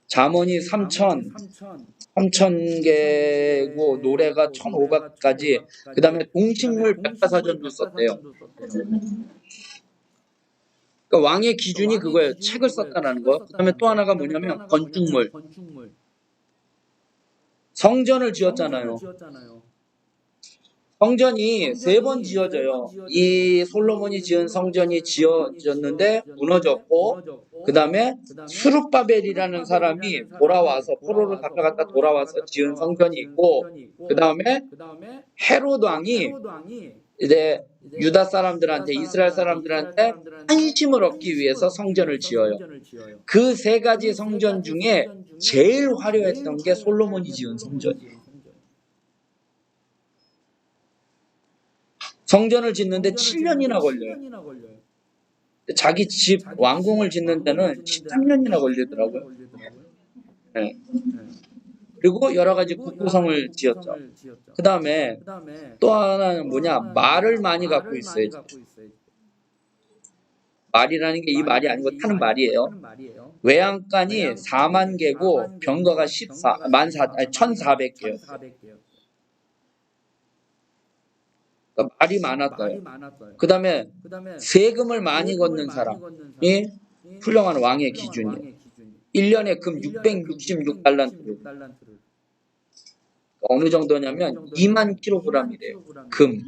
잠언이 3,000개고 노래가 1,500가지. 그 다음에 동식물 백과사전도 썼대요. 그러니까 왕의 기준이 그거예요. 책을 썼다는 거. 그 다음에 또 하나가 뭐냐면 건축물. 성전을 지었잖아요. 성전이 3번 지어져요. 이 솔로몬이 지은 성전이 지어졌는데 무너졌고, 그 다음에 수룹바벨이라는 사람이 돌아와서 포로를 갔다 돌아와서 지은 성전이 있고, 그 다음에 헤롯 왕이 이제 유다 사람들한테, 이스라엘 사람들한테 안심을 얻기 위해서 성전을 지어요. 그 3가지 성전 중에 제일 화려했던 게 솔로몬이 지은 성전이에요. 성전을 짓는데 7년이나 걸려요. 자기 집 왕궁을 짓는 데는 13년이나 걸리더라고요. 네. 그리고 여러 가지 국구성을 지었죠. 그 다음에 또 하나는 뭐냐? 말을 많이 갖고 있어요. 말이라는 게 이 말이 아니고 타는 말이에요. 외양간이 4만 개고 병거가 1,400개요. 그러니까 말이 많았어요. 그 다음에 세금을 많이 걷는 사람이 훌륭한 왕의 기준이에요. 1년에 금 666달란트를. 어느 정도냐면 2만 킬로그램이래요. 금.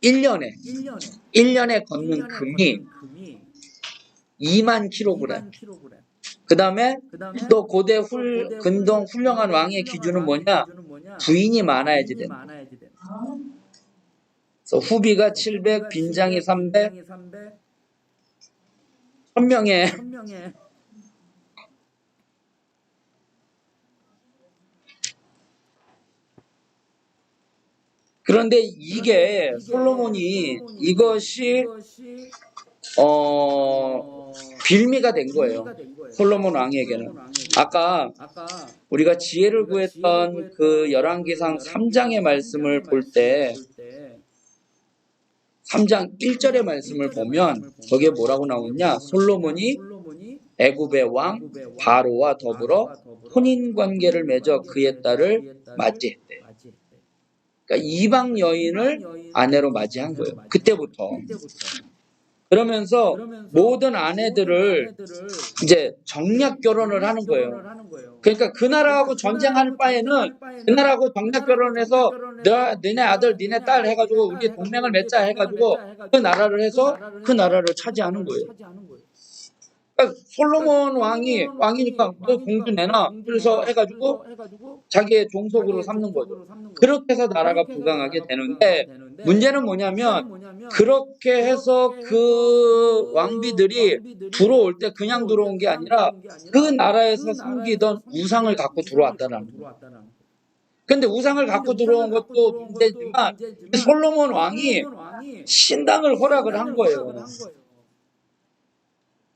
1년에 걷는 금이 2만 킬로그램. 그 다음에 또 고대 근동 훌륭한 왕의 기준은 뭐냐? 부인이 많아야지 된다. 그래서 후비가 700, 빈장이 300, 1000명에 그런데 이게 솔로몬이 이것이 빌미가 된 거예요. 솔로몬 왕에게는. 아까 우리가 지혜를 구했던 그 열왕기상 3장의 말씀을 볼 때 3장 1절의 말씀을 보면 거기에 뭐라고 나오냐? 솔로몬이 애굽의 왕 바로와 더불어 혼인관계를 맺어 그의 딸을 맞이했대요. 그러니까 이방 여인을 아내로 맞이한 거예요. 그때부터. 그러면서 모든 아내들을 이제 정략 결혼을 하는 거예요. 그러니까 그 나라하고 전쟁할 바에는 그 나라하고 정략 결혼해서 너네 아들, 니네 딸 해가지고 우리 동맹을 맺자 해가지고 그 나라를 해서 그 나라를 차지하는 거예요. 그러니까 솔로몬 왕이니까 너 공주 내놔. 그래서 해가지고 자기의 종속으로 삼는 거죠. 그렇게 해서 나라가 부강하게 되는데 문제는 뭐냐면 그렇게 해서 그 왕비들이 들어올 때 그냥 들어온 게 아니라 그 나라에서 섬기던 우상을 갖고 들어왔다는 거예요. 근데 우상을 갖고 들어온 것도 문제지만 솔로몬 왕이 신당을 허락을 한 거예요.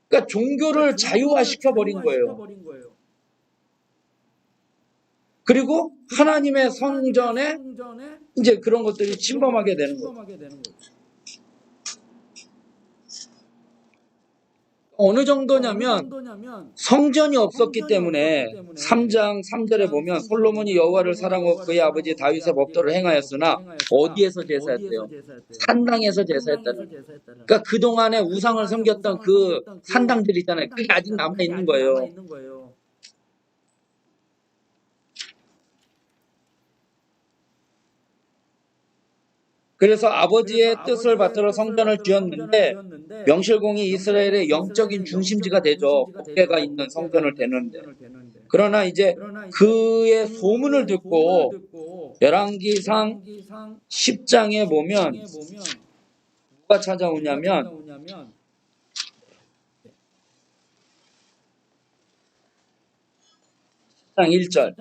그러니까 종교를 자유화시켜버린 거예요. 그리고 하나님의 성전에 이제 그런 것들이 침범하게 되는 거예요. 어느 정도냐면 성전이 없었기 때문에 3장 3절에 보면 솔로몬이 여호와를 사랑하고 그의 아버지 다윗의 법도를 행하였으나 어디에서 제사했대요? 산당에서 제사했다는 거예요. 그러니까 그동안에 우상을 섬겼던 그 산당들 있잖아요. 그게 아직 남아있는 거예요. 그래서 아버지의 뜻을 받들어 성전을 지었는데 명실공히 이스라엘의 영적인 중심지가 되죠. 법궤가 있는 성전을 되는데. 그러나 이제 그의 소문을 듣고 열왕기상 10장에 보면 누가 찾아오냐면 장 1절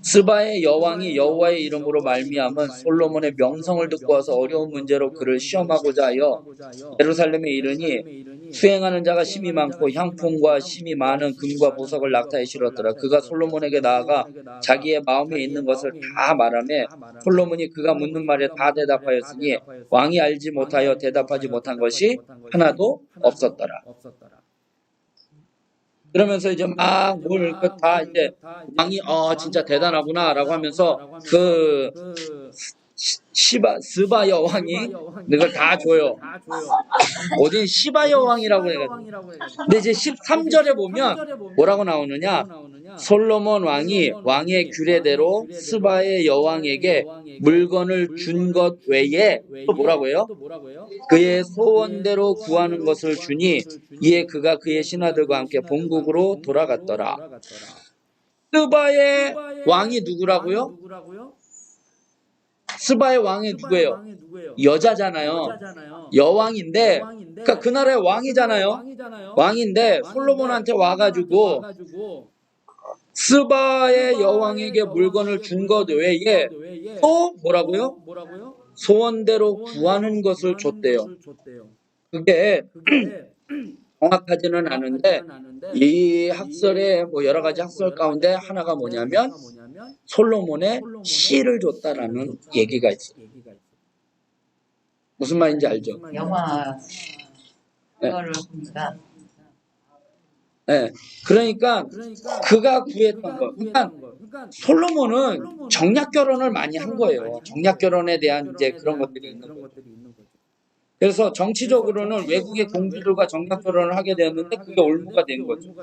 스바의 여왕이 여호와의 이름으로 말미암은 솔로몬의 명성을 듣고 와서 어려운 문제로 그를 시험하고자 하여 예루살렘에 이르니 수행하는 자가 심히 많고 향품과 심히 많은 금과 보석을 낙타에 실었더라. 그가 솔로몬에게 나아가 자기의 마음에 있는 것을 다 말하며 솔로몬이 그가 묻는 말에 다 대답하였으니 왕이 알지 못하여 대답하지 못한 것이 하나도 없었더라. 그러면서 이제 막 뭘 다 이제 왕이 진짜 대단하구나라고 하면서 그 스바 여왕이 이걸 다 줘요. 어딘 시바 여왕이라고 해가지고. 근데 이제 13절에 보면 뭐라고 나오느냐? 솔로몬 왕이 왕의 규례대로 스바의 여왕에게 물건을 준 것 외에 또 뭐라고요? 그의 소원대로 구하는 것을 주니 이에 그가 그의 신하들과 함께 본국으로 돌아갔더라. 스바의 왕이 누구라고요? 스바의 왕이 누구예요? 여자잖아요. 여왕인데, 그러니까 그 나라의 왕이잖아요. 왕인데 솔로몬한테 와가지고 스바의 여왕에게 물건을 준 것 외에 또 뭐라고요? 소원대로 구하는 것을 줬대요. 그게 정확하지는 않은데 이 학설의 뭐 여러 가지 학설 가운데 하나가 뭐냐면 솔로몬의 시를 줬다라는 얘기가 있어요. 무슨 말인지 알죠? 영화 그거를 봅니다. 네. 그러니까 그가 구했던 거. 그러니까 솔로몬은 정략 결혼을 많이 한 거예요. 정략 결혼에 대한 이제 그런 것들이 있는 거죠. 그래서 정치적으로는 외국의 공주들과 정략 결혼을 하게 되었는데 그게 올무가 된 거죠.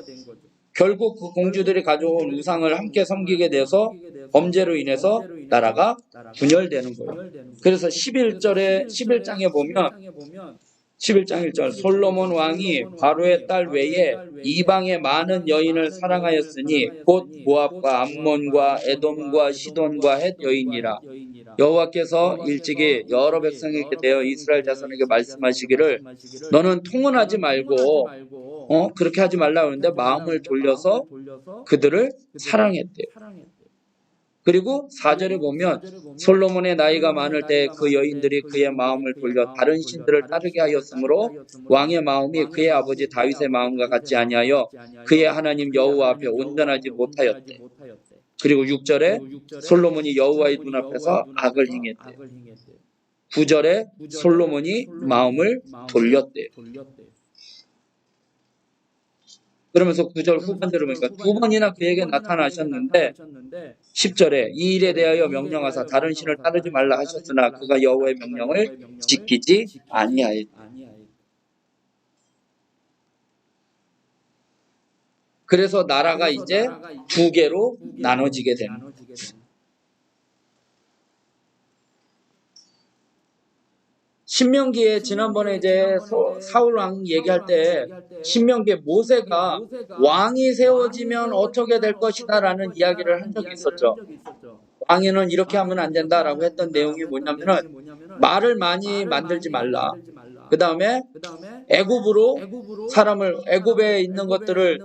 결국 그 공주들이 가져온 우상을 함께 섬기게 돼서 범죄로 인해서 나라가 분열되는 거예요. 그래서 11장에 보면 11장 1절 솔로몬 왕이 바로의 딸 외에 이방의 많은 여인을 사랑하였으니 곧 모압과 암몬과 에돔과 시돈과 헷 여인이라. 여호와께서 일찍이 여러 백성에게 대하여 이스라엘 자손에게 말씀하시기를 너는 통혼하지 말고 그렇게 하지 말라 그러는데 마음을 돌려서 그들을 사랑했대요. 그리고 4절에 보면 솔로몬의 나이가 많을 때 그 여인들이 그의 마음을 돌려 다른 신들을 따르게 하였으므로 왕의 마음이 그의 아버지 다윗의 마음과 같지 아니하여 그의 하나님 여호와 앞에 온전하지 못하였대. 그리고 6절에 솔로몬이 여호와의 눈앞에서 악을 행했대요. 9절에 솔로몬이 마음을 돌렸대요. 그러면서 9절 후반대로 보니까 두 번이나 그에게 나타나셨는데 10절에 이 일에 대하여 명령하사 다른 신을 따르지 말라 하셨으나 그가 여호와의 명령을 지키지 아니하였다. 그래서 나라가 이제 두 개로 나눠지게 됩니다. 신명기에 지난번에 이제 사울 왕 얘기할 때 신명기에 모세가 왕이 세워지면 어떻게 될 것이다라는 이야기를 한 적이 있었죠. 왕에는 이렇게 하면 안 된다라고 했던 내용이 뭐냐면은 말을 많이 만들지 말라. 그 다음에 애굽에 있는 것들을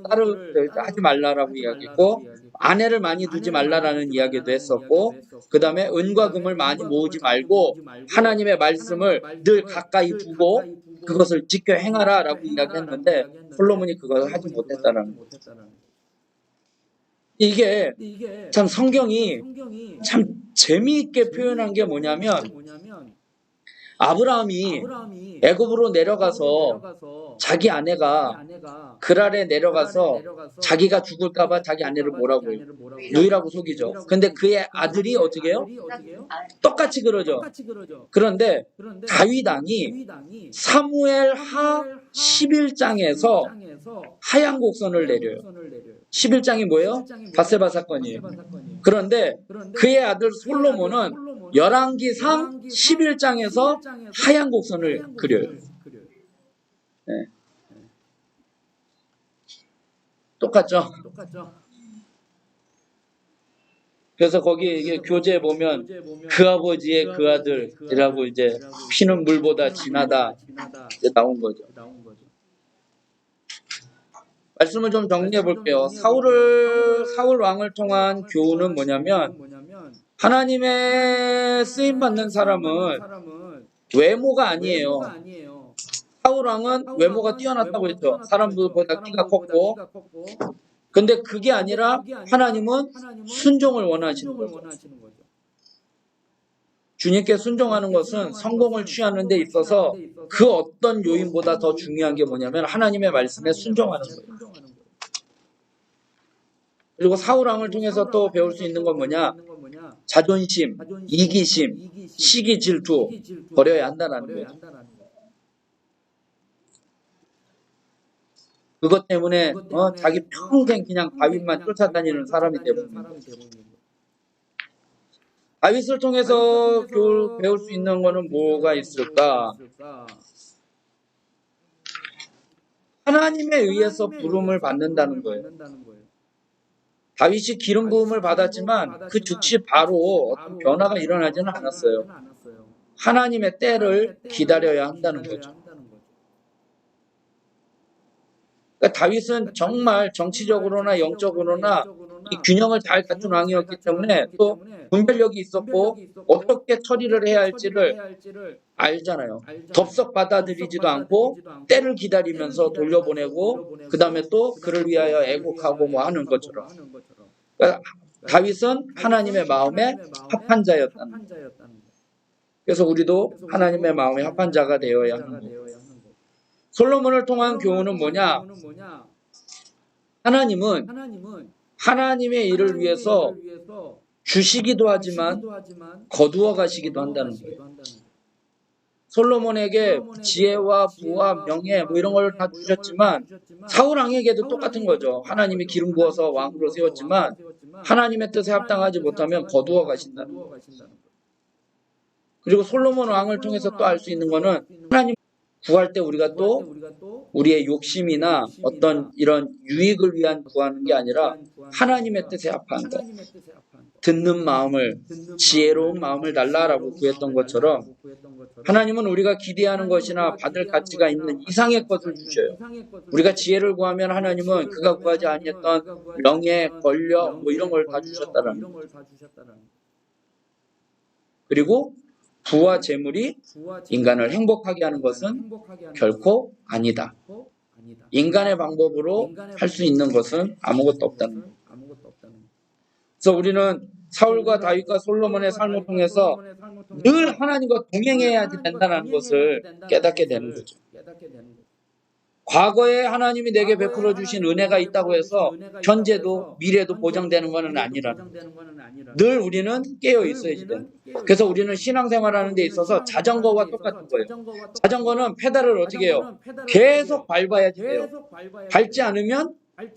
하지 말라라고 이야기했고 아내를 많이 두지 말라라는 이야기도 했었고 그 다음에 은과 금을 많이 모으지 말고 하나님의 말씀을 늘 가까이 두고 그것을 지켜 행하라라고 이야기했는데 솔로몬이 그걸 하지 못했다라는 거예요. 이게 참 성경이 참 재미있게 표현한 게 뭐냐면 아브라함이 애굽으로 내려가서 자기 아내가 그랄에 내려가서 자기가 죽을까봐 자기 아내를 뭐라고 해요? 누이라고 속이죠. 근데 그의 아들이 어떻게 해요? 똑같이 그러죠. 그런데 다윗 왕이 사무엘 하 11장에서 하얀 곡선을 내려요. 11장이 뭐예요? 밧세바 사건이에요. 그런데 그의 아들 솔로몬은 열왕기상 11장에서 하얀 곡선을 그려요. 네. 똑같죠? 그래서 거기 이게 교재에 보면 그 아버지의 그 아들이라고 이제 피는 물보다 진하다 이제 나온 거죠. 말씀을 좀 정리해 볼게요. 사울 왕을 통한 교훈은 뭐냐면 하나님의 쓰임 받는 사람은 외모가 아니에요. 사울 왕은 외모가 뛰어났다고 했죠. 사람들보다 키가 컸고. 근데 그게 아니라 하나님은 순종을 원하시는 거죠. 주님께 순종하는 것은 성공을 취하는 데 있어서 그 어떤 요인보다 더 중요한 게 뭐냐면 하나님의 말씀에 순종하는 거예요. 그리고 사울 왕을 통해서 또 배울 수 있는 건 뭐냐? 자존심, 이기심, 시기, 질투 버려야 한다는 거예요. 그것 때문에 자기 평생 그냥 다윗만 쫓아다니는 사람이 되버립니다. 다윗을 통해서 배울 수 있는 거는 뭐가 있을까? 하나님에 의해서 부름을 받는다는 거예요. 다윗이 기름 부음을 받았지만 그 즉시 바로 어떤 변화가 일어나지는 않았어요. 하나님의 때를 기다려야 한다는 거죠. 그러니까 다윗은 정말 정치적으로나 영적으로나 이 균형을 잘 갖춘 왕이었기 때문에 또 분별력이 있었고 어떻게 처리를 해야 할지를 알잖아요. 덥석 받아들이지도 않고 때를 기다리면서 돌려보내고 그 다음에 또 그를 위하여 애곡하고 뭐 하는 것처럼. 그러니까 다윗은 하나님의 마음에 합한 자였다는 거예요. 그래서 우리도 하나님의 마음에 합한 자가 되어야 하는 거예요. 솔로몬을 통한 교훈은 뭐냐? 하나님은 하나님의 일을 위해서 주시기도 하지만 거두어 가시기도 한다는 거예요. 솔로몬에게 지혜와 부와 명예 뭐 이런 걸 다 주셨지만 사울 왕에게도 똑같은 거죠. 하나님이 기름 부어서 왕으로 세웠지만 하나님의 뜻에 합당하지 못하면 거두어 가신다는 거예요. 그리고 솔로몬 왕을 통해서 또 알 수 있는 거는 하나님 구할 때 우리가 또 우리의 욕심이나 어떤 이런 유익을 위한 구하는 게 아니라 하나님의 뜻에 합한 것. 듣는 마음을, 지혜로운 마음을 달라라고 구했던 것처럼 하나님은 우리가 기대하는 것이나 받을 가치가 있는 이상의 것을 주셔요. 우리가 지혜를 구하면 하나님은 그가 구하지 아니했던 명예, 권력 뭐 이런 걸 다 주셨다라는 거예요. 그리고 부와 재물이 인간을 행복하게 하는 것은 결코 아니다. 인간의 방법으로 할 수 있는 것은 아무것도 없다는 거예요. 그래서 우리는 사울과 다윗과 솔로몬의 삶을 통해서 늘 하나님과 동행해야지 된다는 것을 깨닫게 되는 거죠. 과거에 하나님이 내게 베풀어 주신 은혜가 있다고 해서 현재도 미래도 보장되는 것은 아니라는 거죠. 늘 우리는 깨어 있어야지 돼요. 그래서 우리는 신앙생활하는 데 있어서 자전거와 똑같은 거예요. 자전거는 페달을 어떻게 해요? 계속 밟아야지 돼요. 밟지 않으면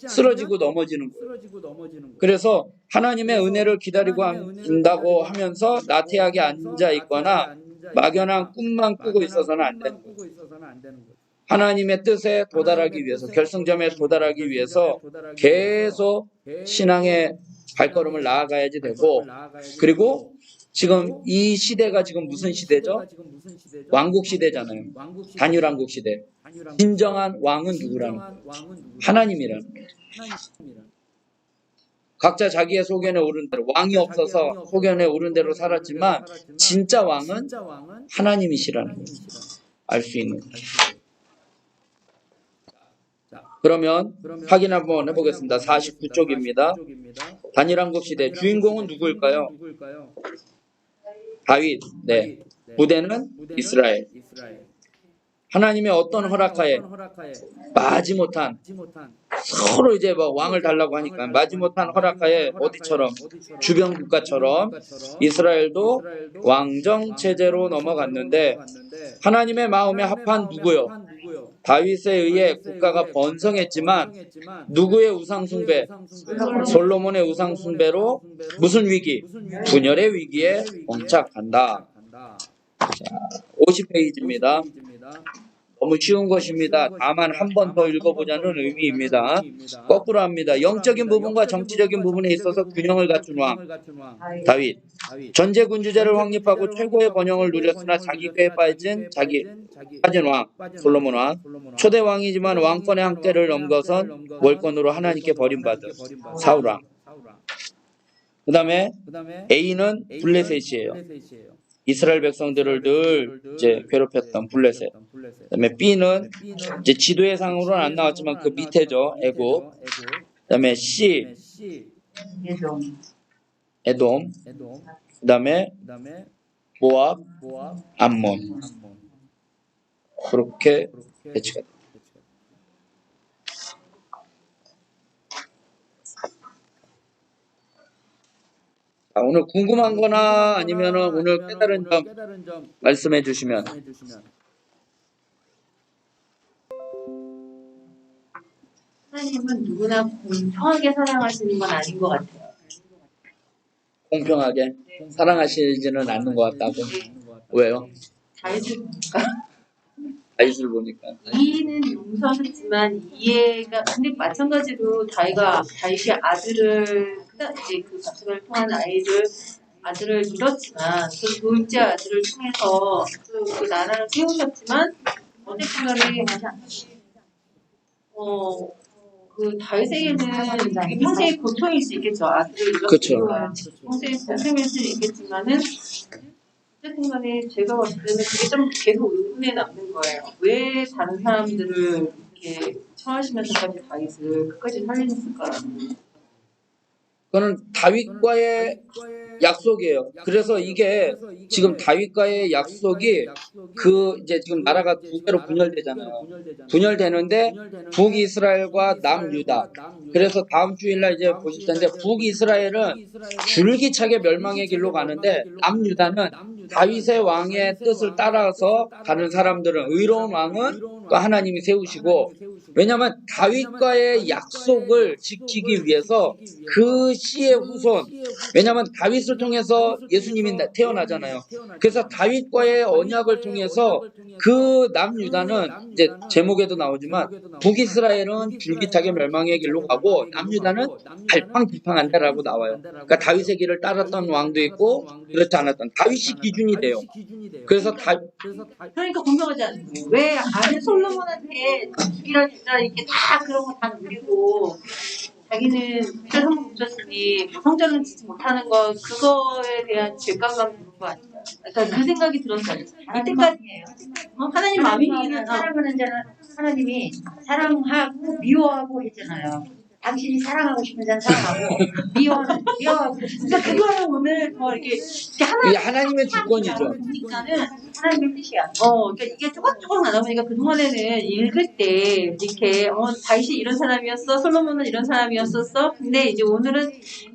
쓰러지고 넘어지는 거예요. 그래서 하나님의 은혜를 기다리고 한다고 하면서 나태하게 앉아 있거나 막연한 꿈만 꾸고 있어서는 안 되는 거예요. 하나님의 뜻에 도달하기 위해서, 결승점에 도달하기 위해서 계속 신앙의 발걸음을 나아가야지 되고, 그리고 지금 이 시대가 지금 무슨 시대죠? 왕국 시대잖아요. 단일왕국 시대. 진정한 왕은 누구라는 거예요? 하나님이라는 거예요. 각자 자기의 소견에 오른 대로, 왕이 없어서 소견에 오른 대로 살았지만 진짜 왕은 하나님이시라는 거예요. 알 수 있는 거예요. 그러면 확인 한번 해보겠습니다. 49쪽입니다. 단일왕국 시대 주인공은 누구일까요? 다윗. 네. 부대는 이스라엘. 하나님의 어떤 허락하에 마지못한, 서로 이제 뭐 왕을 달라고 하니까 마지못한 허락하에 어디처럼, 주변 국가처럼 이스라엘도 왕정 체제로 넘어갔는데 하나님의 마음에 합한 누구요? 다윗에 의해 국가가 번성했지만 누구의 우상숭배? 솔로몬의 우상숭배로 무슨 위기? 분열의 위기에 봉착한다. 자, 50페이지입니다. 너무 쉬운 것입니다. 다만 한 번 더 읽어보자는 의미입니다. 거꾸로 합니다. 영적인 부분과 정치적인 부분에 있어서 균형을 갖춘 왕 다윗. 전제 군주제를 확립하고 최고의 번영을 누렸으나 자기 꾀에 빠진 왕 솔로몬 왕. 초대 왕이지만 왕권의 한계를 넘어선 월권으로 하나님께 버림받은 사울 왕. 그 다음에 A는 블레셋이에요. 이스라엘 백성들을 늘 이제 괴롭혔던 블레셋. 그다음에 B는 이제 지도의상으로는 안 나왔지만 그 밑에죠. 애굽. 그다음에 C 에돔. 그다음에 모압, 암몬. 그렇게 배치가 됩니다. 오늘 궁금한 거나 아니면 오늘 깨달은 점 말씀해 주시면. 하나님은 누구나 공평하게 사랑하시는 건 아닌 것 같아요. 공평하게 사랑하시지는 않는 것 같다고. 왜요? 다윗을 보니까. 이해는 용서했지만 이해가 근데 마찬가지로 다윗이 아들을 이제 그 가정을 통한 아들을 잃었지만 그 둘째 아들을 통해서 그 나라를 세우셨지만 어쨌든 간에 그 다윗에게는 평생의 고통일 수 있겠죠. 아들을 잃었으니까 평생의 고통일 수 있겠지만은 어쨌든 간에 제가 봤을 때는 그게 좀 계속 의문에 남는 거예요. 왜 다른 사람들을 이렇게 처하시면서까지 다윗을 끝까지 살리셨을까라는. 그거는 다윗과의 약속이에요. 그래서 이게 지금 다윗과의 약속이 이제 지금 나라가 두 개로 분열되잖아요. 분열되는데 북이스라엘과 남유다. 그래서 다음 주일날 이제 보실 텐데 북이스라엘은 줄기차게 멸망의 길로 가는데 남유다는 다윗의 왕의 뜻을 따라서 가는 사람들은 의로운 왕은 또 하나님이 세우시고 왜냐하면 다윗과의 약속을 지키기 위해서 그 씨의 후손 왜냐하면 다윗을 통해서 예수님이 태어나잖아요. 그래서 다윗과의 언약을 통해서 그 남유다는 이제 제목에도 나오지만 북이스라엘은 줄기차게 멸망의 길로 가고 남유다는 갈팡질팡한다라고 나와요. 그러니까 다윗의 길을 따랐던 왕도 있고 그렇지 않았던 다윗이 기준이 돼요. 그래서 그러니까 공평하지 않아요. 왜 아들 솔로몬한테 이런 이렇게 다 그런 거 다 누리고 자기는 진짜 한번 묻혔으니 성전을 짓지 못하는 거 그거에 대한 죄감감 드는 거 아닌가요? 그러니까 그 생각이 들었어요. 이때까지 하나님 마음이기는 사랑하는 자는 하나님이 사랑하고 미워하고 했잖아요. 당신이 사랑하고 싶은 자는 사랑하고 미워하고. 그러니까 그거는 오늘 더 이게 하나님의 주권이죠. 그러니까는 하나님의 뜻이야. 그러니까 이게 조금 하다 보니까 그동안에는 읽을 때 이렇게 다윗이 이런 사람이었어, 솔로몬은 이런 사람이었었어. 근데 이제 오늘은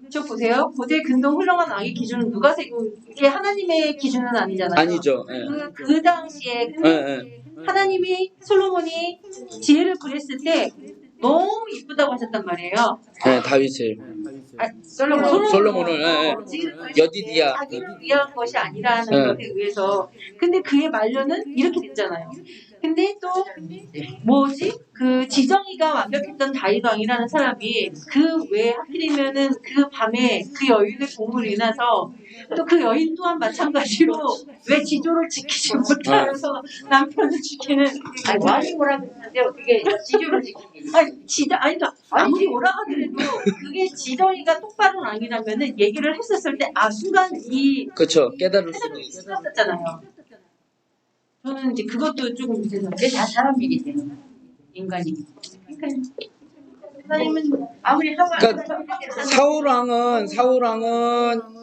저 보세요. 고대 근동 흘러간 왕의 기준은 누가 세고 이게 하나님의 기준은 아니잖아요. 아니죠. 그 당시에 하나님이 솔로몬이 지혜를 구했을 때 너무 이쁘다고 하셨단 말이에요. 네, 다윗을. 솔로몬을 여디디야. 자기를 위한 것이 아니라는 것에 의해서. 근데 그의 말년은 이렇게 됐잖아요. 근데 또 그 지정이가 완벽했던 다윗 왕이라는 사람이 그 왜 하필이면은 그 밤에 그 여인의 공으로 인해서 또 그 여인 또한 마찬가지로 왜 지조를 지키지 못하면서 남편을 지키는 왕이 뭐라 그랬는데 어떻게 지조를 지키기? 그러니까 아무리 뭐라 하더라도 그게 지정이가 똑바로 아니라면은 얘기를 했었을 때 순간 그렇죠. 깨달을 수도 있었잖아요. 저는 이제 그것도 조금 그게 다 사람이기 때문에 인간이기 때문에. 그러니까 사울 왕은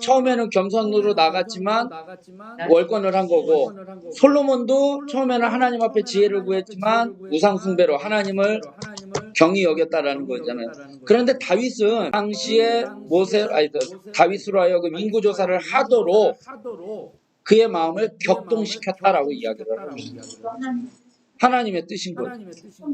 처음에는 겸손으로 나갔지만 월권을 한 거고 솔로몬도 처음에는 하나님 앞에 지혜를 구했지만 우상 숭배로 하나님을 경히 여겼다라는 거잖아요. 그런데 다윗은 당시에 다윗으로 하여금 인구 조사를 하도록 그의 마음을 격동시켰다라고 이야기를 합니다. 하나님의 뜻인 거예요.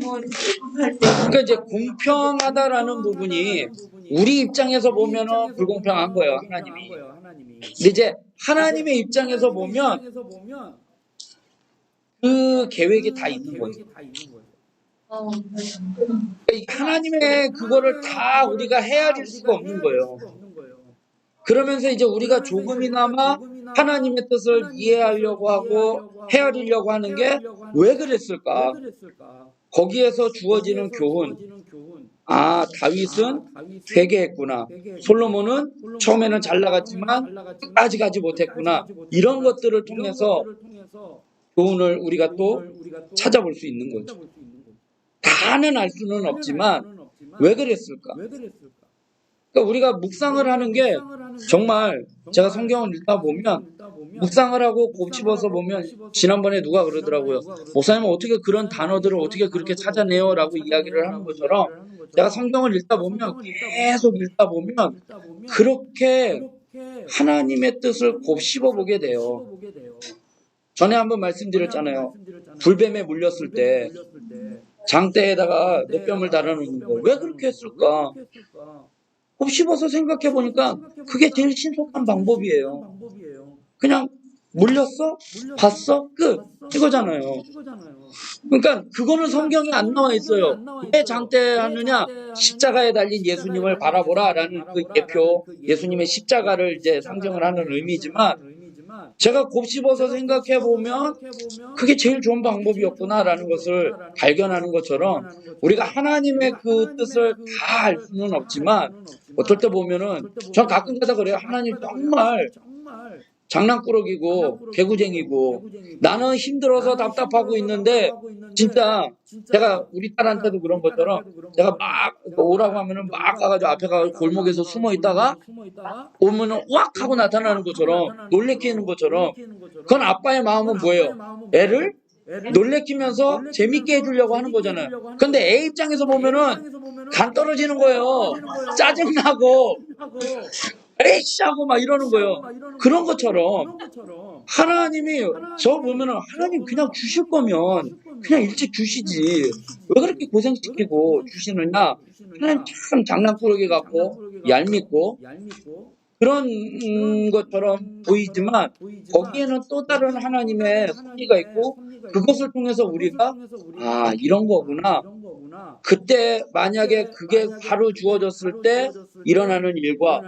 뭐 그러니까 이제 공평하다라는 부분이 우리 입장에서 보면은 불공평한 거예요, 하나님이. 근데 이제 하나님의 입장에서 보면 그 계획이 다 있는 거죠. 그러니까 하나님의 그거를 다 우리가 헤아릴 수가 없는 거예요. 그러면서 이제 우리가 조금이나마 하나님의 뜻을 이해하려고 하고 헤아리려고 하는 게 왜 그랬을까? 거기에서 주어지는 교훈. 아, 다윗은 회개했구나. 솔로몬은 처음에는 잘 나갔지만 끝까지 가지 못했구나. 이런 것들을 통해서 교훈을 우리가 또 찾아볼 수 있는 거죠. 다는 알 수는 없지만 왜 그랬을까? 그러니까 우리가 묵상을 하는 게 정말 제가 성경을 읽다 보면 묵상을 하고 곱씹어서 보면 지난번에 누가 그러더라고요. 목사님은 어떻게 그런 단어들을 어떻게 그렇게 찾아내요? 라고 이야기를 하는 것처럼 제가 성경을 읽다 보면 계속 읽다 보면 그렇게 하나님의 뜻을 곱씹어 보게 돼요. 전에 한번 말씀드렸잖아요. 불뱀에 물렸을 때 장대에다가 뇌뼈을 달아놓는 거. 왜 그렇게 했을까? 곱씹어서 생각해 보니까 그게 제일 신속한 방법이에요. 그냥 물렸어? 봤어? 끝. 이거잖아요. 그러니까 그거는 성경에 안 나와 있어요. 왜 장대하느냐? 십자가에 달린 예수님을 바라보라 라는 그 예표, 예수님의 십자가를 이제 상징을 하는 의미지만 제가 곱씹어서 생각해 보면 그게 제일 좋은 방법이었구나라는 것을 발견하는 것처럼 우리가 하나님의 그 뜻을 다 알 수는 없지만 어떨 때 보면은 전 가끔가다 그래요. 하나님 정말 장난꾸러기고 개구쟁이고 나는 힘들어서 답답하고 있는데 진짜 제가 우리 딸한테도 그런 것처럼 제가 막 오라고 하면은 막 가가지고 앞에 가가지고 골목에서 숨어 있다가 오면은 왁 하고 나타나는 것처럼 놀래키는 것처럼 그건 아빠의 마음은 뭐예요? 애를 놀래키면서 재밌게 해주려고 하는 거잖아요. 근데 애 입장에서 보면은 간 떨어지는 거예요. 짜증나고 에이씨 하고 막 이러는 거예요. 그런 것처럼 하나님이 저 보면은 하나님 그냥 주실 거면 그냥 일찍 주시지 왜 그렇게 고생시키고 주시느냐. 하나님 참 장난꾸러기 같고 얄밉고 그런 것처럼 보이지만 거기에는 또 다른 하나님의 섭리가 있고 그것을 통해서 우리가 아 이런 거구나. 그때 만약에 그게 바로 주어졌을 때 일어나는 일과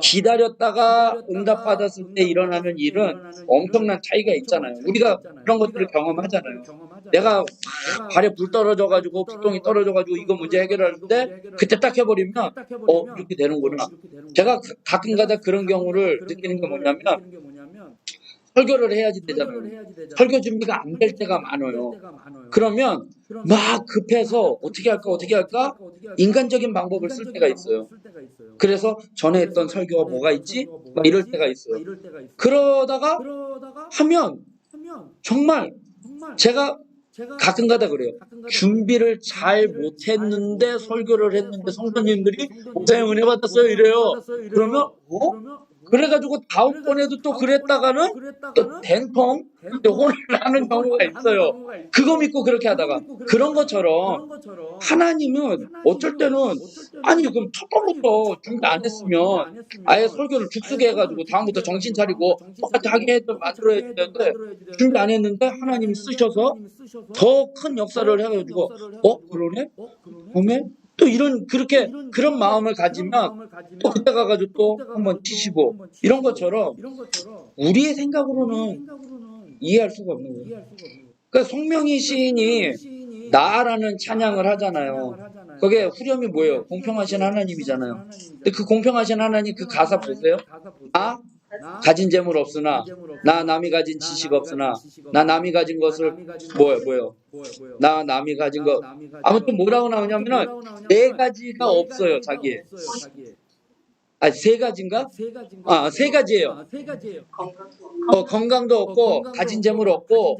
기다렸다가 응답받았을 때 일어나는 일은 엄청난 차이가 있잖아요. 우리가 그런 것들을 경험하잖아요. 내가 발에 불 떨어져가지고 불똥이 떨어져가지고 이거 문제 해결하는데 그때 딱 해버리면 이렇게 되는구나. 제가 가끔가다 그런 경우를 느끼는 게 뭐냐면 설교를 해야지 되잖아요. 설교 준비가 안 될 때가 많아요. 그러면 막 급해서 어떻게 할까 인간적인 방법을 쓸 때가 있어요. 그래서 전에 했던 설교가 뭐가 있지? 막 이럴 때가 있어요. 그러다가 하면 정말 제가 가끔가다 그래요. 준비를 잘 못했는데 설교를 했는데 성도님들이 목사님 은혜 받았어요 이래요. 그러면 그래가지고 다음번에도 또 그랬다가는 또 된통 혼을 하는 경우가 있어요. 그거 믿고 그렇게 하다가 그런 것처럼 하나님은 어쩔 때는 아니 그럼 첫 번부터 준비 안 했으면 아예 설교를 죽쓰게 해가지고 다음부터 정신 차리고 똑같이 하게 만들어야 되는데 준비 안 했는데 하나님이 쓰셔서 더 큰 역사를 해가지고 그러네? 그러네? 또 그런 마음을 가지면 또 그때 가가지고 또 한번 치시고 이런 것처럼 우리의 생각으로는 이해할 수가 없는 거예요. 그러니까 송명희 시인이 나라는 찬양을 하잖아요. 거기에 후렴이 뭐예요? 공평하신 하나님이잖아요. 근데 그 공평하신 하나님 그 가사 보세요. 가진 재물 없으나 나 남이 가진 지식 없으나 나 남이 가진 것을 뭐예요? 나 남이 가진 거 아무튼 뭐라고 나오냐면은 네 가지가 없어요 자기에. 세 가지인가? 세 가지예요. 건강도 없고 가진 재물 없고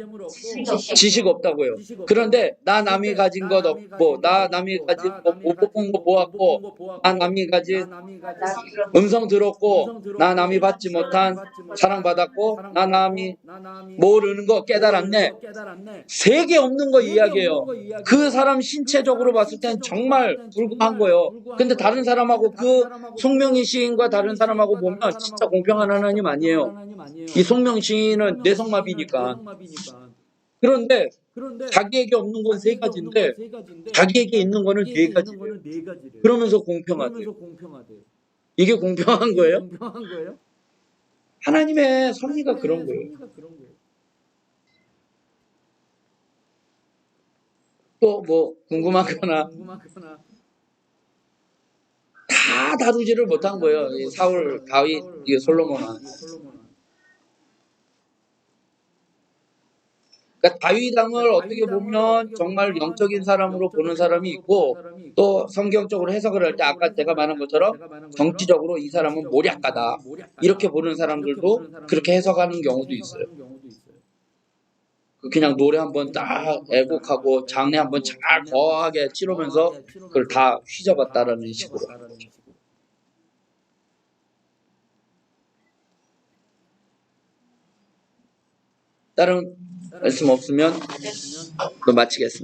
지식 없다고요. 그런데 나 남이 가진 것 없고 나 남이 가진 못 뽑은 거 모았고 나 남이 가진 음성 들었고 나 남이 받지 못한 사랑받았고 나 남이 모르는 거 깨달았네. 세 개 없는 거 이야기예요. 그 사람 신체적으로 봤을 땐 정말 불구한 거예요. 근데 다른 사람하고 그 송명희 시인과 다른 사람하고 보면 진짜 공평한 하나님 아니에요. 이 송명희 시인은 뇌성마비니까. 그런데 자기에게 없는 건 세 가지인데 자기에게 있는 거는 네 가지예요. 그러면서 공평하대요. 이게 공평한 거예요? 하나님의 섭리가 그런 거예요. 또 뭐 궁금하거나 다 다루지를 못한 거예요. 이 사울, 다윗, 이 솔로몬은. 그러니까 다윗 왕을 어떻게 보면 정말 영적인 사람으로 보는 사람이 있고 또 성경적으로 해석을 할 때 아까 제가 말한 것처럼 정치적으로 이 사람은 모략가다 이렇게 보는 사람들도 그렇게 해석하는 경우도 있어요. 그냥 노래 한번 딱 애곡하고 장례 한번 잘 거하게 치르면서 그걸 다 휘저었다라는 식으로. 다른 말씀 없으면 또 마치겠습니다.